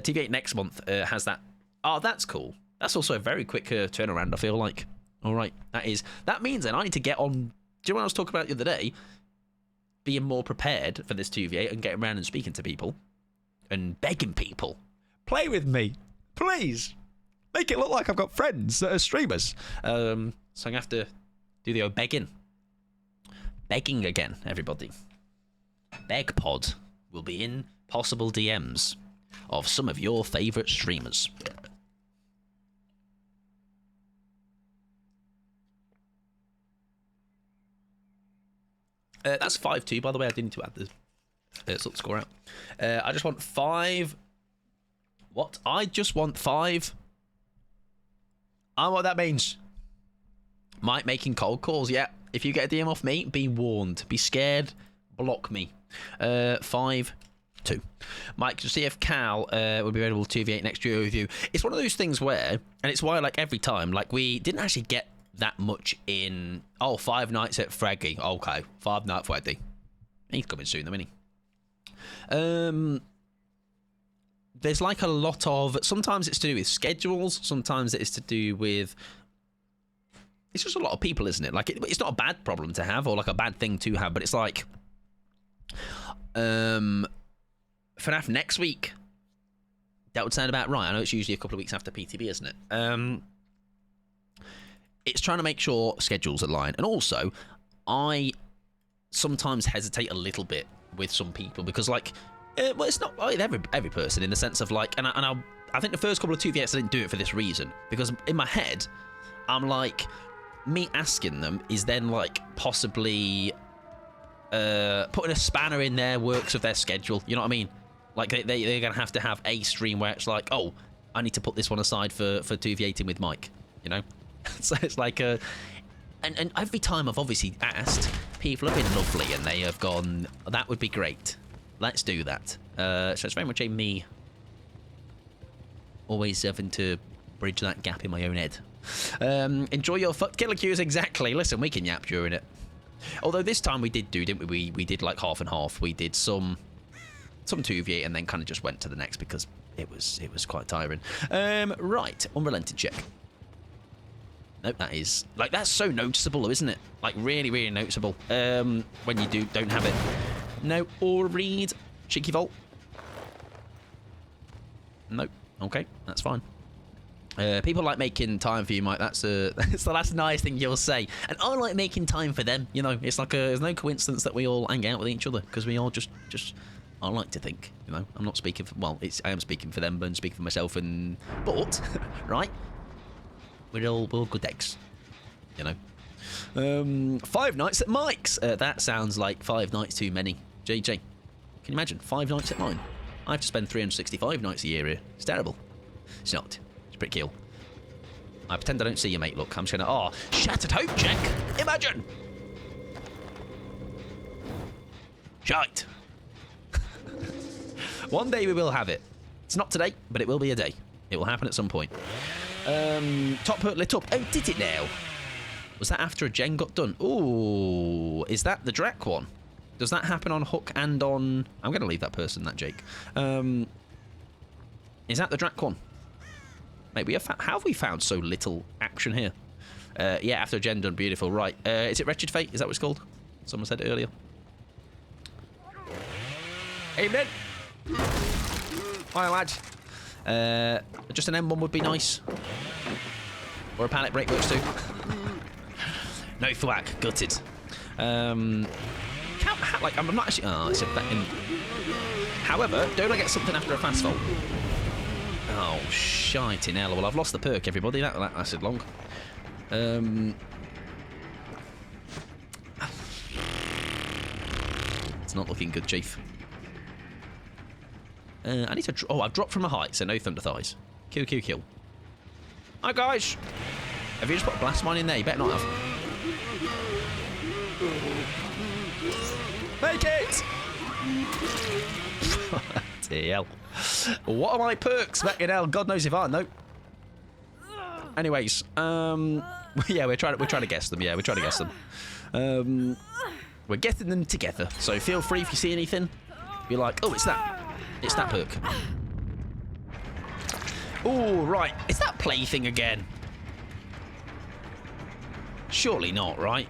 TV8 next month has that. Oh, that's cool. That's also a very quick turnaround, I feel like. All right, that means then I need to get on. Do you know what I was talking about the other day? Being more prepared for this TV8 and getting around and speaking to people and begging people, play with me, please. Make it look like I've got friends that are streamers. So I'm gonna have to do the old begging again, everybody. BegPod will be in possible DMs of some of your favourite streamers. That's 5-2, by the way. I didn't need to add Sort the score out. I just want 5. What? I just want 5. I know what that means. Mike making cold calls. Yeah. If you get a DM off me, be warned. Be scared. Block me. 5-2. Mike, to see if Cal will be available 2v8 next year with you. It's one of those things where, and it's why like every time, like we didn't actually get that much in. Oh, 5 nights at Freggy. Okay, 5 nights at Freggy. He's coming soon, though, isn't he? There's like a lot of. Sometimes it's to do with schedules. Sometimes it's to do with. It's just a lot of people, isn't it? Like it's not a bad problem to have, or like a bad thing to have, but it's like. FNAF next week. That would sound about right. I know it's usually a couple of weeks after PTB, isn't it? It's trying to make sure schedules align, and also, I sometimes hesitate a little bit with some people because, like, well, it's not like every person in the sense of like, I think the first couple of 2vs I didn't do it for this reason because in my head, I'm like, me asking them is then like possibly. Putting a spanner in their works of their schedule, you know what I mean? Like they're gonna have to have a stream where it's like, oh, I need to put this one aside for 2v18 with Mike, you know? So it's like and every time I've obviously asked, people have been lovely and they have gone, that would be great, let's do that. So it's very much a me always having to bridge that gap in my own head. Enjoy your killer cues. Exactly. Listen, we can yap during it. Although this time we did do, didn't we? We did like half and half. We did some 2v8 and then kind of just went to the next because it was quite tiring. Right, unrelented check. Nope, that is like that's so noticeable, though, isn't it? Like really, really noticeable. When you don't have it. No, or read cheeky vault. Nope. Okay, that's fine. People like making time for you, Mike. That's the last nice thing you'll say. And I like making time for them. You know, it's like there's no coincidence that we all hang out with each other because we all just. I like to think. You know, I'm not speaking for. Well, I am speaking for them, but I'm speaking for myself. But right, we're all good eggs. You know. 5 nights at Mike's. That sounds like 5 nights too many. JJ, can you imagine 5 nights at mine? I have to spend 365 nights a year here. It's terrible. It's not. Pretty cool. I pretend I don't see you, mate. Look, I'm just gonna. Oh, shattered hope check. Imagine. Shite. One day we will have it. It's not today, but it will be a day. It will happen at some point. Top hurt lit up. Oh, did it now? Was that after a gen got done? Ooh, is that the Drac one? Does that happen on Hook and on? I'm gonna leave that person, that Jake. Is that the Drac one? Mate, how have we found so little action here? Yeah, after a gen done, beautiful. Right, is it Wretched Fate? Is that what it's called? Someone said it earlier. Amen. Hi, lad. Just an M1 would be nice. Or a pallet break works too. No thwack, gutted. Like, I'm not actually. Oh, it's a fucking. However, don't I get something after a fast vault? Oh, shite in hell. Well, I've lost the perk, everybody. That lasted long. It's not looking good, Chief. I need to... Oh, I've dropped from a height, so no thunder thighs. Kill. Hi, guys. Have you just put a blast mine in there? You better not have. Make it! TL. What are my perks? Back in hell, God knows if I know. Anyways, yeah, we're trying to guess them. Yeah, we're trying to guess them. We're getting them together. So feel free if you see anything, be like, oh, it's that perk. Oh, right, is that plaything again? Surely not, right?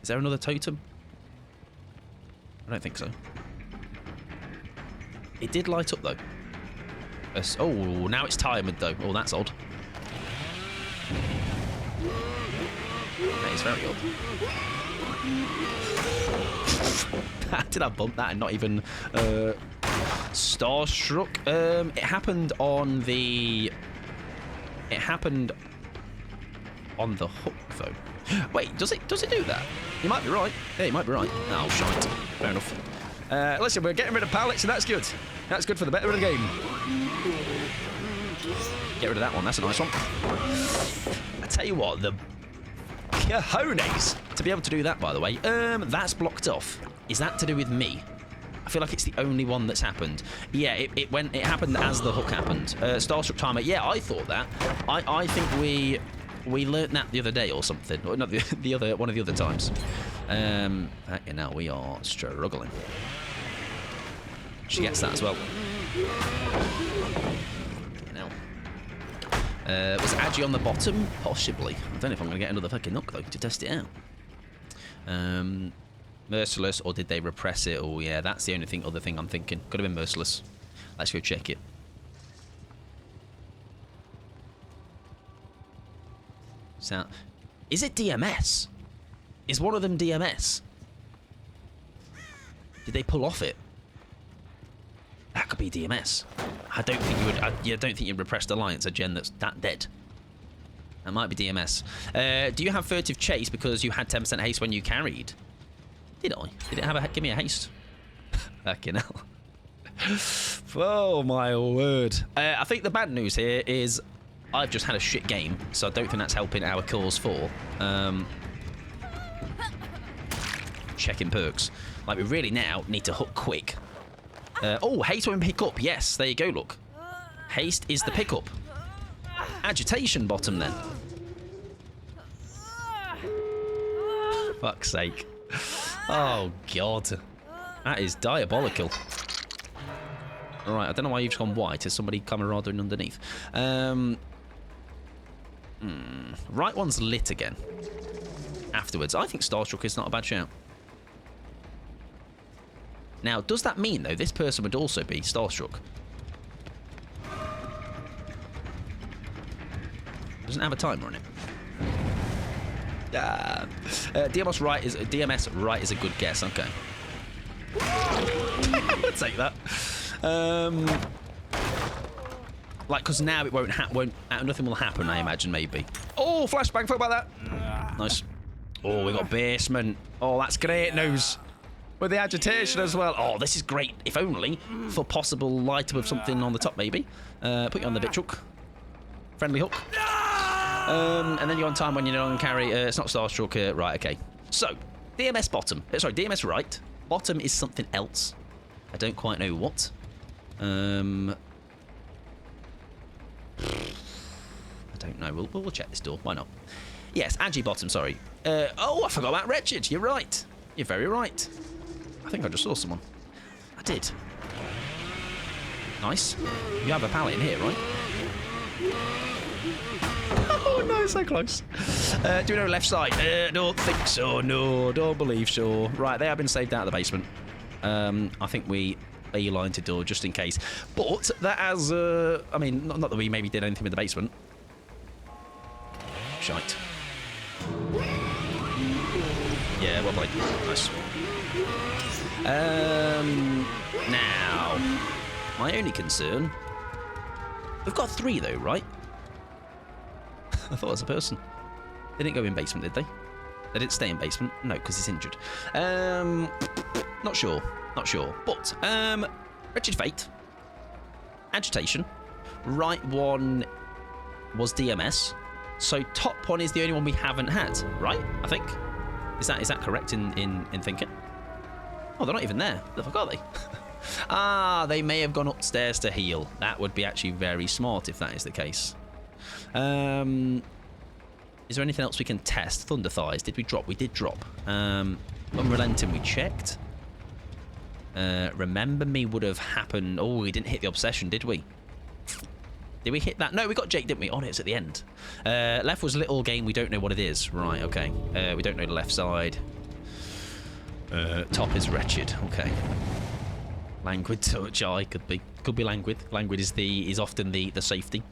Is there another totem? I don't think so. It did light up, though. Oh, now it's timed, though. Oh, that's odd. That is very odd. Did I bump that and not even starstruck? It happened on the... It happened on the hook, though. Wait, does it do that? You might be right. Yeah, you might be right. Oh, shite. Fair enough. Listen, we're getting rid of pallets, and that's good. That's good for the better of the game. Get rid of that one. That's a nice one. I tell you what, the cojones to be able to do that, by the way. That's blocked off. Is that to do with me? I feel like it's the only one that's happened. Yeah, it happened as the hook happened. Starstruck timer. Yeah, I thought that. I think we learnt that the other day or something. Or not the other one of the other times. You know, we are struggling. She gets that as well. You know. Was Agi on the bottom? Possibly. I don't know if I'm going to get another fucking knock though to test it out. Merciless, or did they repress it? Oh yeah, that's the only other thing I'm thinking. Could have been merciless. Let's go check it. So, is it DMS? Is one of them DMS? Did they pull off it? That could be DMS. I don't think you would. I don't think you'd repress Alliance, a gen that's that dead. That might be DMS. Do you have furtive chase because you had 10% haste when you carried? Did I? Did it give me a haste? Fucking hell. Oh my word. I think the bad news here is I've just had a shit game, so I don't think that's helping our cause for checking perks. Like, we really now need to hook quick. Oh, haste when pick up. Yes, there you go, look. Haste is the pickup. Agitation bottom then. Fuck's sake. Oh, God. That is diabolical. Alright, I don't know why you've gone white. Is somebody camaraderie underneath? Right one's lit again. Afterwards. I think Starstruck is not a bad shout. Now, does that mean, though, this person would also be Starstruck? Doesn't have a timer on it. DMS right is a good guess. Okay. I'll take that. Like, because now it nothing will happen, I imagine, maybe. Oh, flashbang, fuck about that. Nice. Oh, we got basement. Oh, that's great news. With the agitation as well. Oh, this is great. If only for possible light with something on the top, maybe. Put you on the bitch hook. Friendly hook. And then you're on time when you're on carry. It's not Starstruck. Right, okay. So, DMS bottom. Sorry, DMS right. Bottom is something else. I don't quite know what. I don't know. We'll check this door. Why not? Yes, Agi bottom, sorry. Oh, I forgot about Wretched. You're right. You're very right. I think I just saw someone. I did. Nice. You have a pallet in here, right? Oh, no, so close. Do we know left side? Don't think so. No, don't believe so. Right, they have been saved out of the basement. I think we beeline to door just in case. But that has, I mean, not that we maybe did anything with the basement. Shite. Yeah, well played. Nice. Now, my only concern... We've got 3, though, right? I thought it was a person. They didn't go in basement, did they? They didn't stay in basement? No, because he's injured. Not sure. Not sure. But, Wretched Fate. Agitation. Right one was DMS. So top one is the only one we haven't had, right? I think. Is that correct in thinking? Oh, they're not even there. Where the fuck are they? Ah, they may have gone upstairs to heal. That would be actually very smart if that is the case. Is there anything else we can test? Thunder Thighs, did we drop? We did drop. Unrelenting, we checked. Remember Me would have happened. Oh, we didn't hit the obsession, did we? Did we hit that? No, we got Jake, didn't we? Oh, no, it's at the end. Left was little game. We don't know what it is. Right, okay. We don't know the left side. Top is Wretched. Okay. Languid touch. Oh, it could be. Could be languid. Languid is often the safety.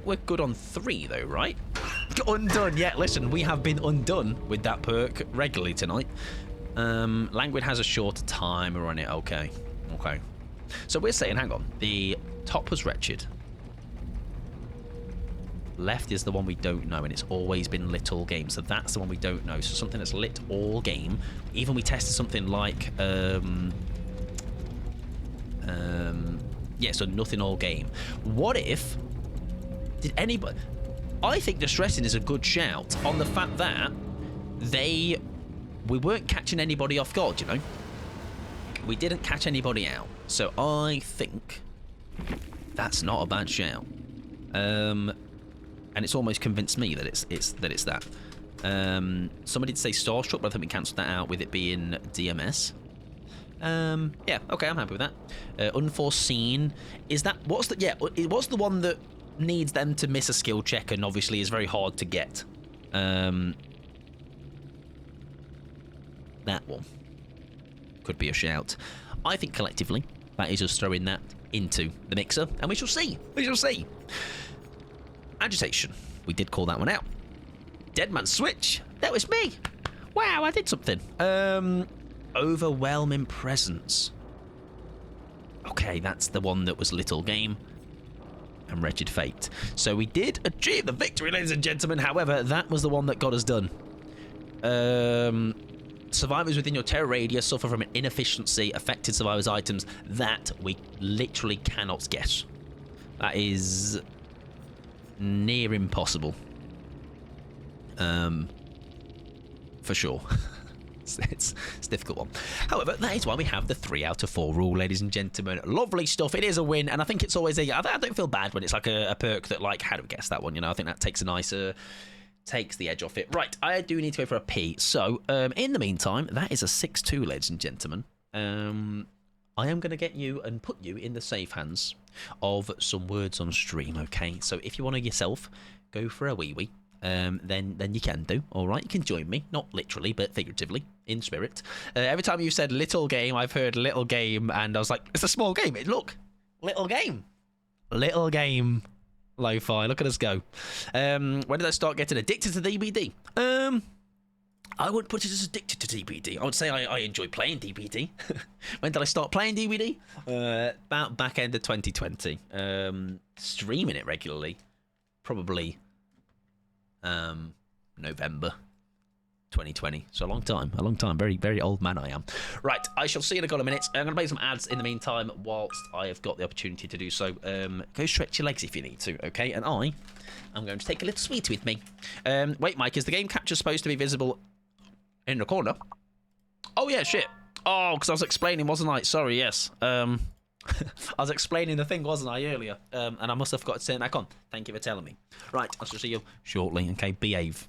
We're good on 3 though, right? Undone. Yeah, listen, we have been undone with that perk regularly tonight. Languid has a shorter timer on it. Okay. Okay. So we're saying, hang on. The top was wretched. Left is the one we don't know, and it's always been lit all game. So that's the one we don't know. So something that's lit all game. Even we tested something like, yeah, so nothing all game. What if... Did anybody... I think distressing is a good shout on the fact that we weren't catching anybody off guard, you know? We didn't catch anybody out. So I think that's not a bad shout. And it's almost convinced me that it's that. Somebody did say Starstruck, but I think we cancelled that out with it being DMS. Yeah, okay, I'm happy with that. Unforeseen. Is that... What's the... Yeah, what's the one that needs them to miss a skill check and obviously is very hard to get? That one. Could be a shout. I think collectively, that is us throwing that into the mixer, and we shall see. We shall see. Agitation. We did call that one out. Dead Man Switch. That was me. Wow, I did something. Overwhelming Presence. Okay, that's the one that was Little Game. And Wretched Fate. So we did achieve the victory, ladies and gentlemen. However, that was the one that got us done. Survivors within your terror radius suffer from an inefficiency affected survivors' items that we literally cannot guess. That is near impossible. For sure. It's a difficult one. However, that is why we have the 3 out of 4 rule, ladies and gentlemen. Lovely stuff. It is a win, and I think it's always I don't feel bad when it's like a perk that, like, how do we guess that one? You know, I think that takes a nicer... takes the edge off it. Right, I do need to go for a pee. So, in the meantime, that is a 6-2, ladies and gentlemen. I am going to get you and put you in the safe hands of some words on stream, okay? So, if you want to yourself go for a wee-wee, then you can do, all right? You can join me, not literally, but figuratively, in spirit. Every time you said little game, I've heard little game, and I was like, it's a small game. Look, little game. Little game. Lo-fi, look at us go. When did I start getting addicted to DBD? I wouldn't put it as addicted to DBD. I would say I enjoy playing DBD. When did I start playing DBD? About back end of 2020. Streaming it regularly, probably November 2020. So a long time. Very, very old man I am. Right, I shall see you in a couple of minutes. I'm going to play some ads in the meantime whilst I have got the opportunity to do so. Go stretch your legs if you need to, okay? And I'm going to take a little sweet with me. Wait, Mike, is the game capture supposed to be visible in the corner? Oh, yeah, shit. Oh, because I was explaining, wasn't I? Sorry, yes. I was explaining the thing, wasn't I, earlier? And I must have forgot to turn it back on. Thank you for telling me. Right, I shall see you shortly. Okay, behave.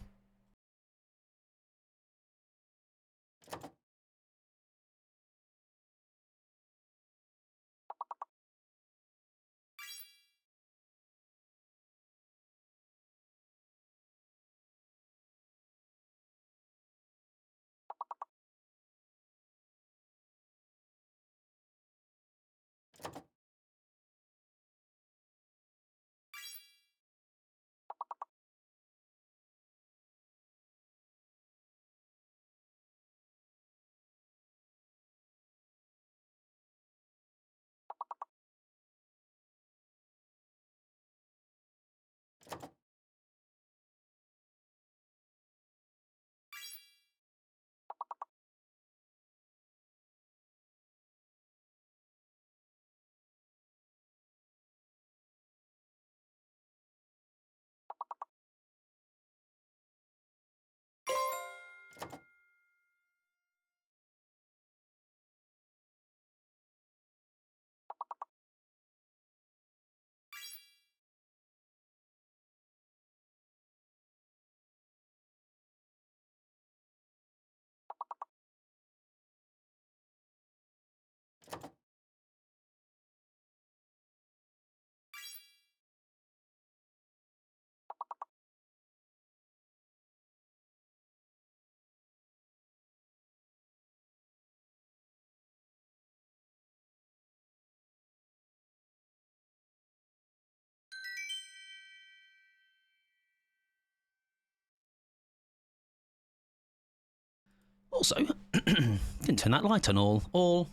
Also, didn't turn that light on all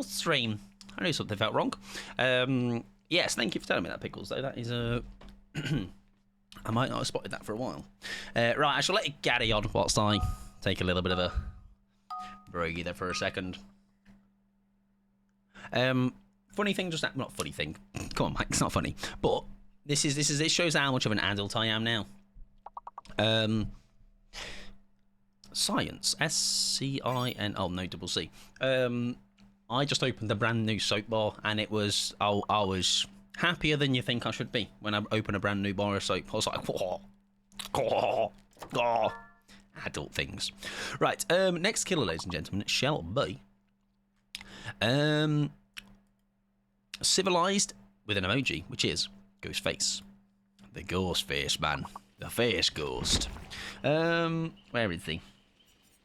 stream. I knew something felt wrong. Yes, thank you for telling me that, Pickles, though. That is a... I might not have spotted that for a while. Right, I shall let it carry on whilst I take a little bit of a breather for a second. Funny thing just... Not funny thing. Come on, Mike, it's not funny. But this shows how much of an adult I am now. Science. S-C-I-N... Oh, no, double C. I just opened a brand new soap bar, and it was... I was happier than you think I should be when I open a brand new bar of soap. I was like, adult things. Right, next killer, ladies and gentlemen, shall be... civilized with an emoji, which is Ghost Face. The ghost face, man. The face ghost. Where is he?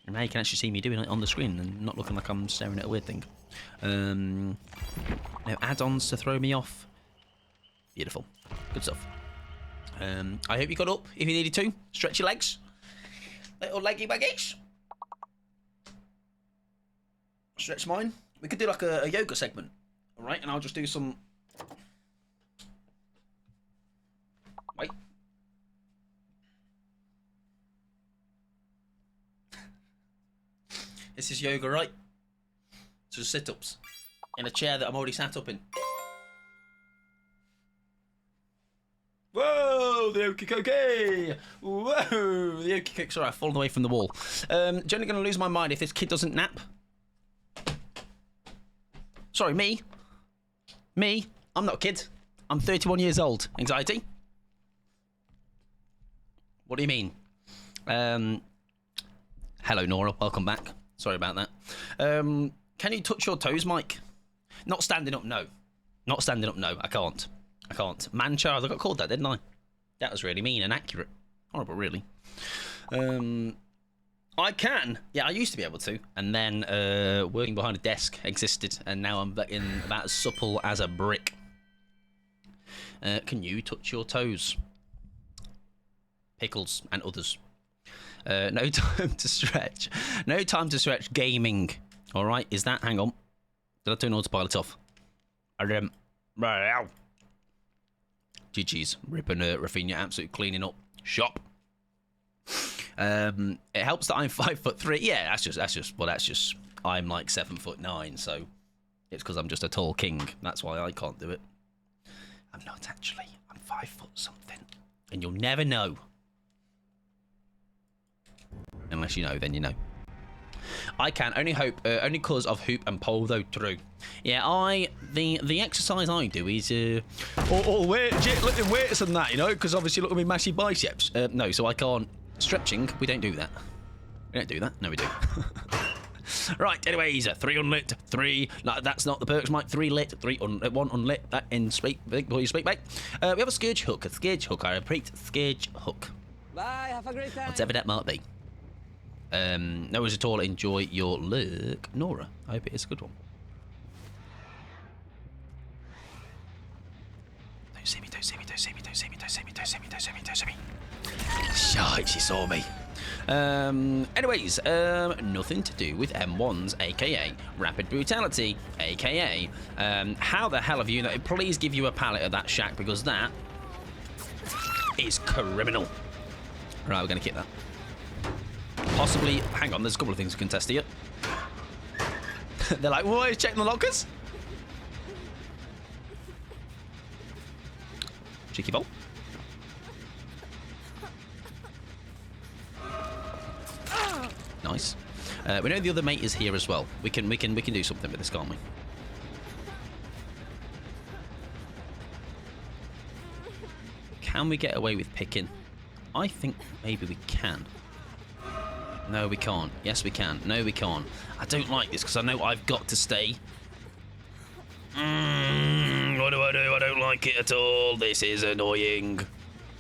Now you can actually see me doing it on the screen and not looking like I'm staring at a weird thing. No add-ons to throw me off. Beautiful. Good stuff. I hope you got up if you needed to. Stretch your legs. Little leggy baggies. Stretch mine. We could do like a yoga segment. Alright, and I'll just do some... Wait. This is yoga, right? So sit-ups. In a chair that I'm already sat up in. Whoa, the okey-cokey! Whoa, the okey-cokey. Sorry, I've fallen away from the wall. Generally going to lose my mind if this kid doesn't nap. Sorry, me? Me? I'm not a kid. I'm 31 years old. Anxiety? What do you mean? Hello, Nora. Welcome back. Sorry about that. Can you touch your toes, Mike? Not standing up, no. Not standing up, no. I can't. I can't. Man-child. I got called that, didn't I? That was really mean and accurate. Horrible, really. I can. Yeah, I used to be able to. And then working behind a desk existed. And now I'm about as supple as a brick. Can you touch your toes? Pickles and others. No time to stretch. No time to stretch gaming. All right, is that... Hang on. Did I turn autopilot off? GG's. Ripping Rafinha absolutely cleaning up shop. It helps that I'm 5'3". Yeah, that's just. I'm like 7'9", so it's because I'm just a tall king. That's why I can't do it. I'm not actually. I'm 5 foot something, and you'll never know. Unless you know, then you know. I can only hope, only cause of hoop and pole though. True. Yeah, the exercise I do is lifting weights and that, you know, because obviously look at me massive biceps. No, so I can't. Stretching, we don't do that. We don't do that. No, we do. Right, anyways, 3 unlit, 3. No, that's not the perks, Mike. 3 lit, 3 unlit, 1 unlit. That in speak before you speak, mate. We have a scourge hook. A scourge hook. I repeat, scourge hook. Bye, have a great time. Whatever that might be. No worries at all. Enjoy your lurk, Nora. I hope it is a good one. Don't see me, don't see me, don't see me, don't see me, don't see me, don't see me, don't see me, don't see me. Shite, she saw me. Anyways, nothing to do with M1s, aka Rapid Brutality, aka how the hell have you... Please give you a pallet of that shack, because that is criminal. Right, we're going to keep that. Possibly... Hang on, there's a couple of things we can test here. They're like, why checking the lockers? Cheeky bolt. Nice. We know the other mate is here as well. We can do something with this, can't we? Can we get away with picking? I think maybe we can. No, we can't. Yes, we can. No, we can't. I don't like this because I know I've got to stay. What do I do? I don't like it at all. This is annoying.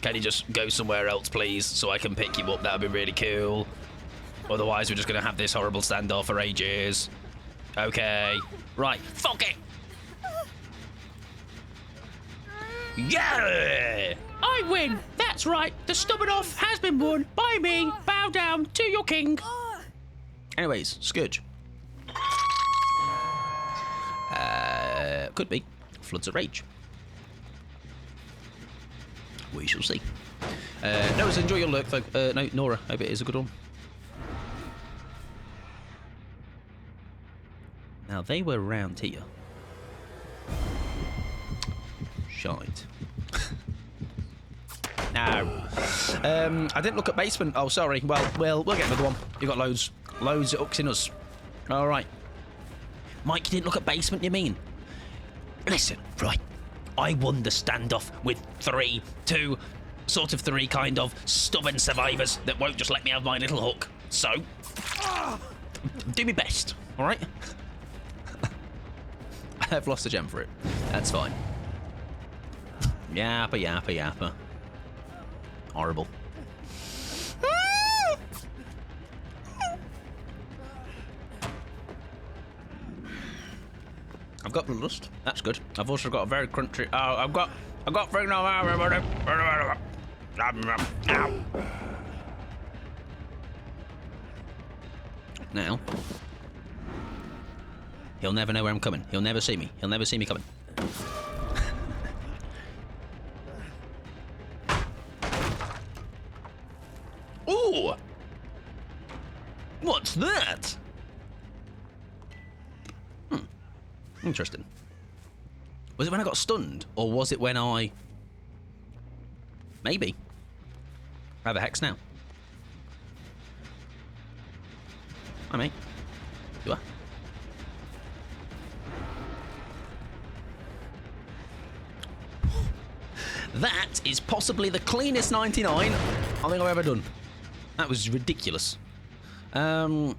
Can you just go somewhere else, please, so I can pick you up? That would be really cool. Otherwise, we're just going to have this horrible standoff for ages. Okay. Right. Fuck it! Yeah! I win! That's right, the stubborn off has been won by me. Bow down to your king. Anyways, Scourge. Could be Floods of Rage. We shall see. Noah, enjoy your lurk, though. No, Nora, hope it is a good one. Now, they were around here. Shite. No. I didn't look at basement. Oh, sorry. Well, we'll get another one. You've got loads. Loads of hooks in us. All right. Mike, you didn't look at basement, you mean? Listen, right. I won the standoff with three kind of stubborn survivors that won't just let me have my little hook. So, do me best, all right? I've lost a gem for it. That's fine. Yappa, yappa, yappa. Horrible. I've got bloodlust. That's good. I've also got a very crunchy. Oh, I've got now. He'll never know where I'm coming. He'll never see me. He'll never see me coming. Ooh! What's that? Interesting. Was it when I got stunned? Or was it when I... Maybe. I have a hex now. Hi, mate. You are? That is possibly the cleanest 99 I think I've ever done. That was ridiculous. I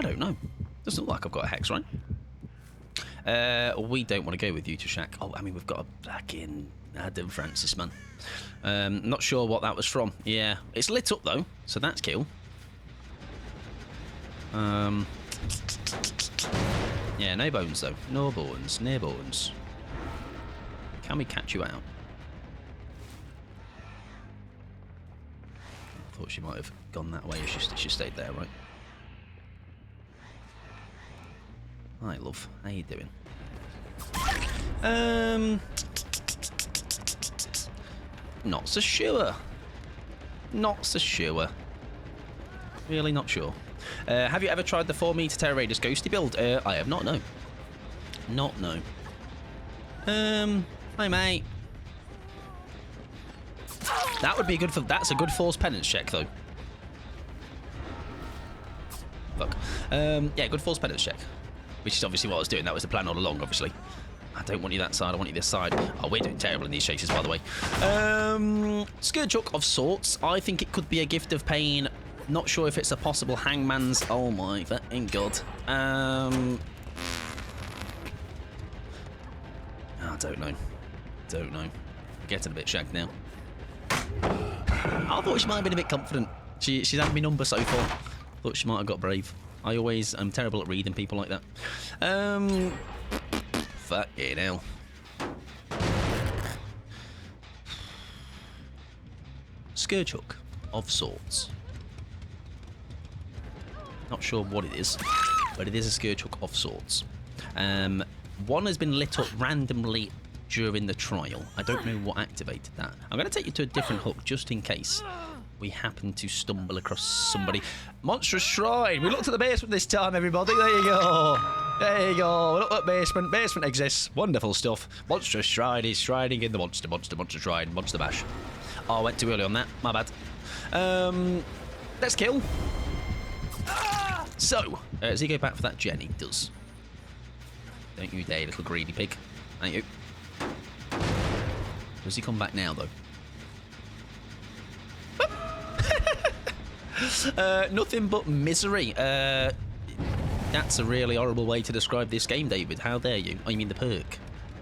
don't know. Doesn't look like I've got a hex, right? We don't want to go with you to Shack. Oh, I mean, we've got a fucking Adam Francis, man. Not sure what that was from. Yeah, it's lit up, though, so that's cool. Yeah, no bones, though. No bones. No bones. Can we catch you out? Thought she might have gone that way if she stayed there, right? Hi, love. How you doing? Not so sure. Not so sure. Really not sure. Have you ever tried the 4-meter Terror Raiders Ghosty build? I have not, no. Not, no. Hi, mate. That would be good for... That's a good force penance check, though. Fuck. Yeah, good force penance check. Which is obviously what I was doing. That was the plan all along, obviously. I don't want you that side. I want you this side. Oh, we're doing terrible in these chases, by the way. Scourge Hook of sorts. I think it could be a gift of pain. Not sure if it's a possible hangman's... Oh, my fucking God. I don't know. Don't know. Getting a bit shagged now. I thought she might have been a bit confident. She's had my number so far. Thought she might have got brave. I'm terrible at reading people like that. Fucking hell. Scourge Hook of sorts. Not sure what it is, but it is a Scourge Hook of sorts. One has been lit up randomly during the trial. I don't know what activated that. I'm going to take you to a different hook just in case we happen to stumble across somebody. Monstrous Shrine. We looked at the basement this time, everybody. There you go. There you go. We looked at basement. Basement exists. Wonderful stuff. Monstrous Shrine is shrining in the monster shrine. Monster bash. Oh, I went too early on that. My bad. Let's kill. So, does he go back for that gen? He does. Don't you dare, little greedy pig. Thank you. Does he come back now, though? Nothing but misery. That's a really horrible way to describe this game, David. How dare you? Oh, you mean the perk?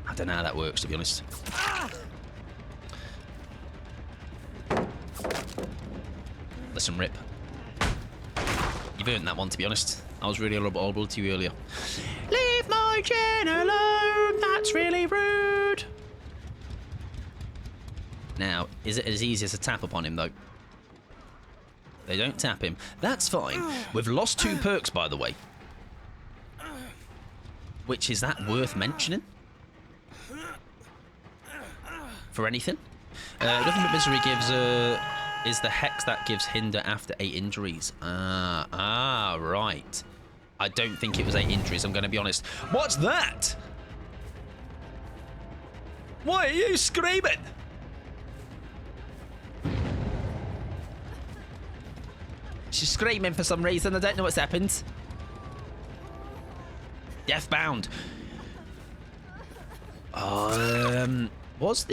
I don't know how that works, to be honest. Listen, Rip. You've earned that one, to be honest. I was really horrible to you earlier. Leave my gen alone! That's really rude! Now, is it as easy as a tap upon him, though? They don't tap him. That's fine. We've lost 2 perks, by the way. Which, is that worth mentioning? For anything? Nothing but misery gives is the hex that gives hinder after 8 injuries. Right. I don't think it was 8 injuries, I'm going to be honest. What's that? Why are you screaming? She's screaming for some reason. I don't know what's happened. Deathbound. Was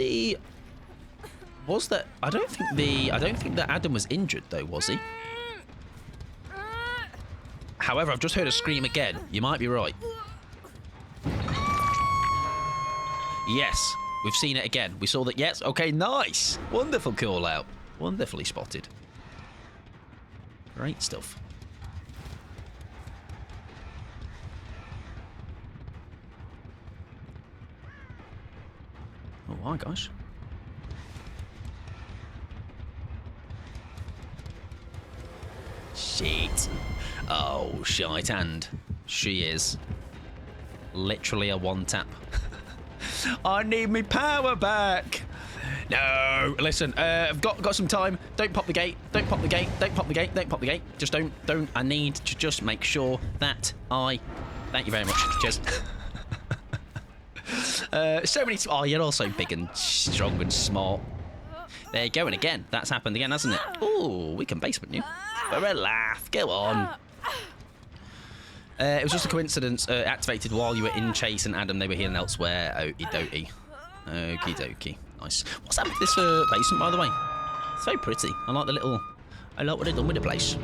that? I don't think that Adam was injured though, was he? However, I've just heard a scream again. You might be right. Yes, we've seen it again. We saw that. Yes. Okay. Nice. Wonderful call out. Wonderfully spotted. Great stuff. Oh, my gosh. Shit. Oh, shite, and she is literally a one tap. I need me power back. No, listen, I've got some time. Don't pop the gate. Don't pop the gate. Don't pop the gate. Don't pop the gate. Just don't. I need to just make sure that I. Thank you very much. Cheers. So many. Oh, you're all so big and strong and smart. There you go, and again, that's happened again, hasn't it? Oh, we can basement you for a laugh. Go on. It was just a coincidence. Activated while you were in Chase and Adam. They were healing elsewhere. Okie dokie. Okie dokie. Nice. What's happened to this basement, by the way? It's very pretty. I like the little. I like what they've done with the place.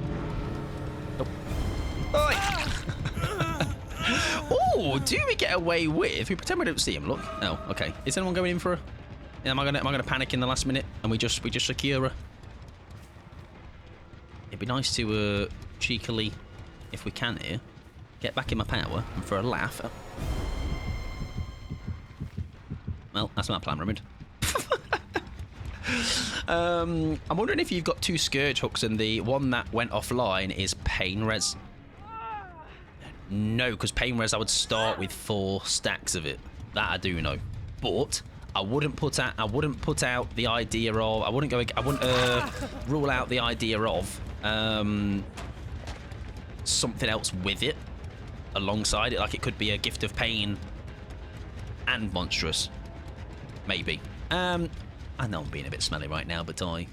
Oh. Oh, do we get away with? We pretend we don't see him. Look. Oh, okay. Is anyone going in for a? Am I gonna panic in the last minute and we just secure her? It'd be nice to cheekily, if we can here, get back in my power and for a laugh. Well, that's my plan, Raymond. I'm wondering if you've got 2 Scourge hooks and the one that went offline is Pain Res. No, because Pain Res I would start with 4 stacks of it. That I do know. But I wouldn't put out the idea of. I wouldn't rule out the idea of something else with it alongside it. Like it could be a Gift of Pain and Monstrous, maybe. I know I'm being a bit smelly right now, but not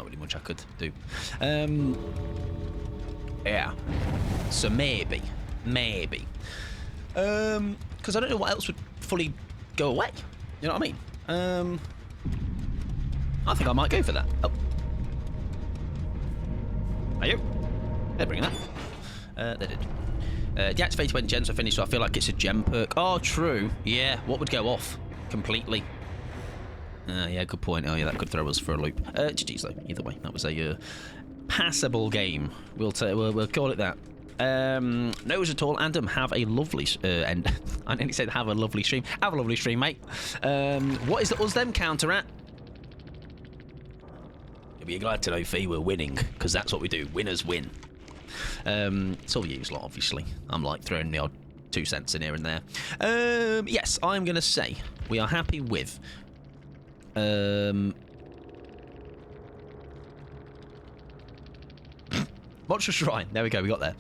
really much I could do. Yeah. So maybe. Because I don't know what else would fully go away. You know what I mean? I think I might go for that. Oh. Are you? They're bringing that. They did. Deactivated when gens are finished, so I feel like it's a gem perk. Oh, true. Yeah, what would go off completely? Yeah, good point. Oh, yeah, that could throw us for a loop. GG's, though. Either way, that was a passable game. We'll call it that. No worries at all, Adam. Have a lovely and I nearly said have a lovely stream. Have a lovely stream, mate. What is the us them counter at? You'll be glad to know, Fee, we're winning because that's what we do. Winners win. It's all you lot, obviously. I'm like throwing the odd 2 cents in here and there. Yes, I'm gonna say we are happy with. Monstrous Shrine. There we go. We got there.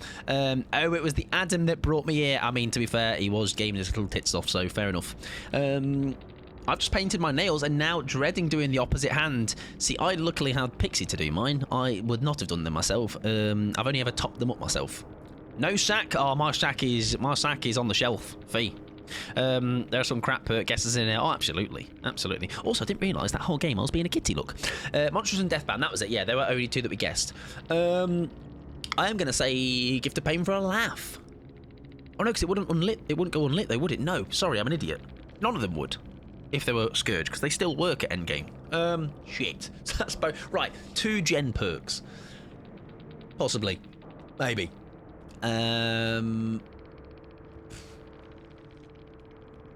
Oh, it was the Adam that brought me here. I mean, to be fair, he was gaming his little tits off, so fair enough. I've just painted my nails and now dreading doing the opposite hand. See, I luckily had Pixie to do mine. I would not have done them myself. I've only ever topped them up myself. No sack. Oh, my sack is on the shelf. Fee. There are some crap guesses in there. Oh, absolutely. Absolutely. Also, I didn't realise that whole game I was being a kitty, look. Monsters and Deathbound, that was it. Yeah, there were only 2 that we guessed. I am going to say Gift of Pain for a laugh. Oh, no, because it wouldn't unlit. It wouldn't go unlit, though, would it? No, sorry, I'm an idiot. None of them would, if they were Scourge, because they still work at endgame. Shit. So that's both. Right, 2 gen perks. Possibly. Maybe.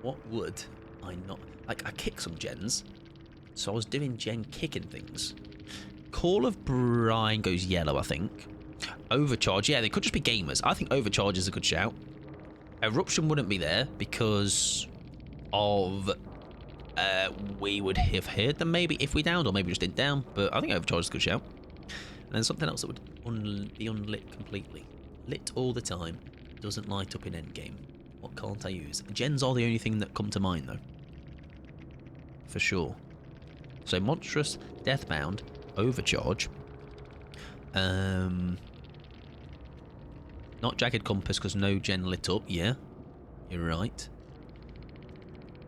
What would I not... Like, I kick some gens. So I was doing gen kicking things. Call of Brine goes yellow, I think. Overcharge, yeah, they could just be gamers. I think Overcharge is a good shout. Eruption wouldn't be there because of we would have heard them maybe if we downed, or maybe just didn't down. But I think Overcharge is a good shout. And then something else that would be unlit completely. Lit all the time. Doesn't light up in endgame. What can't I use? Gens are the only thing that come to mind though. For sure. So Monstrous, Deathbound, Overcharge. Not Jagged Compass because no gen lit up. Yeah, you're right.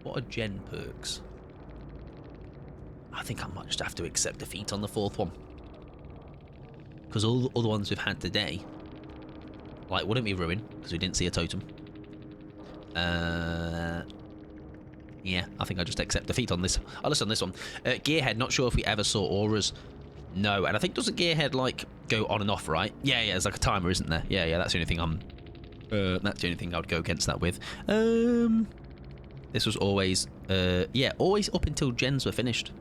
What are gen perks? I think I might just have to accept defeat on the fourth one. Because all the other ones we've had today, like, wouldn't be Ruin because we didn't see a totem. Yeah, I think I just accept defeat on this. I'll listen on this one. Gearhead, not sure if we ever saw auras. No, and I think doesn't Gearhead like go on and off, right? Yeah, there's like a timer, isn't there? Yeah, that's the only thing that's the only thing I would go against that with. This was always yeah, always up until gens were finished.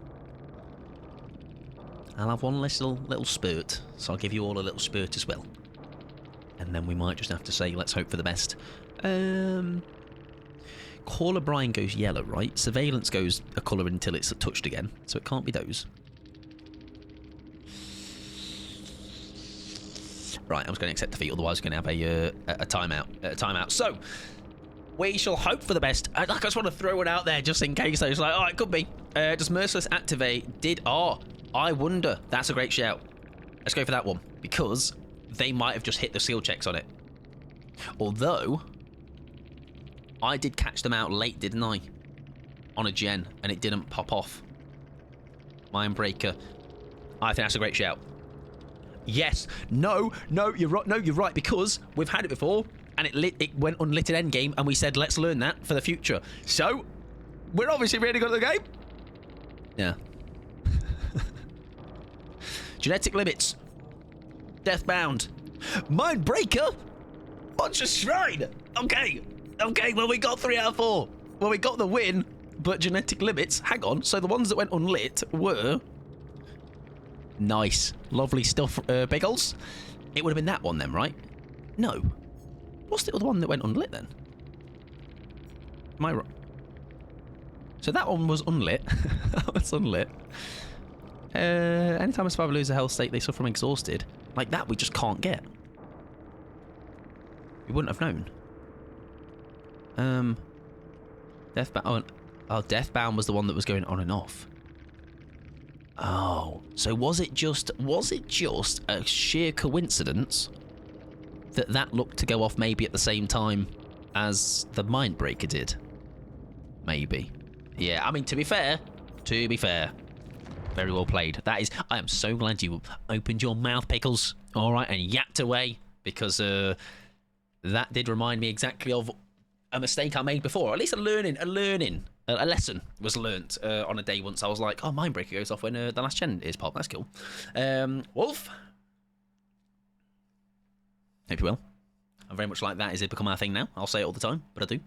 I'll have one little spurt, so I'll give you all a little spurt as well. And then we might just have to say, let's hope for the best. Call of Brine goes yellow, right? Surveillance goes a colour until it's touched again, so it can't be those. Right, I'm just going to accept defeat, otherwise we're going to have a timeout. So, we shall hope for the best. I just want to throw it out there just in case. I was like, oh, it could be. Does Merciless activate? I wonder. That's a great shout. Let's go for that one, because they might have just hit the skill checks on it. Although, I did catch them out late, didn't I? On a gen, and it didn't pop off. Mindbreaker. I think that's a great shout. Yes. No, you're right. No, you're right, because we've had it before, and it went unlit at endgame, and we said, let's learn that for the future. So, we're obviously really good at the game. Yeah. Genetic limits. Deathbound. Mindbreaker. Monster Shrine. Okay, well, we got 3 out of 4. Well, we got the win, but genetic limits. Hang on. So the ones that went unlit were... Nice. Lovely stuff, Biggles. It would have been that one then, right? No. What's the other one that went unlit then? Am I wrong? So that one was unlit. That was unlit. Anytime a survivor loses a health state, they suffer from exhausted. Like that, we just can't get. We wouldn't have known. Deathbound. Oh, Deathbound was the one that was going on and off. Oh, so was it just a sheer coincidence that looked to go off maybe at the same time as the Mindbreaker did? Maybe. Yeah, I mean, to be fair, very well played. That is, I am so glad you opened your mouth, Pickles, all right, and yapped away, because that did remind me exactly of a mistake I made before, or at least a lesson was learnt on a day once. I was like, oh, Mindbreaker goes off when the last gen is popped. That's cool. Wolf. Hope you will. I very much like that. Is it become our thing now? I'll say it all the time, but I do.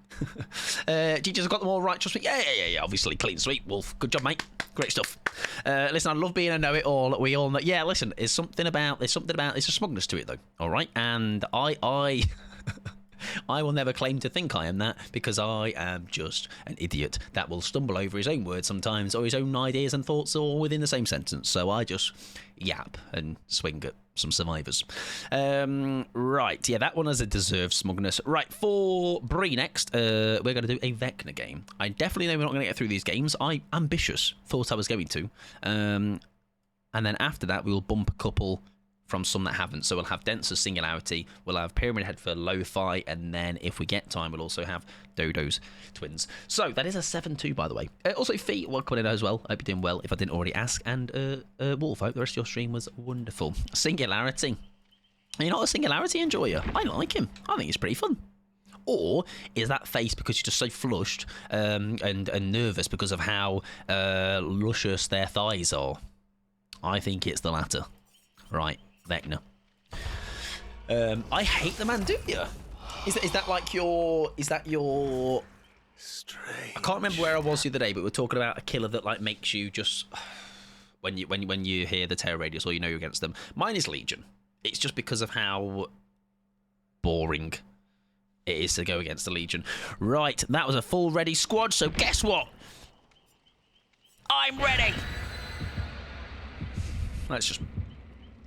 GG's got them all right, trust me. Yeah. Obviously, clean sweep. Wolf, good job, mate. Great stuff. Listen, I love being a know-it-all. We all know. Yeah, listen, there's something about. There's a smugness to it, though. All right, and I I will never claim to think I am that, because I am just an idiot that will stumble over his own words sometimes, or his own ideas and thoughts, all within the same sentence. So I just yap and swing at some survivors. Right, yeah, that one has a deserved smugness. Right, for Bree next, we're going to do a Vecna game. I definitely know we're not going to get through these games. I ambitious thought I was going to. And then after that, we will bump a couple from some that haven't. So we'll have Denser's Singularity, we'll have Pyramid Head for Lo-Fi, and then if we get time, we'll also have Dodo's Twins. So that is a 7-2, by the way. Also, Fee, welcome in as well. I hope you're doing well, if I didn't already ask. And Wolf, I hope the rest of your stream was wonderful. Singularity. You're not a Singularity enjoyer. I like him. I think he's pretty fun. Or is that face because you're just so flushed and nervous because of how luscious their thighs are? I think it's the latter. Right. Vecna. I hate the man, do you? Is that like your Strange. I can't remember where I was the other day, but we were talking about a killer that like makes you just when you hear the terror radius or you know you're against them. Mine is Legion. It's just because of how boring it is to go against the Legion. Right, that was a full ready squad. So guess what? I'm ready. Let's just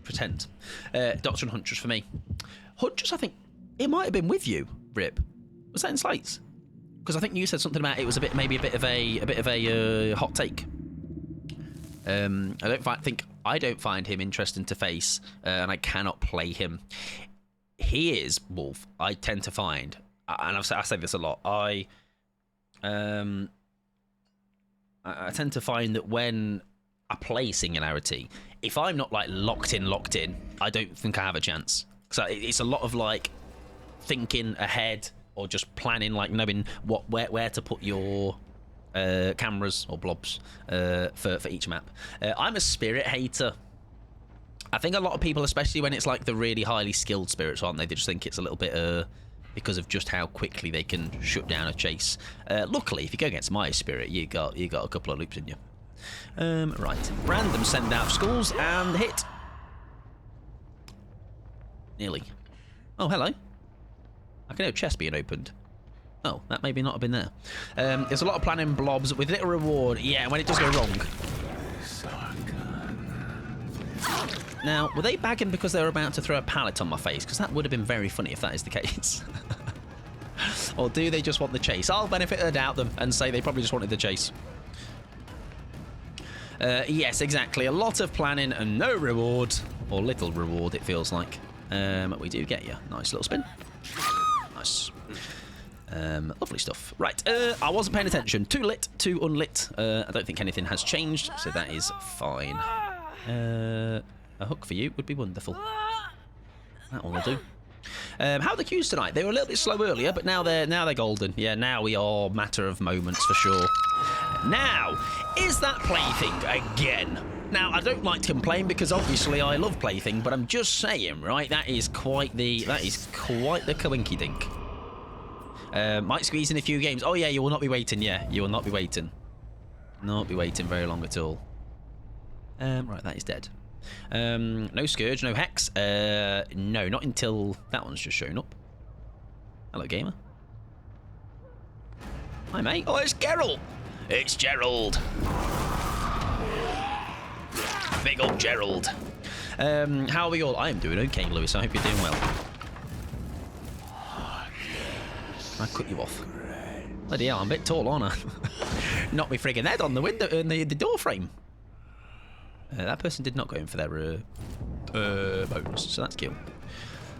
pretend. Doctor and Huntress for me. Huntress, I think it might have been with you, Rip. Was that in Slates? Because I think you said something about it was maybe a bit of a hot take. I don't find him interesting to face, and I cannot play him. He is Wolf. I tend to find, and I say this a lot. I tend to find that when I play Singularity, if I'm not like locked in, I don't think I have a chance. So it's a lot of like thinking ahead or just planning, like knowing where to put your cameras or blobs for each map. I'm a spirit hater. I think a lot of people, especially when it's like the really highly skilled spirits, aren't they? They just think it's a little bit because of just how quickly they can shut down a chase. Luckily, if you go against my spirit, you got a couple of loops in you. Right, random send out of schools and hit. Nearly. Oh, hello. I can hear a chest being opened. Oh, that maybe not have been there. There's a lot of planning blobs with little reward. Yeah, when it does go wrong. Now, were they bagging because they were about to throw a pallet on my face? Because that would have been very funny if that is the case. Or do they just want the chase? I'll benefit of the doubt them and say they probably just wanted the chase. Yes, exactly. A lot of planning and no reward. Or little reward, it feels like. We do get you. Nice little spin. Nice. Lovely stuff. Right, I wasn't paying attention. Too lit, too unlit. I don't think anything has changed, so that is fine. A hook for you would be wonderful. That one will do. How are the queues tonight? They were a little bit slow earlier, but now they're golden. Yeah, now we are matter of moments for sure. Now, is that Plaything again? Now, I don't like to complain because obviously I love Plaything, but I'm just saying, right? That is quite the coinky dink. Might squeeze in a few games. Oh yeah, you will not be waiting. Yeah, you will not be waiting. Not be waiting very long at all. Right, that is dead. No Scourge, no Hex. No, not until that one's just shown up. Hello, gamer. Hi, mate. Oh, it's Geralt. It's Gerald. Big old Gerald. How are we all? I am doing okay, Lewis. I hope you're doing well. I cut you off. Bloody hell, I'm a bit tall, aren't I? Knock me friggin' head on the window, the door frame. That person did not go in for their bonus, so that's cool.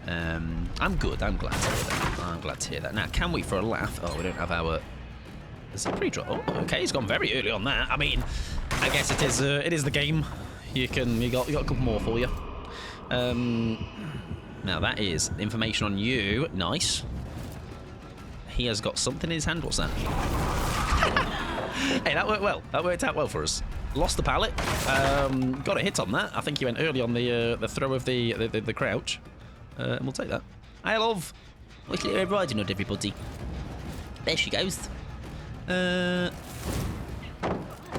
I'm good. I'm glad to hear that. I'm glad to hear that. Now, can we, for a laugh? Oh, we don't have our. There's a pre-drop. Oh, okay, he's gone very early on that. I mean, I guess it is the game. You got a couple more for you. Now that is information on you. Nice. He has got something in his hand. What's that? Hey, that worked well. That worked out well for us. Lost the pallet. Got a hit on that. I think he went early on the throw of the crouch. And we'll take that. I love. Look at her riding hood, everybody. There she goes. Oh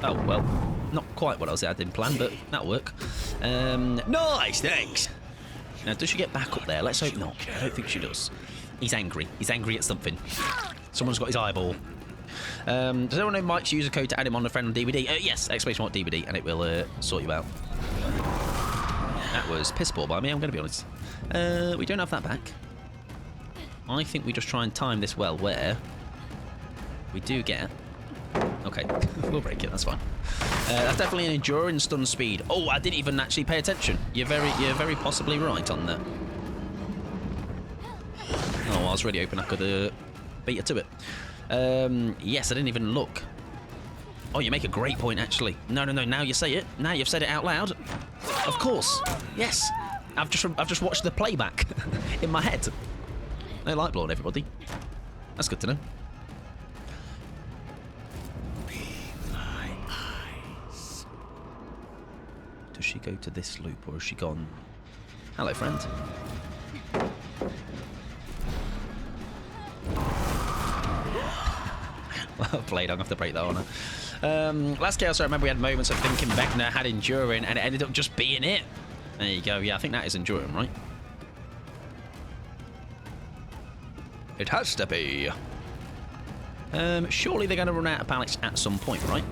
well, not quite what I didn't plan, but that'll work. Nice, thanks. Now, does she get back up there? Let's hope not. I don't think she does. He's angry. He's angry at something. Someone's got his eyeball. Does anyone know Mike's user code to add him on a friend on DVD? Yes, exclamation mark DVD, and it will sort you out. That was piss poor by me, I'm going to be honest. We don't have that back. I think we just try and time this well where we do get. Okay, we'll break it. That's fine. That's definitely an enduring stun speed. Oh, I didn't even actually pay attention. You're very possibly right on that. Oh, I was really hoping I could beat her to it. Yes, I didn't even look. Oh, you make a great point, actually. No. Now you say it. Now you've said it out loud. Of course. Yes. I've just watched the playback in my head. No light blown, everybody. That's good to know. Does she go to this loop or has she gone? Hello, friend. played. I'm going to have to break that on her. Last chaos, I remember we had moments of thinking Vecna had enduring, and it ended up just being it. There you go. Yeah, I think that is enduring, right? It has to be. Surely they're going to run out of pallets at some point, right?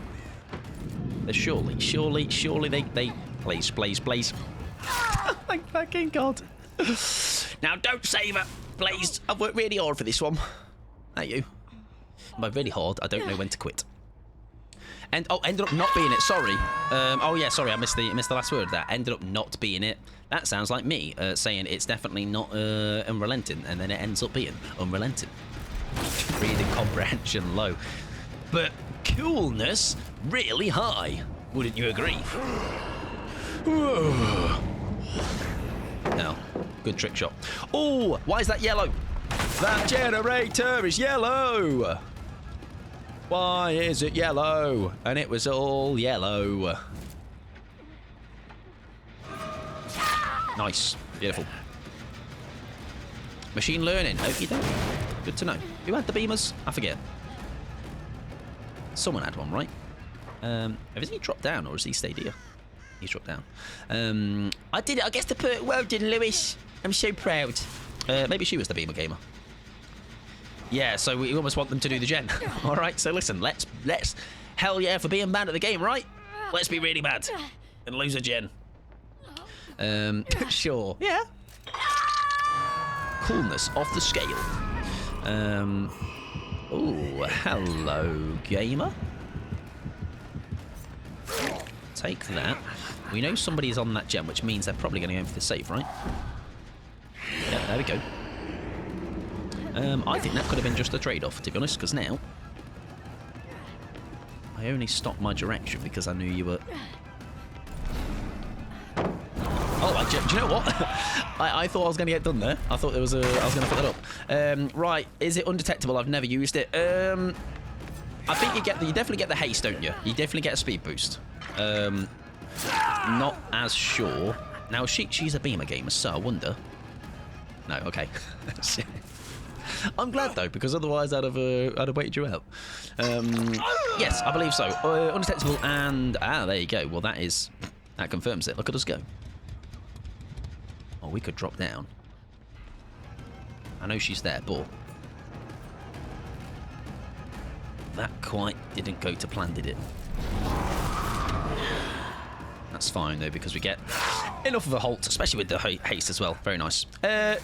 Surely they... Please. Thank fucking God. Now, don't save her, please. I've worked really hard for this one. Thank you. By really hard, I don't know when to quit. And ended up not being it. Sorry. Oh yeah, sorry. I missed the last word of that. Ended up not being it. That sounds like me saying it's definitely not unrelenting, and then it ends up being unrelenting. Reading comprehension low, but coolness really high. Wouldn't you agree? No, good trick shot. Oh, why is that yellow? That generator is yellow. Why is it yellow? And it was all yellow. Nice. Beautiful. Machine learning. Okie doke. Good to know. Who had the beamers? I forget. Someone had one, right? Has he dropped down or has he stayed here? He's dropped down. I did it. I guess the perk. Well done, Lewis. I'm so proud. Maybe she was the beamer gamer. Yeah, so we almost want them to do the gen. All right, so listen, let's hell yeah for being bad at the game, right? Let's be really bad and lose a gen. Sure. Yeah. Coolness off the scale. Oh, hello, gamer. Take that. We know somebody's on that gen, which means they're probably going to go for the save, right? Yeah, there we go. I think that could have been just a trade-off, to be honest, because now I only stopped my direction because I knew you were... Oh, do you know what? I thought I was going to get done there. I thought there was I was going to put that up. Right, is it undetectable? I've never used it. I think you definitely get the haste, don't you? You definitely get a speed boost. Not as sure. Now she's a beamer gamer, so I wonder. No, okay. I'm glad though, because otherwise I'd have waited you out. Yes, I believe so. Undetectable and there you go. Well, that confirms it. Look at us go. Oh, we could drop down. I know she's there, but that quite didn't go to plan, did it? That's fine though, because we get enough of a halt, especially with the haste as well. Very nice.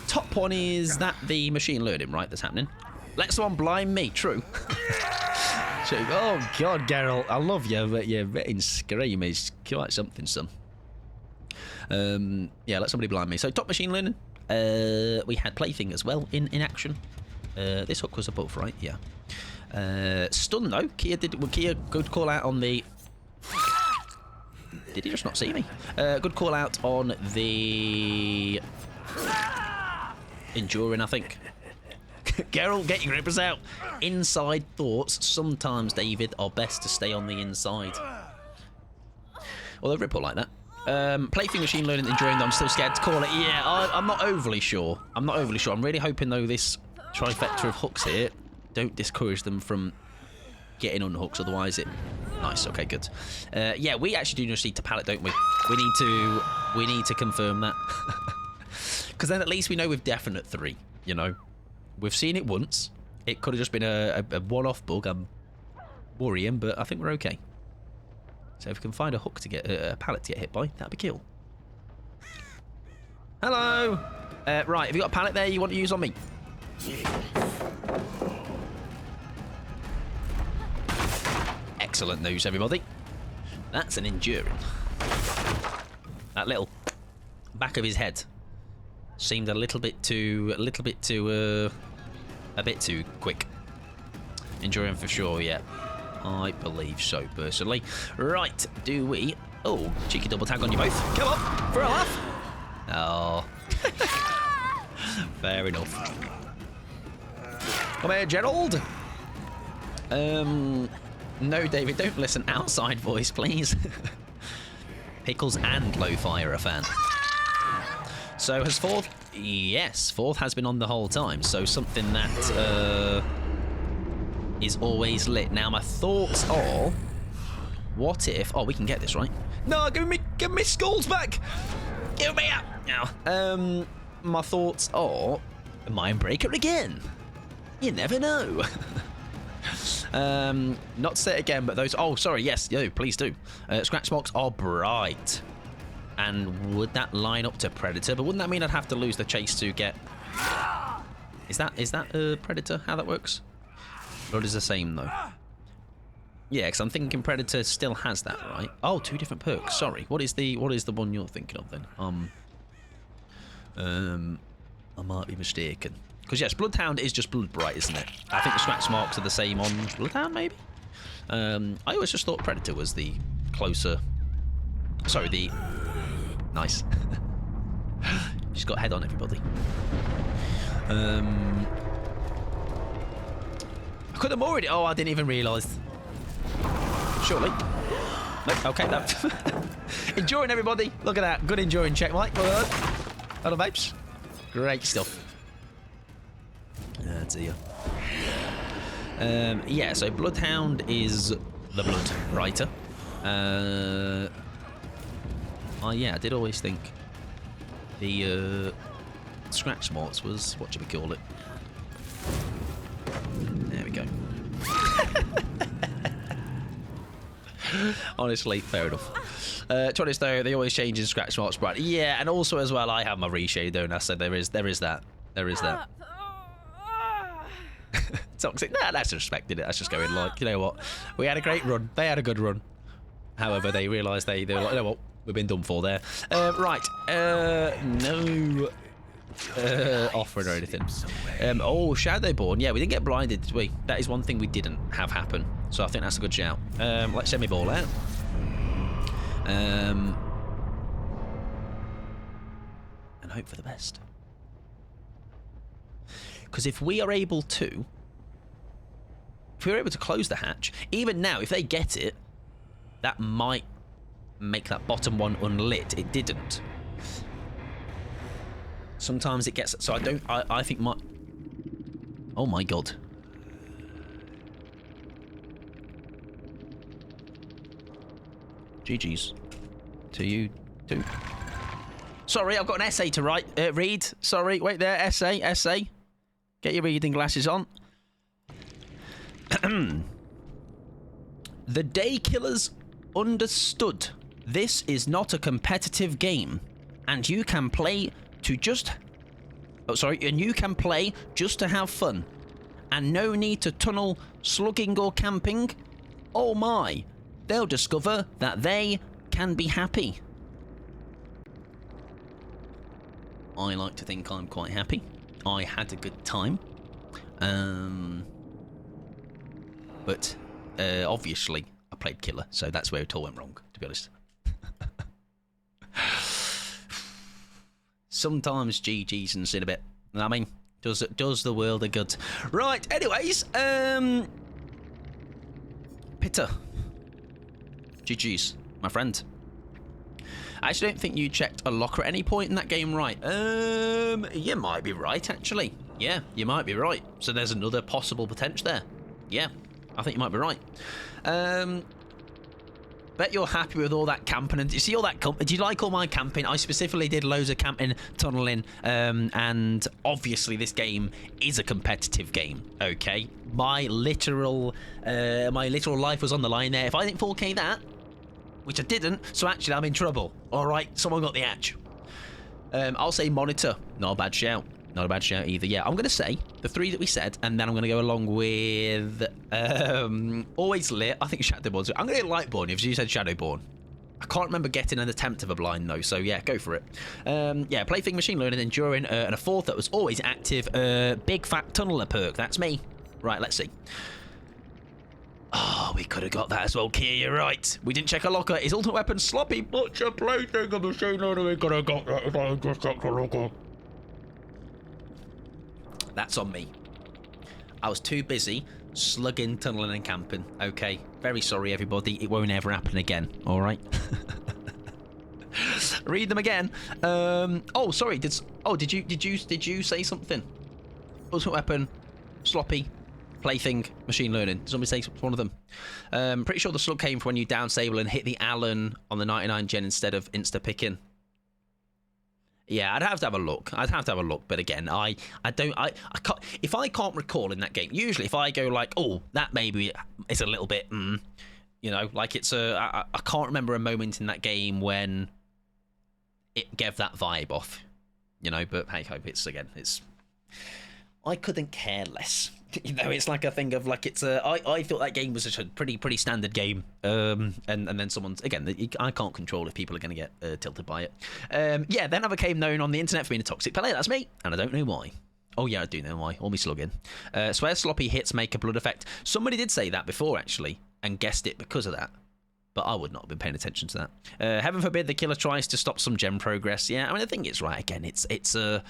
Top one is that the machine learning, right, that's happening. Let someone blind me, true. Oh God, Geralt, I love you, but your written scream is quite something, son. Yeah, let somebody blind me. So top machine learning. We had plaything as well in action. This hook was above, right? Yeah. Stun though. Kia good call out on the... Did he just not see me? Good call out on the... Enduring, I think. Geralt, get your grippers out. Inside thoughts. Sometimes, David, are best to stay on the inside. Although Ripple like that. Plaything, machine learning, enduring, though I'm still scared to call it. Yeah, I'm not overly sure. I'm really hoping, though, this trifecta of hooks here don't discourage them from getting unhooks, otherwise it... Nice, okay, good. Yeah, we actually do just need to pallet, don't we? We need to confirm that. Because then at least we know with definite 3, you know? We've seen it once. It could have just been a one-off bug. I'm worrying, but I think we're okay. So if we can find a hook to get a pallet to get hit by, that'd be cool. Hello. Right, have you got a pallet there you want to use on me? Excellent news, everybody. That's an enduring. That little back of his head seemed a bit too quick. Enduring for sure, yeah. I believe so, personally. Right, do we... Oh, cheeky double tag on you both. Come on, for a laugh. Oh. Fair enough. Come here, Gerald. No, David, don't listen. Outside voice, please. Pickles and Lo-Fi are a fan. So has Fourth... Yes, Fourth has been on the whole time. So something that... is always lit. Now, my thoughts are, what if... Oh, we can get this, right? No, give me skulls back! Give me up! Now, my thoughts are, Mindbreaker again. You never know. Not to say it again, but those... Oh, sorry, yes, yo, please do. Scratch marks are bright. And would that line up to Predator? But wouldn't that mean I'd have to lose the chase to get... Is that a Predator? How that works? Blood is the same, though. Yeah, because I'm thinking Predator still has that, right? Oh, 2 different perks. Sorry. What is the one you're thinking of, then? I might be mistaken. Because, yes, Bloodhound is just blood bright, isn't it? I think the scratch marks are the same on Bloodhound, maybe? I always just thought Predator was the closer... Sorry, the... Nice. She's got head on, everybody. I could have already... Oh, I didn't even realise. Surely. Nope, okay, no. Enduring, everybody. Look at that. Good enduring check, Mike. Well done. Hello, babes. Great stuff. Oh, dear. Yeah, so Bloodhound is the blood writer. Oh, yeah, I did always think the scratch marks was, what should we call it? There we go. Honestly, fair enough. To be honest, though, they always change in scratch marks bright. Yeah, and also as well, I have my reshade, don't I? So there is that. There is that. Toxic. Nah, that's respected it. That's just going like, you know what? We had a great run. They had a good run. However, they realised they were like, you know what? We've been done for there. Right. No offering or anything. Oh, Shadowborn. Yeah, we didn't get blinded, did we? That is one thing we didn't have happen. So I think that's a good shout. Let's send me ball out. And hope for the best. Because if we are able to... If we were able to close the hatch, even now, if they get it, that might make that bottom one unlit. It didn't. Sometimes it gets... So I think my... Oh my god. GG's. To you too. Sorry, I've got an essay to read. Sorry, wait there. Essay. Get your reading glasses on. The Day Killers understood this is not a competitive game, and you can play to just... Oh, sorry, and you can play just to have fun, and no need to tunnel, slugging or camping. Oh my, they'll discover that they can be happy. I like to think I'm quite happy. I had a good time. But obviously I played killer, so that's where it all went wrong, to be honest. Sometimes GG's and sin a bit. I mean, does the world a good. Right, anyways, Pitter. GG's, my friend. I actually don't think you checked a locker at any point in that game, right? You might be right, actually. Yeah, you might be right. So there's another possible potential there. Yeah, I think you might be right. Bet you're happy with all that camping. And you see all that... Did you like all my camping? I specifically did loads of camping, tunneling, and obviously this game is a competitive game, okay? My literal life was on the line there. If I didn't 4K that, which I didn't, so actually I'm in trouble. All right, someone got the hatch. I'll say monitor. Not a bad shout. Not a bad shout either. Yeah, I'm going to say the 3 that we said, and then I'm going to go along with always lit. I think Shadowborn. I'm going to go Lightborn if you said Shadowborn. I can't remember getting an attempt of a blind though, so yeah, go for it. Yeah, plaything, machine learning, enduring, and a 4th that was always active. Big fat tunneler perk. That's me. Right, let's see. Oh, we could have got that as well, Kia, you're right. We didn't check a locker. His ultimate weapon, Sloppy Butcher, plaything of machine learning. We could have got that if I just checked a locker. That's on me. I was too busy slugging, tunneling and camping. Okay, very sorry everybody. It won't ever happen again. All right. Read them again. Oh, sorry. Did you say something? Ultimate weapon, Sloppy, Plaything, machine learning. Some mistakes, one of them. Pretty sure the slug came from when you down Sable and hit the Allen on the 99 gen instead of insta-picking. Yeah, I'd have to have a look. But again, I can't. If I can't recall in that game, usually if I go like, oh, that maybe is a little bit, you know, like it's I can't remember a moment in that game when it gave that vibe off, you know. But hey, hope it's I couldn't care less. You know, it's like a thing of like I thought that game was a pretty standard game, and then someone's again I can't control if people are going to get tilted by it. Yeah, then I became known on the internet for being a toxic player. That's me, and I don't know why. Oh yeah, I do know why. All me slugging. Swear sloppy hits make a blood effect. Somebody did say that before actually, and guessed it because of that. But I would not have been paying attention to that. Heaven forbid the killer tries to stop some gem progress. Yeah, I mean I think it's right. Again, it's a.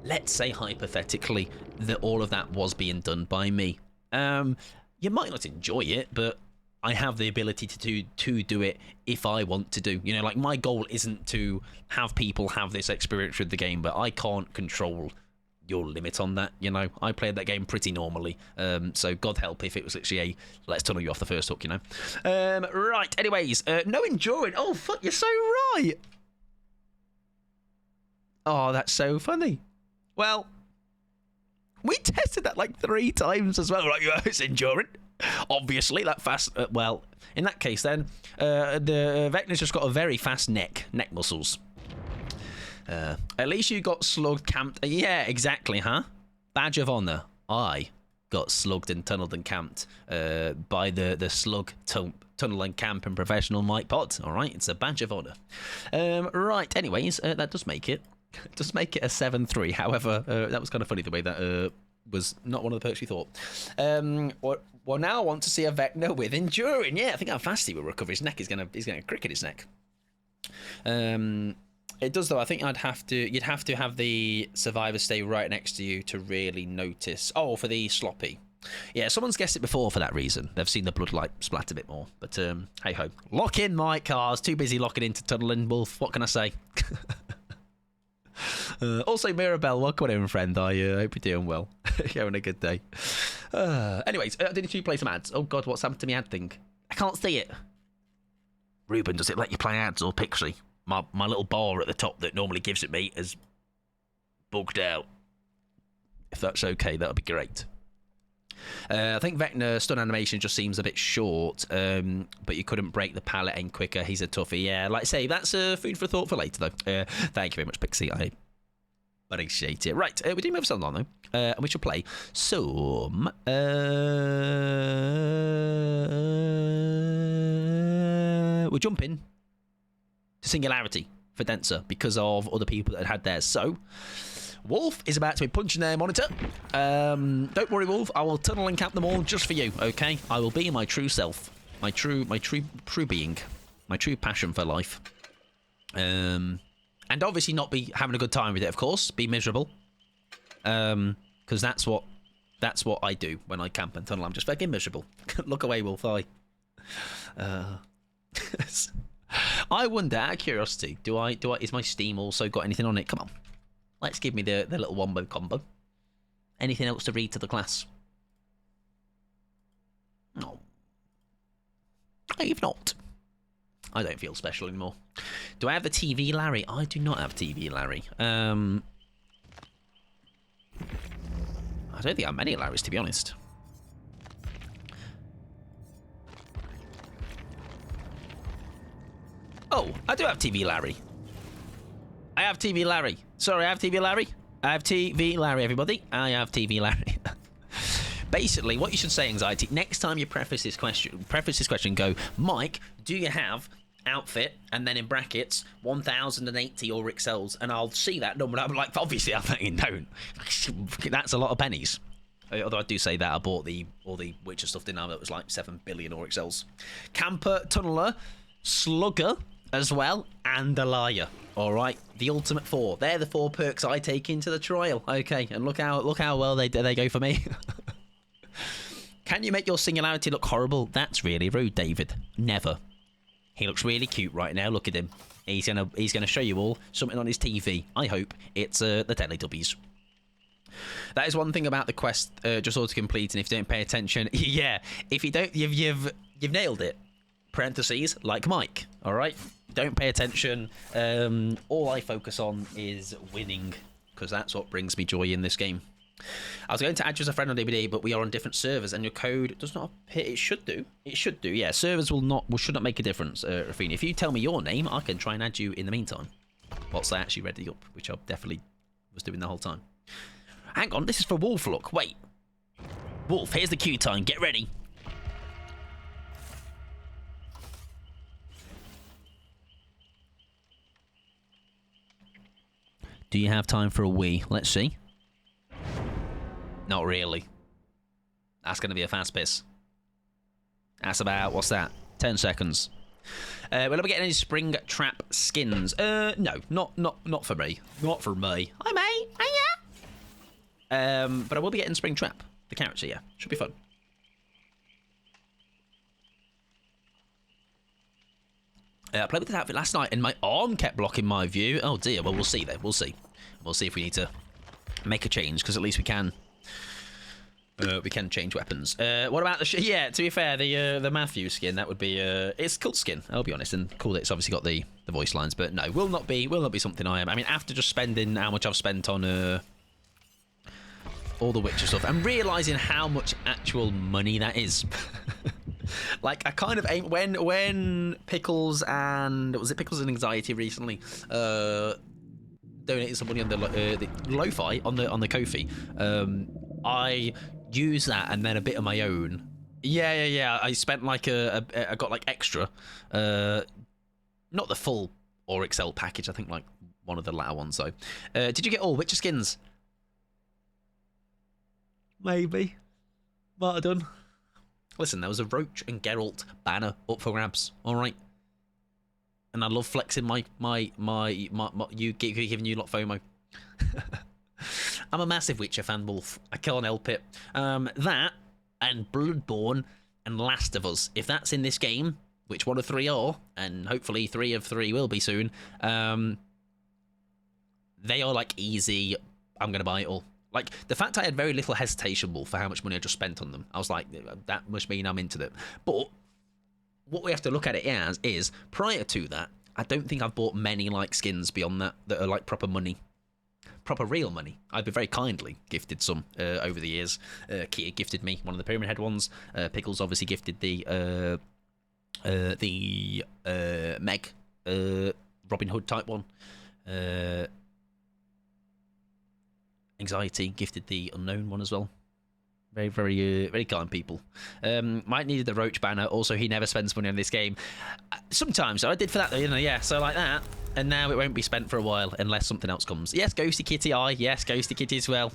Let's say hypothetically that all of that was being done by me. You might not enjoy it, but I have the ability to do it if I want to do. You know, like my goal isn't to have people have this experience with the game, but I can't control your limit on that. You know, I played that game pretty normally. So God help if it was literally a let's tunnel you off the first hook. You know. Right. Anyways, no enduring. Oh fuck, you're so right. Oh, that's so funny. Well, we tested that like 3 times as well. Like, it's enduring. Obviously, that fast. Well, in that case, then the Vecna's just got a very fast neck muscles. At least you got slugged, camped. Yeah, exactly, huh? Badge of honor. I got slugged and tunneled and camped by the slug tunnel and camp and professional Mike Pod. All right, it's a badge of honor. Right. Anyways, that does make it. Just make it a 7-3. However, that was kind of funny the way that was not one of the perks we thought. Well, now I want to see a Vecna with enduring. Yeah, I think how fast he will recover. His neck is he's gonna cricket his neck. It does though. I think you'd have to have the survivor stay right next to you to really notice. Oh, for the sloppy. Yeah, someone's guessed it before for that reason. They've seen the blood light splat a bit more. But hey ho, lock in my cars. Too busy locking into tunneling. Wolf. What can I say? Also, Mirabelle, welcome in, friend. I hope you're doing well. You're having a good day. Anyways, did you play some ads? Oh, God, what's happened to me ad thing? I can't see it. Ruben, does it let you play ads or Pixie? My little bar at the top that normally gives it me is bugged out. If that's okay, that would be great. I think Vecna stun animation just seems a bit short, but you couldn't break the pallet end quicker. He's a toughie. Yeah, like I say, that's food for thought for later, though. Thank you very much, Pixie. I appreciate it. Right, we do move something on, though, and we shall play some... we're jumping to Singularity for Denser because of other people that had theirs. So... Wolf is about to be punching their monitor. Don't worry, Wolf. I will tunnel and cap them all just for you, okay? I will be my true self. My true being. My true passion for life. And obviously not be having a good time with it, of course. Be miserable. Because that's what I do when I camp and tunnel. I'm just fucking miserable. Look away, Wolf. I wonder, out of curiosity, is my Steam also got anything on it? Come on. Let's give me the little wombo combo. Anything else to read to the class? No. I've not. I don't feel special anymore. Do I have the TV Larry? I do not have TV Larry. I don't think I have many Larrys, to be honest. Oh, I do have TV Larry. I have TV Larry. Sorry, I have TV Larry. I have TV Larry, everybody. I have TV Larry. Basically, what you should say, Anxiety, next time you preface this question, go, Mike, do you have outfit, and then in brackets, 1,080 Ulrich cells, and I'll see that number, and I'm like, obviously, I fucking don't. That's a lot of pennies. Although I do say that, I bought all the Witcher stuff, didn't I? That was like 7 billion Ulrich cells. Camper, Tunneler, Slugger, as well, and a Liar. All right, the ultimate 4. They're the 4 perks I take into the trial. Okay, and look how well they go for me. Can you make your Singularity look horrible? That's really rude, David. Never. He looks really cute right now. Look at him. He's gonna show you all something on his TV. I hope it's the Teletubbies. That is one thing about the quest, just auto-completing if you don't pay attention. Yeah, if you don't, you've nailed it. Parentheses, like Mike, all right? Don't pay attention. All I focus on is winning, because that's what brings me joy in this game. I was going to add you as a friend on DVD, but we are on different servers, and your code does not appear. It should do. It should do. Yeah, servers should not make a difference, Rafine. If you tell me your name, I can try and add you in the meantime. Whilst I actually read it up, which I definitely was doing the whole time. Hang on, this is for Wolf. Look, wait. Wolf, here's the queue time. Get ready. Do you have time for a wee? Let's see. Not really. That's going to be a fast piss. That's about, what's that? 10 seconds. Will I be getting any spring trap skins? No, not for me. Not for me. Hi, mate. Hiya. But I will be getting spring trap. The character, yeah. Should be fun. I played with this outfit last night and my arm kept blocking my view. Oh dear, well we'll see then, we'll see. We'll see if we need to make a change, because at least we can change weapons. What about the yeah, to be fair, the Matthew skin, that would be it's cool skin, I'll be honest, and cool that it's obviously got the voice lines, but no, will not be something I am. I mean, after just spending how much I've spent on all the Witcher stuff, I'm realising how much actual money that is. Like, I kind of aim when Pickles and Pickles and Anxiety recently donated some money on the lo-fi on the Ko-fi. I used that and then a bit of my own. Yeah. I spent like I got like extra, not the full or Excel package. I think like one of the latter ones. So, did you get all Witcher skins? Maybe. Might have done. Listen, there was a Roach and Geralt banner up for grabs, all right? And I love flexing my you giving you lot FOMO. I'm a massive Witcher fan, Wolf. I can't help it. That and Bloodborne and Last of Us, if that's in this game, which one of three are, and hopefully 3 of 3 will be soon, they are like easy, I'm going to buy it all. Like, the fact I had very little hesitation, Wolf, for how much money I just spent on them, I was like, that must mean I'm into it. But what we have to look at it as is, prior to that, I don't think I've bought many, like, skins beyond that are, like, proper money. Proper real money. I've been very kindly gifted some over the years. Kia gifted me one of the Pyramid Head ones. Pickles obviously gifted the Meg Robin Hood type one. Anxiety gifted the Unknown one as well. Very, very, very kind people. Mike needed the Roach banner. Also, he never spends money on this game. Sometimes, so I did for that, though, you know, yeah. So like that, and now it won't be spent for a while unless something else comes. Yes, Ghosty Kitty, yes, Ghosty Kitty as well.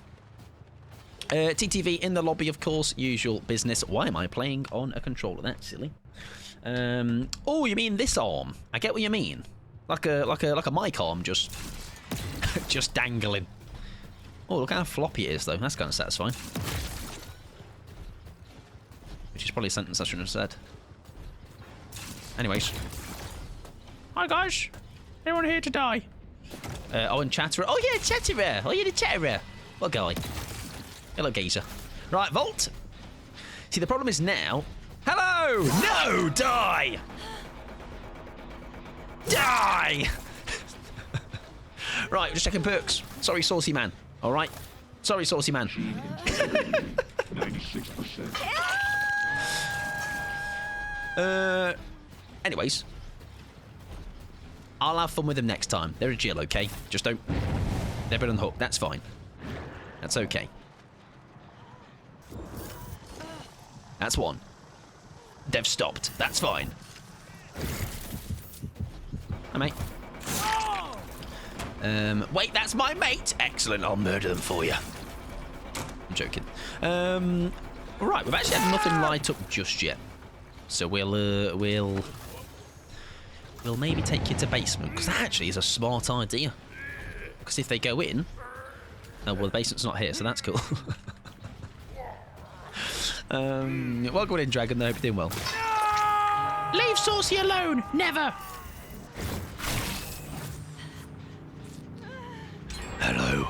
TTV in the lobby, of course, usual business. Why am I playing on a controller? That's silly. Oh, you mean this arm? I get what you mean. Like a mic arm, just just dangling. Oh, look how floppy it is, though. That's kind of satisfying. Which is probably a sentence I shouldn't have said. Anyways. Hi, guys. Anyone here to die? Oh, and Chatterer. Oh, yeah, Chatterer. Oh, yeah, the Chatterer. What guy? Hello, geezer. Right, Vault. See, the problem is now... Hello! No! Die! Die! Right, just checking perks. Sorry, Saucy Man. All right. Sorry, Saucy Man. 96%. Anyways. I'll have fun with them next time. They're a Jill, okay? Just don't... They've been unhooked. That's fine. That's okay. That's one. They've stopped. That's fine. Hi, mate. Wait, that's my mate! Excellent, I'll murder them for you. I'm joking. Right, we've actually had nothing light up just yet. So we'll maybe take you to basement, because that actually is a smart idea. Because if they go in... Oh, well, the basement's not here, so that's cool. Welcome in, Dragon, though. Hope you're doing well. Leave Saucy alone! Never! Hello.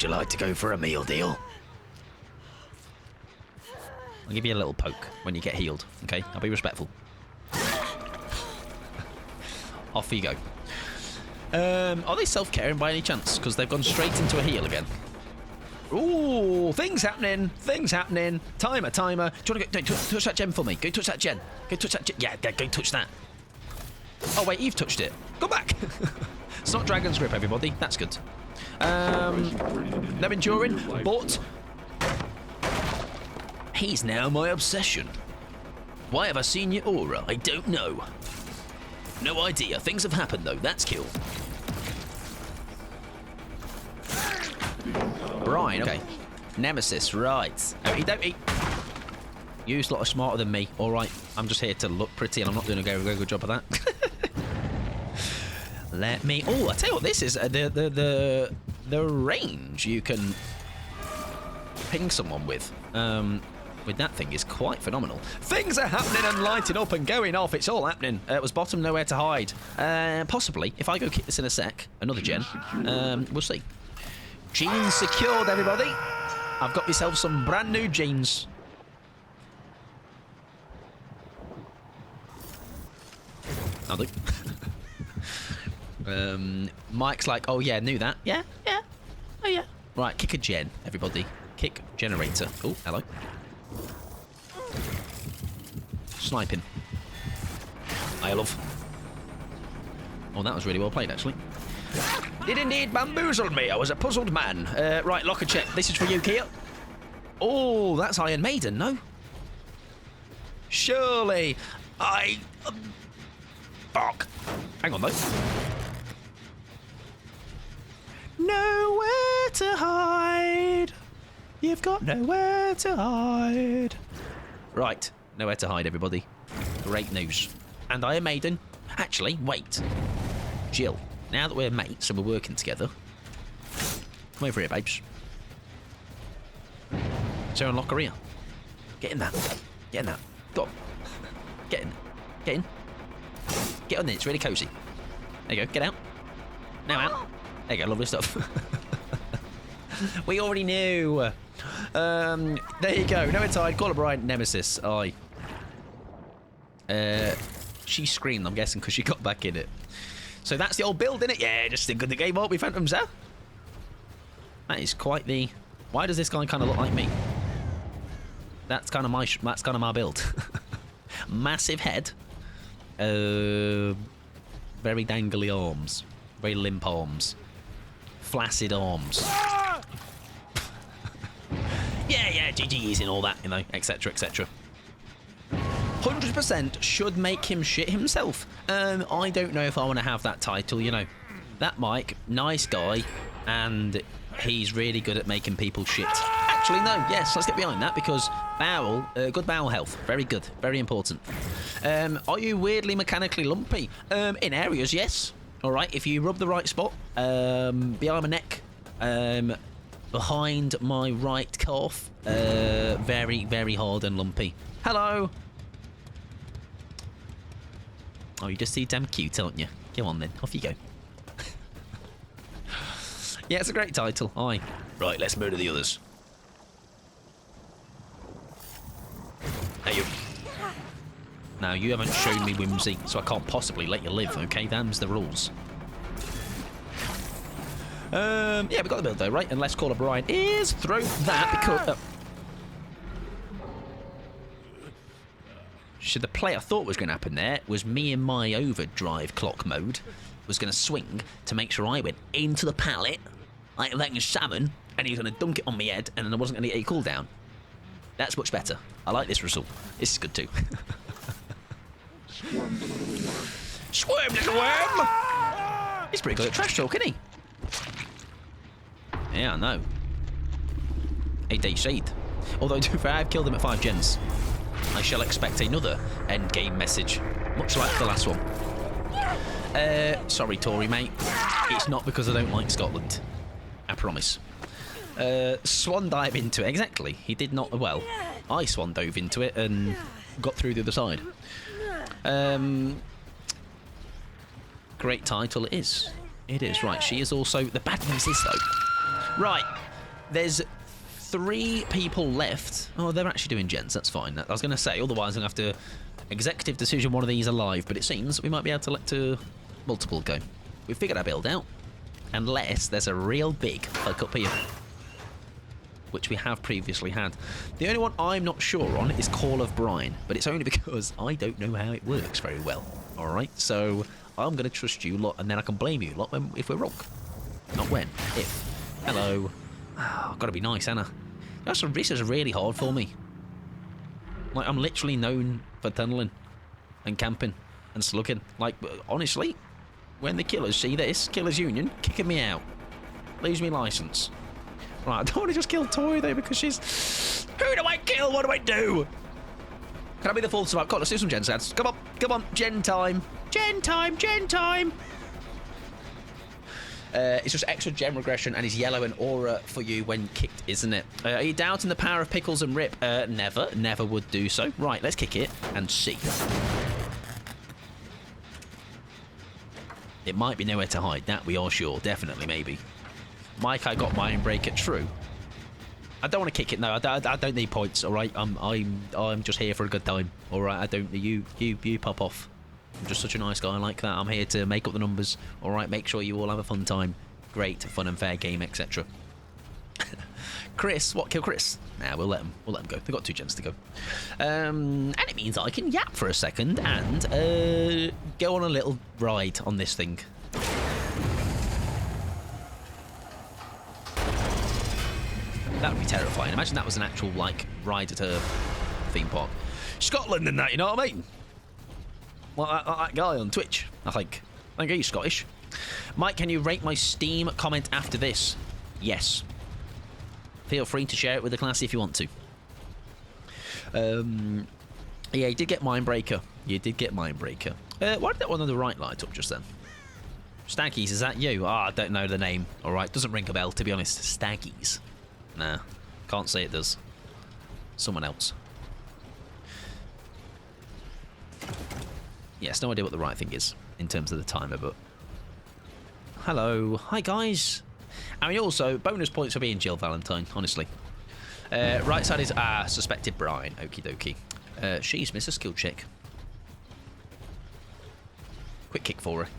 Would you like to go for a meal deal? I'll give you a little poke when you get healed, okay? I'll be respectful. Off you go. Are they self-caring by any chance? Because they've gone straight into a heal again. Ooh, things happening. Things happening. Timer. Do you want to go? Don't touch that gem for me. Go touch that gem. Go touch that gem. Yeah, go touch that. Oh, wait, you've touched it. Go back. It's not Dragon's Grip, everybody. That's good. No enduring, but he's now my obsession. Why have I seen your aura? I don't know. No idea. Things have happened, though. That's cool. Brian, okay. Nemesis, right. Okie dokie. You's a lot smarter than me. All right. I'm just here to look pretty, and I'm not doing a very good job of that. Let me. Oh, I tell you what, this is the range you can ping someone with that thing is quite phenomenal. Things are happening and lighting up and going off. It's all happening. It was bottom, nowhere to hide. Possibly, if I go kick this in a sec, another gen. We'll see. Jeans secured, everybody. I've got myself some brand new jeans. I'll do. Mike's like, oh yeah, knew that. Yeah. Oh yeah. Right, kick a gen, everybody. Kick generator. Oh, hello. Sniping. I love. Oh, that was really well played, actually. Did indeed bamboozle me. I was a puzzled man. Right, locker check. This is for you, Kia. Oh, that's Iron Maiden, no? Surely. Fuck. Hang on, though. Nowhere to hide. You've got nowhere to hide. Right. Nowhere to hide, everybody. Great news. And Iron Maiden. Actually, wait. Jill. Now that we're mates and we're working together, come over here, babes. Is there a locker here? Get in that. Get in that. Go on. Get in. Get in. Get on there. It's really cosy. There you go. Get out. Now out. There you go. Lovely stuff. We already knew. There you go. No inside. Call it Brian. Nemesis. Aye. She screamed, I'm guessing, because she got back in it. So that's the old build, innit? Yeah, just think of the game, won't we, Phantoms, huh? That is quite the... Why does this guy kind of look like me? That's kind of my build. Massive head. Very dangly arms. Very limp arms. Flaccid arms. Yeah, GG's and all that, you know, etc, etc. 100% should make him shit himself. I don't know if I want to have that title, you know. That Mike, nice guy, and he's really good at making people shit. Actually, no, yes, let's get behind that, because bowel, good bowel health, very good, very important. Are you weirdly mechanically lumpy? In areas, yes. All right, if you rub the right spot, behind my neck, behind my right calf, very, very hard and lumpy. Hello. Oh, you just see damn cute, aren't you? Go on then, off you go. Yeah, it's a great title. Aye. Right, let's murder the others. Hey, you. Now, you haven't shown me whimsy, so I can't possibly let you live, okay? Them's the rules. Yeah, we got the build though, right? And let's call up Brian is throw that because... So the play I thought was going to happen there was me in my overdrive clock mode was going to swing to make sure I went into the pallet like a salmon, and he was going to dunk it on my head, and then I wasn't going to get a cooldown. That's much better. I like this result. This is good too. Squirm, little worm! He's pretty good at trash talk, isn't he? Yeah, I know. ADC'd. Although, to be fair, I've killed him at 5 gens. I shall expect another endgame message, much like the last one. Sorry, Tory, mate. It's not because I don't like Scotland. I promise. Swan dive into it. Exactly. He did not... Well, I swan dove into it and got through the other side. Great title it is. It is, right. She is also... The bad news is, though... Right. There's 3 people left. Oh, they're actually doing gens. That's fine. I was going to say, otherwise I'm going to have to executive decision one of these alive, but it seems we might be able to let multiple go. We've figured our build out. Unless there's a real big fuck up here, which we have previously had. The only one I'm not sure on is Call of Brine, but it's only because I don't know how it works very well. Alright, so I'm going to trust you lot, and then I can blame you lot if we're wrong. Not when, if. Hello. Oh, gotta be nice, Anna. This is really hard for me. Like, I'm literally known for tunnelling and camping and slugging. Like, honestly, when the killers see this, Killers Union, kicking me out. Lose me license. Right, I don't want to just kill Tori, though, because she's... Who do I kill? What do I do? Can I be the full survivor? Come on, let's do some gen stats. Come on, come on, gen time. Gen time, gen time. It's just extra gem regression and is yellow and aura for you when kicked, isn't it? Are you doubting the power of Pickles and Rip? Never would do so. Right, let's kick it and see. It might be nowhere to hide, that we are sure. Definitely, maybe. Mike, I got Mindbreaker, true. I don't want to kick it, no. I don't need points, all right? I'm just here for a good time, all right? I don't. You pop off. I'm just such a nice guy like that. I'm here to make up the numbers, all right? Make sure you all have a fun time. Great, fun and fair game, etc. Chris, what? Kill Chris? Nah, we'll let him go. They've got 2 gens to go. And it means I can yap for a second and go on a little ride on this thing. That would be terrifying. Imagine that was an actual, like, ride at a theme park. Scotland and that, you know what I mean? Like that guy on Twitch, I think. I think he's Scottish. Mike, can you rate my Steam comment after this? Yes. Feel free to share it with the class if you want to. Yeah, you did get Mindbreaker. You did get Mindbreaker. Why did that one on the right light up just then? Staggies, is that you? Ah, I don't know the name. Alright, doesn't ring a bell, to be honest. Staggies. Nah, can't say it does. Someone else. Yes, no idea what the right thing is in terms of the timer, but... Hello. Hi, guys. I mean, also, bonus points for being Jill Valentine, honestly. Right side is suspected Brian. Okie dokie. She's missed a skill check. Quick kick for her.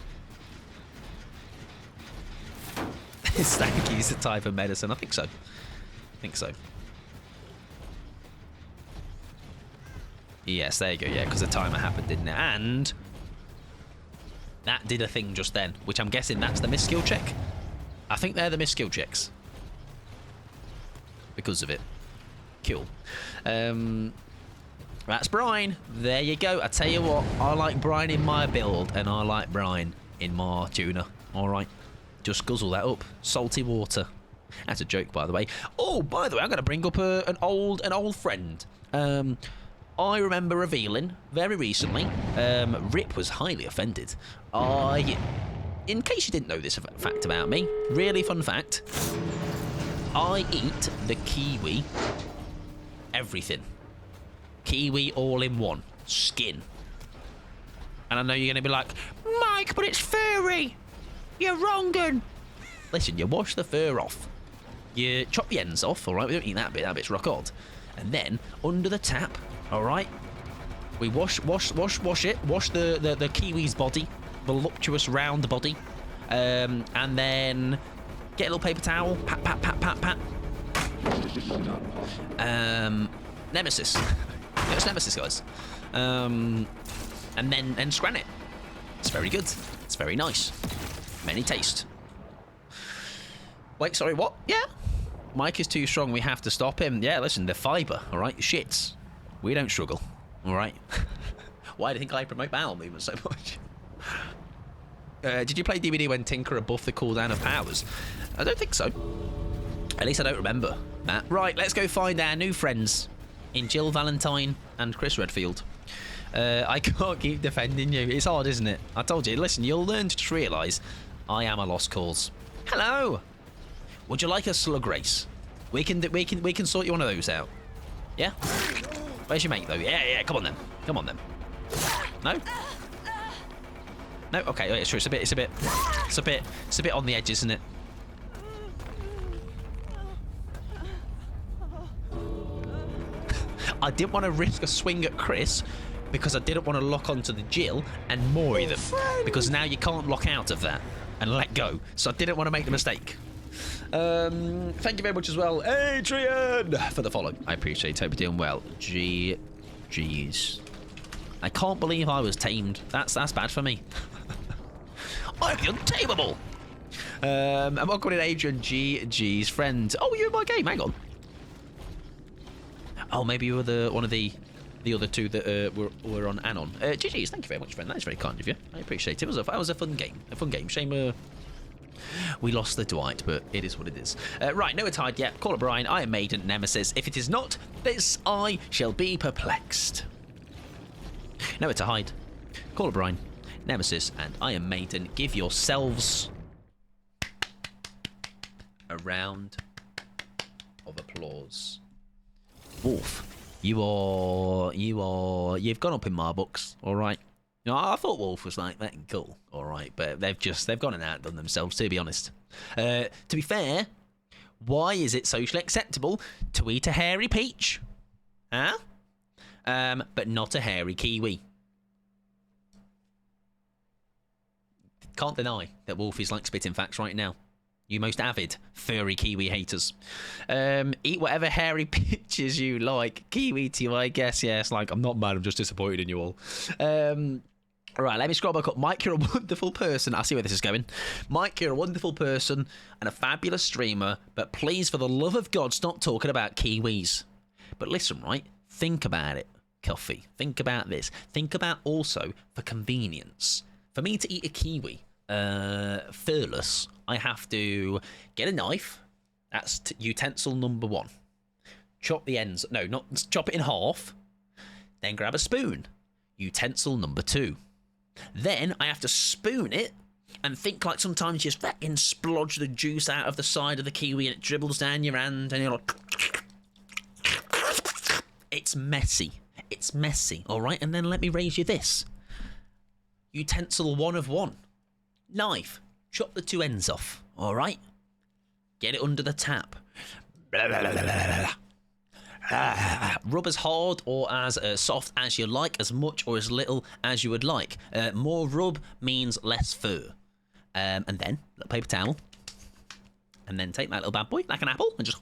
Is Stanky's the type of medicine? I think so. I think so. Yes, there you go. Yeah, because the timer happened, didn't it? And that did a thing just then, which I'm guessing that's the missed skill check. I think they're the missed skill checks because of it. Cool. That's Brian. There you go. I tell you what, I like Brian in my build, and I like Brian in my tuna. All right, just guzzle that up. Salty water. That's a joke, by the way. Oh, by the way, I'm going to bring up an old friend. I remember revealing very recently. Rip was highly offended. In case you didn't know this fact about me, really fun fact. I eat the kiwi. Everything. Kiwi all in one. Skin. And I know you're going to be like, Mike, but it's furry. You're wrongin'. Listen, you wash the fur off. You chop the ends off, alright? We don't eat that bit. That bit's rock odd. And then, under the tap, alright? We wash it. Wash the kiwi's body. Voluptuous round body. And then get a little paper towel. Pat, pat, pat, pat, pat. Nemesis. It's Nemesis, guys. And then scran it. It's very good. It's very nice. Many taste. Wait, sorry, what? Yeah. Mike is too strong. We have to stop him. Yeah, listen, the fibre, all right? Shits. We don't struggle, all right? Why do you think I promote bowel movement so much? Did you play DVD when Tinker buffed the cooldown of powers? I don't think so. At least I don't remember that. Right, let's go find our new friends in Jill Valentine and Chris Redfield. I can't keep defending you. It's hard, isn't it? I told you. Listen, you'll learn to just realise I am a lost cause. Hello. Would you like a slug race? We can sort you one of those out. Yeah. Where's your mate though? Yeah. Come on then. Come on then. No. No. Okay. Oh, yeah, sure. It's a bit on the edge, isn't it? I didn't want to risk a swing at Chris because I didn't want to lock onto the Jill and moor them. Because now you can't lock out of that and let go. So I didn't want to make the mistake. Thank you very much as well, Adrian, for the follow. I appreciate it. Hope you're doing well. Jeez. I can't believe I was tamed. That's bad for me. I'm the untamable. I'm welcoming in Adrian G's friend. Oh, you're in my game. Hang on. Oh, maybe you were one of the other two that were on Anon. GG's, thank you very much, friend. That is very kind of you. I appreciate it. It was a fun game. Shame we lost the Dwight, but it is what it is. Right, no, it's hide yet. Call it Brian. I am Maiden Nemesis. If it is not, this I shall be perplexed. No, it's a hide. Call it Brian. Nemesis, and I am Maiden. Give yourselves a round of applause. Wolf, you've gone up in my books, all right. No, I thought Wolf was like that and cool, all right, but they've gone and outdone themselves, to be honest. To be fair, why is it socially acceptable to eat a hairy peach, huh? But not a hairy kiwi? Can't deny that Wolf is like spitting facts right now. You most avid furry kiwi haters. Eat whatever hairy peaches you like. Kiwi to you, I guess. Yeah, it's like, I'm not mad, I'm just disappointed in you all. Right, let me scroll back up. Mike, you're a wonderful person. I see where this is going. Mike, you're a wonderful person and a fabulous streamer, but please, for the love of God, stop talking about kiwis. But listen, right? Think about it, Coffee. Think about this. Think about also, for convenience, for me to eat a kiwi, furless, I have to get a knife. That's utensil number 1. Chop the ends. No, not chop it in half. Then grab a spoon. Utensil number 2. Then I have to spoon it and think like sometimes you just fucking splodge the juice out of the side of the kiwi and it dribbles down your hand and you're like... It's messy. It's messy, all right? And then let me raise you this. Utensil 1 of 1. Knife. Chop the 2 ends off, all right? Get it under the tap. Rub as hard or as soft as you like, as much or as little as you would like. More rub means less fur. And then, little paper towel. And then take that little bad boy, like an apple, and just...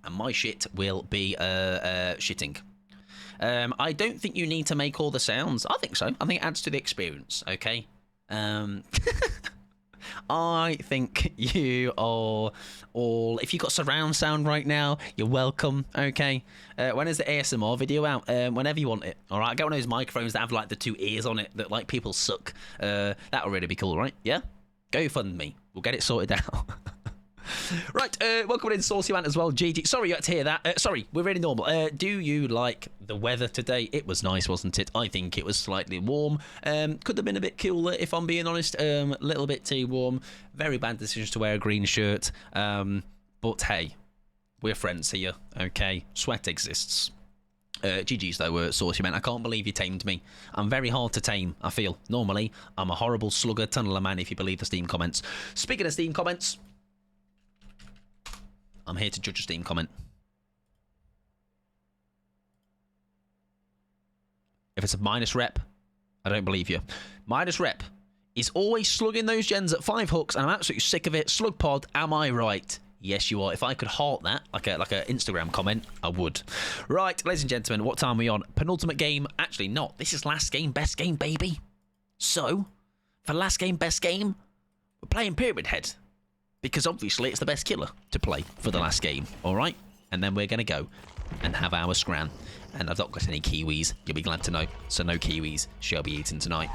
And my shit will be shitting. I don't think you need to make all the sounds. I think so. I think it adds to the experience, okay? I think you are all... If you've got surround sound right now, you're welcome, okay? When is the ASMR video out? Whenever you want it, all right? Get one of those microphones that have, like, the 2 ears on it that, like, people suck. That'll really be cool, right? Yeah? Go fund me. We'll get it sorted out. Right, welcome in Saucy Man as well, GG. Sorry you had to hear that. Sorry, we're really normal. Do you like the weather today? It was nice, wasn't it? I think it was slightly warm. Could have been a bit cooler, if I'm being honest. A little bit too warm. Very bad decision to wear a green shirt. But hey, we're friends here, okay? Sweat exists. GG's though, Saucy Man. I can't believe you tamed me. I'm very hard to tame, I feel. Normally, I'm a horrible slugger, tunneler man, if you believe the Steam comments. Speaking of Steam comments... I'm here to judge a Steam comment. If it's a minus rep, I don't believe you. Minus rep is always slugging those gens at 5 hooks, and I'm absolutely sick of it. Slug pod, am I right? Yes, you are. If I could heart that, like a Instagram comment, I would. Right, ladies and gentlemen, what time are we on? Penultimate game? Actually, not. This is last game, best game, baby. So, for last game, best game, we're playing Pyramid Head. Because obviously it's the best killer to play for the last game, alright? And then we're going to go and have our scran. And I've not got any kiwis, you'll be glad to know. So no kiwis shall be eaten tonight.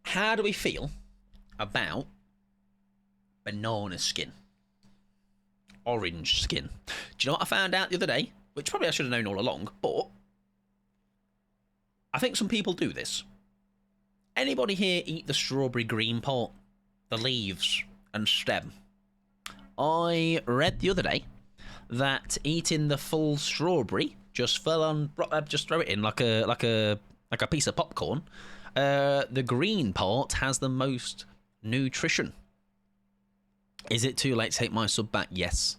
How do we feel about banana skin? Orange skin. Do you know what I found out the other day? Which probably I should have known all along, but I think some people do this. Anybody here eat the strawberry green part? The leaves and stem? I read the other day that eating the full strawberry, just throw it in like a piece of popcorn. The green part has the most nutrition. Is it too late to take my sub back? Yes.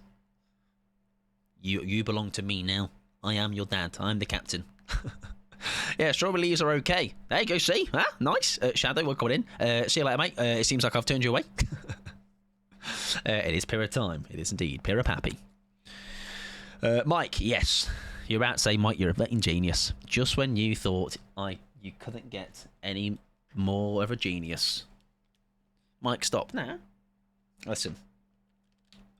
You belong to me now. I am your dad. I'm the captain. Yeah, strawberry leaves are okay. There you go, see? Ah, nice. Shadow, we're coming in. See you later, mate. It seems like I've turned you away. It is Pyrrha time. It is indeed Pyrrha Pappy. Mike, yes. You're about to say, Mike, you're a vetting genius. Just when you thought you couldn't get any more of a genius. Mike, stop. Nah. Listen.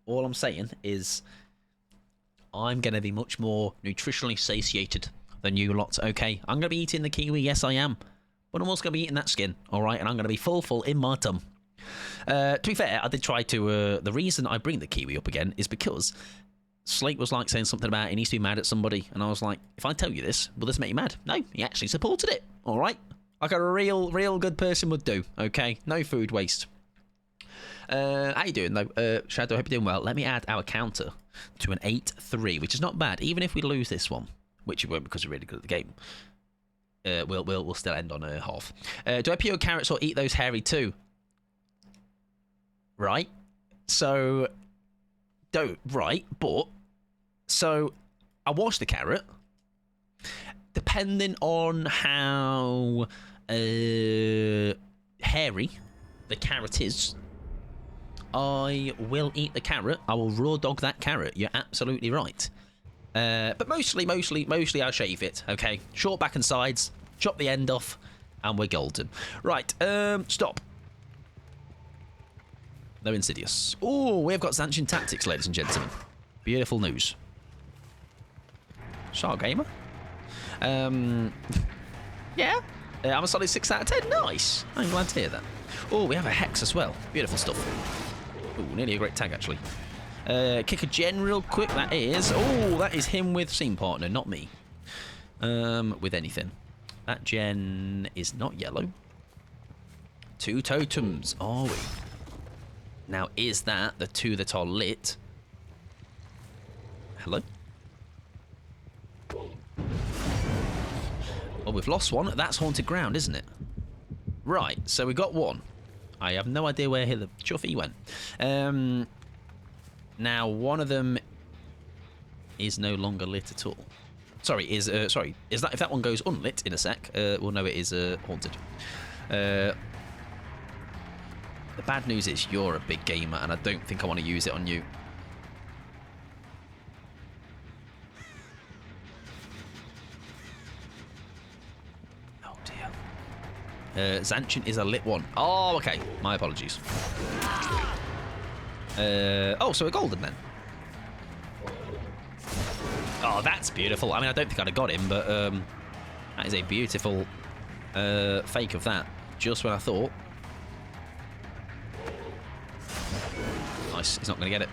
All I'm saying is I'm going to be much more nutritionally satiated than you lot. Okay, I'm going to be eating the kiwi. Yes, I am. But I'm also going to be eating that skin. All right, and I'm going to be full in my tum. To be fair, I did try to... the reason I bring the kiwi up again is because Slate was like saying something about he needs to be mad at somebody. And I was like, if I tell you this, will this make you mad? No, he actually supported it. All right? Like a real good person would do. Okay? No food waste. How you doing, though? Shadow, hope you're doing well. Let me add our counter to an 8-3, which is not bad. Even if we lose this one, which we won't because we're really good at the game, we'll still end on a half. Do I peel carrots or eat those hairy too? Right. So, don't. Right, but... So, I wash the carrot. Depending on how hairy the carrot is, I will eat the carrot. I will raw dog that carrot. You're absolutely right. But mostly I'll shave it. Okay, short back and sides, chop the end off, and we're golden. Right, stop. No Insidious. Oh, we've got Zanchin Tactics, ladies and gentlemen. Beautiful news. Shark Gamer. Yeah. I'm a solid 6 out of 10. Nice. I'm glad to hear that. Oh, we have a Hex as well. Beautiful stuff. Oh, nearly a great tag, actually. Kick a gen real quick. That is... Oh, that is him with scene partner, not me. With anything. That gen is not yellow. 2 totems, are we? Now, is that the 2 that are lit? Hello? Oh, we've lost one. That's haunted ground, isn't it? Right, so we got one. I have no idea where the chuffy went. Now, one of them is no longer lit at all. Sorry, is that if that one goes unlit in a sec, we'll know it is haunted. The bad news is you're a big gamer, and I don't think I want to use it on you. Oh dear. Zanchin is a lit one. Oh, okay. My apologies. Oh, so we're golden then. Oh, that's beautiful. I mean, I don't think I'd have got him, but that is a beautiful fake of that. Just when I thought. Nice. He's not going to get it.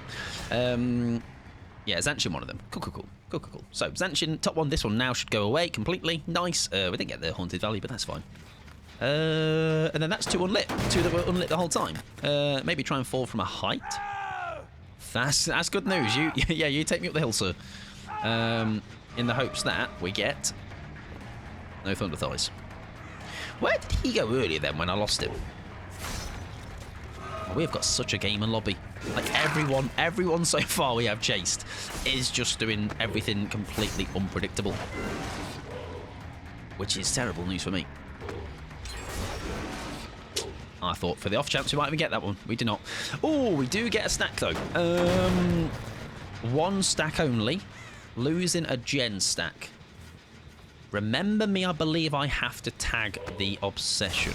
Yeah, Zanchin, one of them. Cool. So, Zanchin, top one. This one now should go away completely. Nice. We didn't get the Haunted Valley, but that's fine. And then that's 2 unlit. 2 that were unlit the whole time. Maybe try and fall from a height. That's good news. You take me up the hill, sir. In the hopes that we get no Thunder Thighs. Where did he go earlier then when I lost him? Oh, we've got such a gamer lobby. Like everyone so far we have chased is just doing everything completely unpredictable. Which is terrible news for me. I thought for the off chance we might even get that one. We do not. Oh, we do get a stack though. 1 stack only. Losing a gen stack. Remember me, I believe I have to tag the obsession.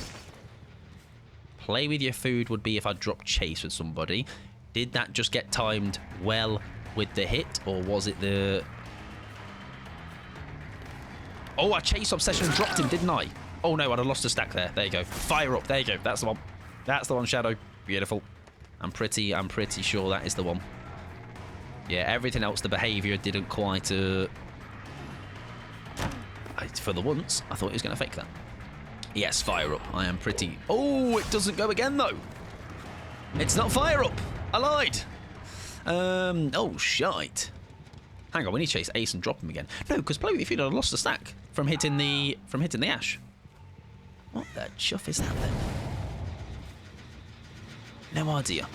Play with your food would be if I drop chase with somebody. Did that just get timed well with the hit, or was it the... Oh, I chase obsession and dropped him, didn't I? Oh no, I'd have lost a stack there. There you go. Fire up. There you go. That's the one. That's the one, Shadow. Beautiful. I'm pretty sure that is the one. Yeah, everything else, the behaviour didn't quite... for the once, I thought he was going to fake that. Yes, fire up. I am pretty... Oh, it doesn't go again, though. It's not fire up. I lied. Oh, shite. Hang on, we need to chase Ace and drop him again. No, because play with your feet, I'd have lost a stack from hitting the ash. What the chuff is that then? No idea.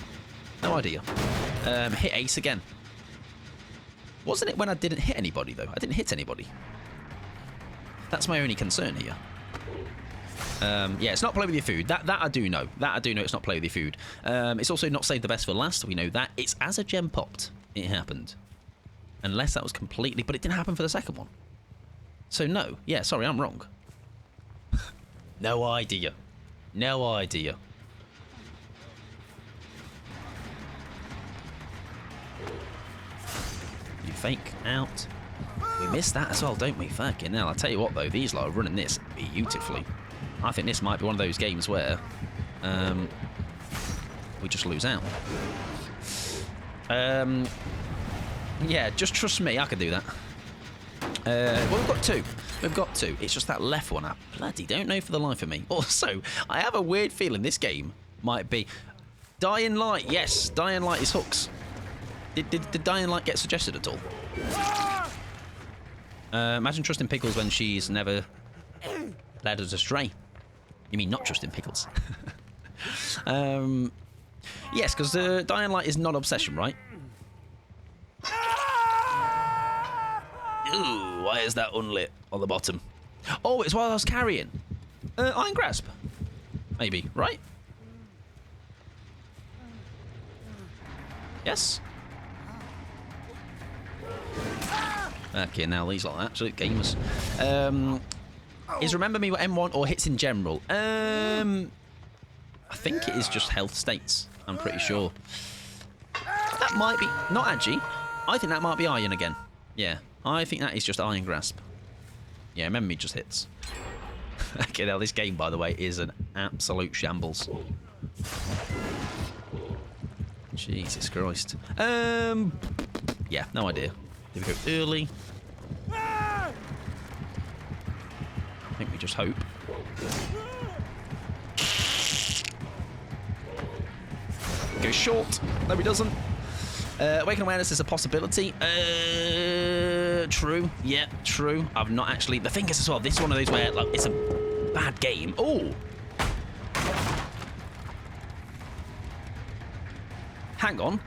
No idea. Hit ace again. Wasn't it when I didn't hit anybody, though? I didn't hit anybody. That's my only concern here. Yeah, it's not play with your food. That I do know. That I do know it's not play with your food. It's also not save the best for last. We know that. It's as a gem popped, it happened. Unless that was completely... But it didn't happen for the second one. So no. Yeah, sorry, I'm wrong. No idea. No idea. You fake out. We missed that as well, don't we? Fucking hell. I'll tell you what, though. These lot are running this beautifully. I think this might be one of those games where we just lose out. Yeah, just trust me. I can do that. Well, we've got two. We've got two. It's just that left one. I bloody don't know for the life of me. Also, I have a weird feeling this game might be... Dying Light. Yes, Dying Light is hooks. Did Dying Light get suggested at all? Imagine trusting Pickles when she's never led us astray. You mean not trusting Pickles? Yes, because Dying Light is not obsession, right? Ooh, why is that unlit on the bottom? Oh, it's while I was carrying. Iron Grasp. Maybe, right? Yes? Okay, now these are absolute gamers. Is Remember Me M1 or hits in general? I think it is just health states. I'm pretty sure. That might be... Not Agi. I think that might be Iron again. Yeah. I think that is just Iron Grasp. Yeah, Remember Me just hits. Okay, now this game, by the way, is an absolute shambles. Jesus Christ. Yeah, no idea. Did we go early? I think we just hope. Go short. No, he doesn't. Awaken Awareness is a possibility. True. Yeah, true. I've not actually... The thing is as well, this is one of those where, like, it's a bad game. Oh! Hang on.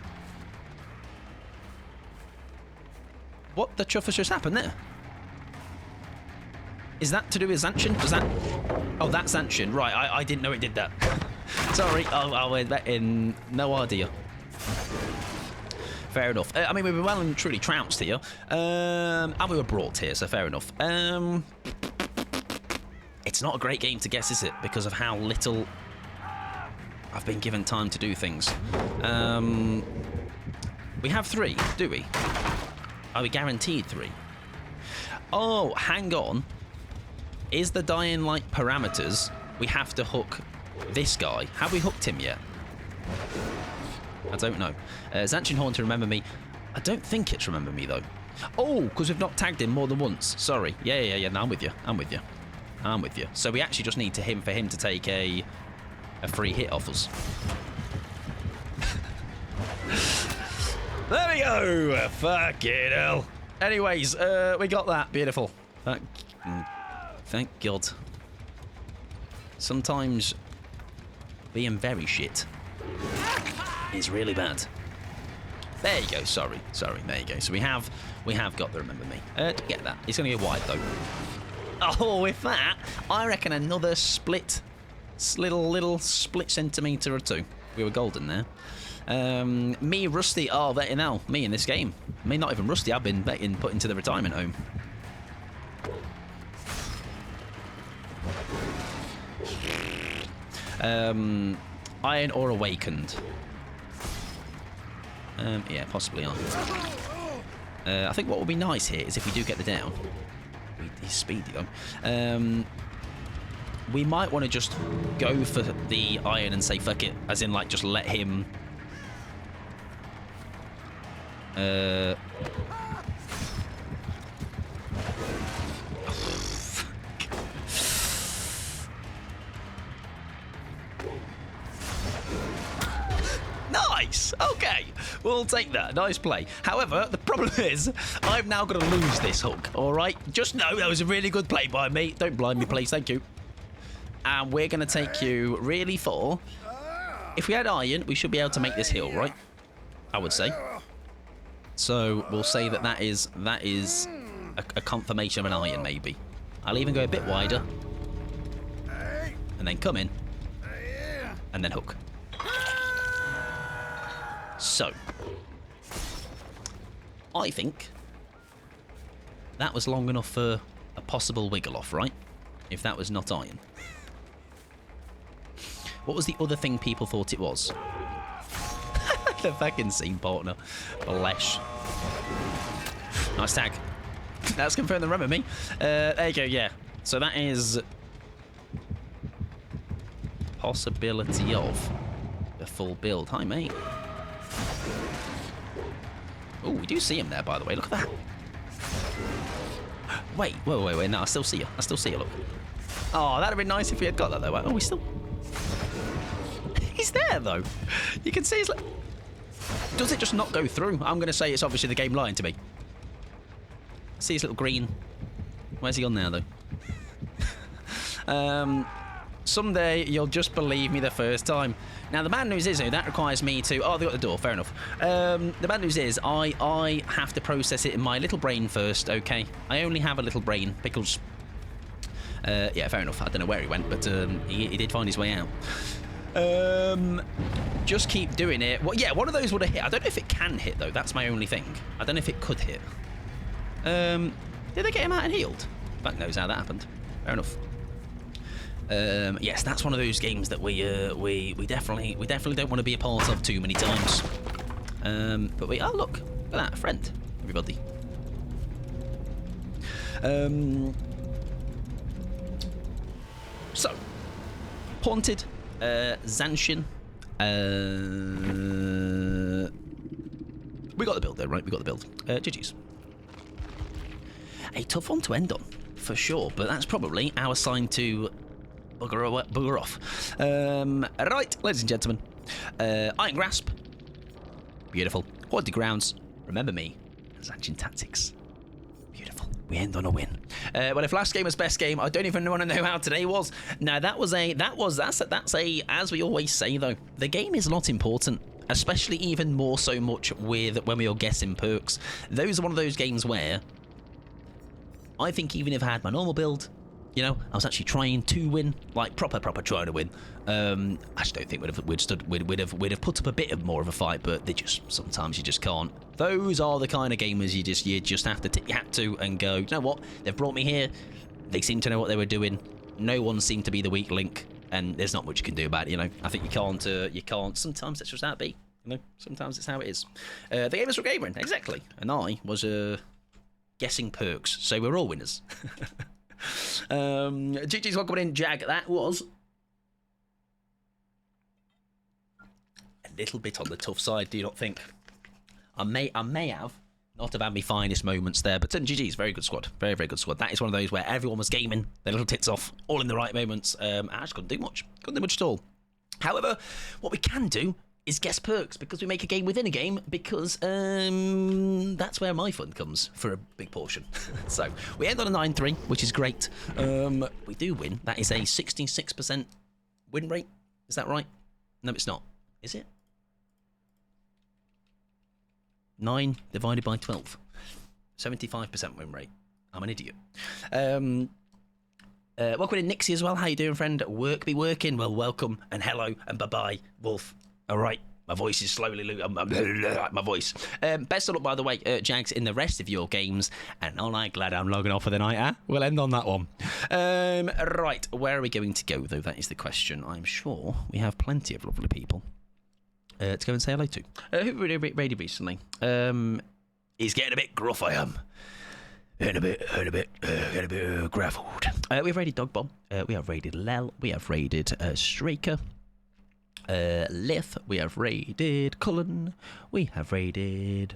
What the chuff has just happened there? Is that to do with Zancian? Was that... Oh, that's Zancian. Right, I didn't know it did that. Sorry, I'll wear that in. No idea. Fair enough. I mean, we were well and truly trounced here. And we were brought here, so fair enough. It's not a great game to guess, is it? Because of how little I've been given time to do things. We have 3, do we? Are we guaranteed 3? Oh, hang on. Is the Dying Light parameters we have to hook this guy? Have we hooked him yet? I don't know. Zancian Horn to Remember Me. I don't think it's Remember Me, though. Oh, because we've not tagged him more than once. Sorry. Yeah. No, I'm with you. I'm with you. So we actually just need for him to take a free hit off us. There we go. Fucking hell. Anyways, we got that. Beautiful. Thank God. Sometimes being very shit is really bad. There you go. Sorry. There you go. So we have got the Remember Me. To get that, it's going to go wide though. Oh, with that, I reckon another little split centimetre or 2. We were golden there. Me, Rusty. Oh, that now me in this game. Me, not even Rusty. I've been put into the retirement home. Iron or Awakened? Yeah, possibly Iron. I think what would be nice here is if we do get the down. He's speedy though. We might want to just go for the Iron and say fuck it, as in like just let him. Nice. Okay, we'll take that. Nice play. However, the problem is I'm now going to lose this hook. All right. Just know that was a really good play by me. Don't blind me, please. Thank you. And we're going to take you really for if we had iron, we should be able to make this hill, right? I would say. So we'll say that is a confirmation of an iron, maybe. I'll even go a bit wider. And then come in. And then hook. So. I think that was long enough for a possible wiggle off, right? If that was not iron. What was the other thing people thought it was? The fucking scene partner. Bless. Nice tag. That's confirmed the run with me. There you go, yeah. So that is possibility of the full build. Hi, mate. Oh, we do see him there, by the way. Look at that. Wait. No, I still see you. Look. Oh, that'd have been nice if we had got that, though. Oh, we still... He's there, though. You can see he's like... Does it just not go through? I'm going to say it's obviously the game lying to me. See his little green. Where's he gone now, though? Someday you'll just believe me the first time. Now, the bad news is, though, that requires me to... Oh, they got the door. Fair enough. The bad news is I have to process it in my little brain first, okay? I only have a little brain because... yeah, fair enough. I don't know where he went, but he did find his way out. Just keep doing it. Well, yeah, one of those would have hit. I don't know if it can hit, though. That's my only thing. I don't know if it could hit. Did they get him out and healed? Fuck knows how that happened. Fair enough. Yes, that's one of those games that we definitely don't want to be a part of too many times. But we... Oh, look at that. A friend, everybody. So, Haunted, Zanshin. We got the build there, right? We got the build. GG's. A tough one to end on, for sure, but that's probably our sign to bugger off. Right, ladies and gentlemen. Iron Grasp. Beautiful. Haunted Grounds. Remember me. Zanshin Tactics. Beautiful. We end on a win. Well, if last game was best game, I don't even want to know how today was. Now, that's a, as we always say, though, the game is not important. Especially even more so much with when we are guessing perks. Those are one of those games where I think even if I had my normal build, you know, I was actually trying to win, like proper trying to win. I just don't think we'd have put up a bit of more of a fight, but they just sometimes you just can't. Those are the kind of gamers you just have to tip your hat to and go, you know what? They've brought me here. They seem to know what they were doing. No one seemed to be the weak link, and there's not much you can do about it. You know, I think you can't. Sometimes that's just how it be. You know, sometimes it's how it is. The game is for gaming, exactly. And I was guessing perks, so we're all winners. GG's welcome in, Jag. That was a little bit on the tough side, do you not think? I may have not have had my finest moments there, but GG's very good squad, very good squad. That is one of those where everyone was gaming their little tits off, all in the right moments. I just couldn't do much at all. However, what we can do is guess perks, because we make a game within a game, because that's where my fun comes for a big portion. So we end on a 9-3, which is great. We do win. That is a 66% win rate. Is that right? No, it's not. Is it? 9 divided by 12. 75% win rate. I'm an idiot. Welcome in, Nixie, as well. How you doing, friend? Work be working. Well, welcome and hello and bye-bye, Wolf. All right, my voice is slowly losing. My voice. Best of luck, by the way, Jags, in the rest of your games. And aren't I glad I'm logging off for the night, huh? We'll end on that one. Right, where are we going to go, though? That is the question. I'm sure we have plenty of lovely people to go and say hello to. Who we raided recently? He's getting a bit gruff, I am. Getting a bit graveled. We've raided Dog Bomb. We have raided Lel. We have raided Straker. Lith, we have raided Cullen, we have raided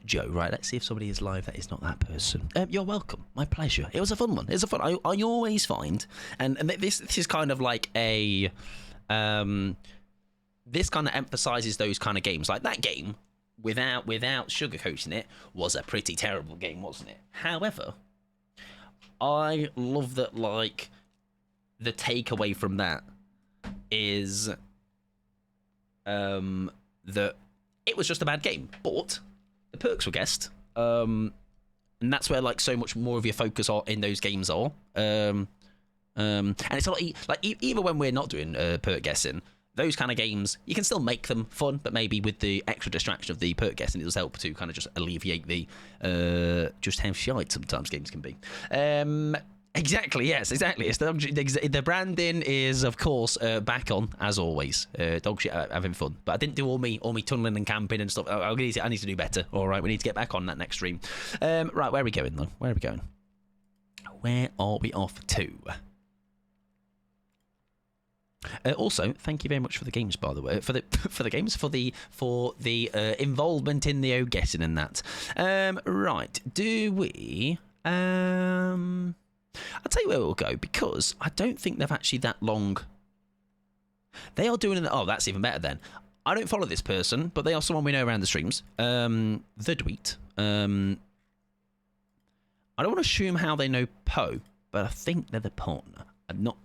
Joe. Right, let's see if somebody is live that is not that person. You're welcome, my pleasure. It was a fun one. It's a fun. I always find, and this is kind of like a this kind of emphasizes those kind of games. Like that game, without sugarcoating it, was a pretty terrible game, wasn't it? However, I love that, like, the takeaway from that is that it was just a bad game, but the perks were guessed, and that's where like so much more of your focus in those games are. And it's a lot like even when we're not doing perk guessing, those kind of games you can still make them fun, but maybe with the extra distraction of the perk guessing, it does help to kind of just alleviate the just how shite sometimes games can be. Exactly, yes, exactly. It's the branding is, of course, back on, as always. Dog shit, having fun. But I didn't do all me tunneling and camping and stuff. I need to do better. All right, we need to get back on that next stream. Right, where are we going, though? Where are we going? Where are we off to? Also, thank you very much for the games, by the way. For the involvement in the guessing and that. Right, do we... I'll tell you where we'll go, because I don't think they've actually that long. They are doing it. Oh, that's even better then. I don't follow this person, but they are someone we know around the streams. The Dweet. I don't want to assume how they know Poe, but I think they're the partner. I'm not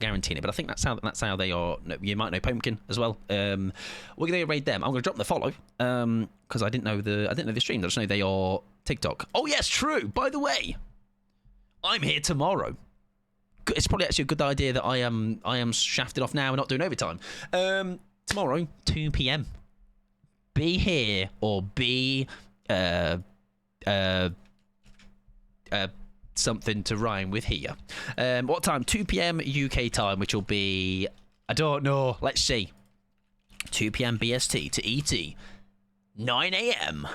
guaranteeing it, but I think that's how they are. You might know Pumpkin as well. We're gonna raid them. I'm gonna drop the follow because I didn't know the stream. I just know they are TikTok. Oh yes, true. By the way, I'm here tomorrow. It's probably actually a good idea that I am shafted off now and not doing overtime. Tomorrow, 2 p.m. Be here or be something to rhyme with here. What time? 2 p.m. UK time, which will be, I don't know. Let's see. 2 p.m. BST to ET. 9 a.m.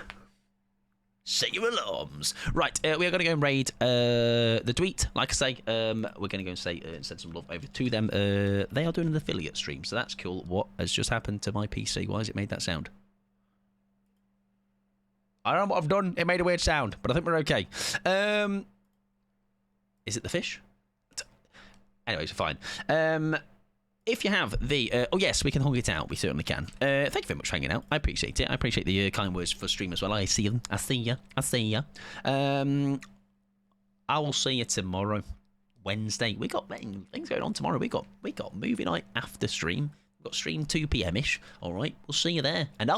Set your alarms. Right, we are going to go and raid the Dweet. Like I say, we're going to go and send some love over to them. They are doing an affiliate stream, so that's cool. What has just happened to my PC? Why has it made that sound? I don't know what I've done. It made a weird sound, but I think we're okay. Is it the fish? Anyways, fine. If you have the... oh, yes, we can hug it out. We certainly can. Thank you very much for hanging out. I appreciate it. I appreciate the kind words for stream as well. I see them. I see ya. I see ya. I will see you tomorrow, Wednesday. We got things going on tomorrow. We got movie night after stream. We've got stream 2 p.m-ish. All right, we'll see you there. And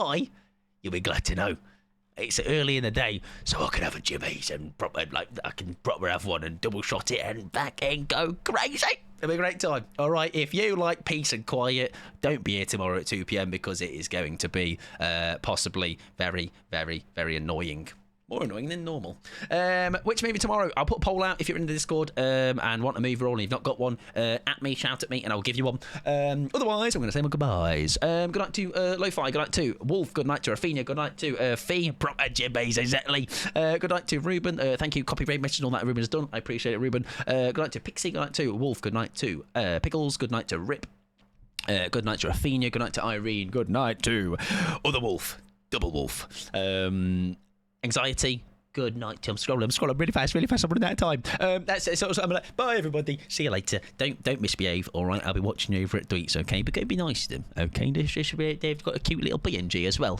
you'll be glad to know, it's early in the day, so I can have a jimmies and I can proper have one and double shot it and back and go crazy. It'll be a great time. All right, if you like peace and quiet, don't be here tomorrow at 2 p.m. because it is going to be possibly very, very, very annoying. More annoying than normal. Which movie tomorrow? I'll put a poll out if you're in the Discord and want a movie role and you've not got one. At me, shout at me, and I'll give you one. Otherwise, I'm going to say my goodbyes. Good night to Lo-Fi. Good night to Wolf. Good night to Rafinha. Good night to Fee. Proper jibbies, exactly. Good night to Ruben. Thank you. Copyright message and all that Ruben has done. I appreciate it, Ruben. Good night to Pixie. Good night to Wolf. Good night to Pickles. Good night to Rip. Good night to Rafinha. Good night to Irene. Good night to Other Wolf. Double Wolf. Anxiety. Good night. I'm scrolling really fast. I'm running out of time. That's it. So I'm like, bye everybody. See you later. Don't misbehave. All right. I'll be watching you over at Dweets. Okay, but go be nice to them. Okay, they've got a cute little BNG as well.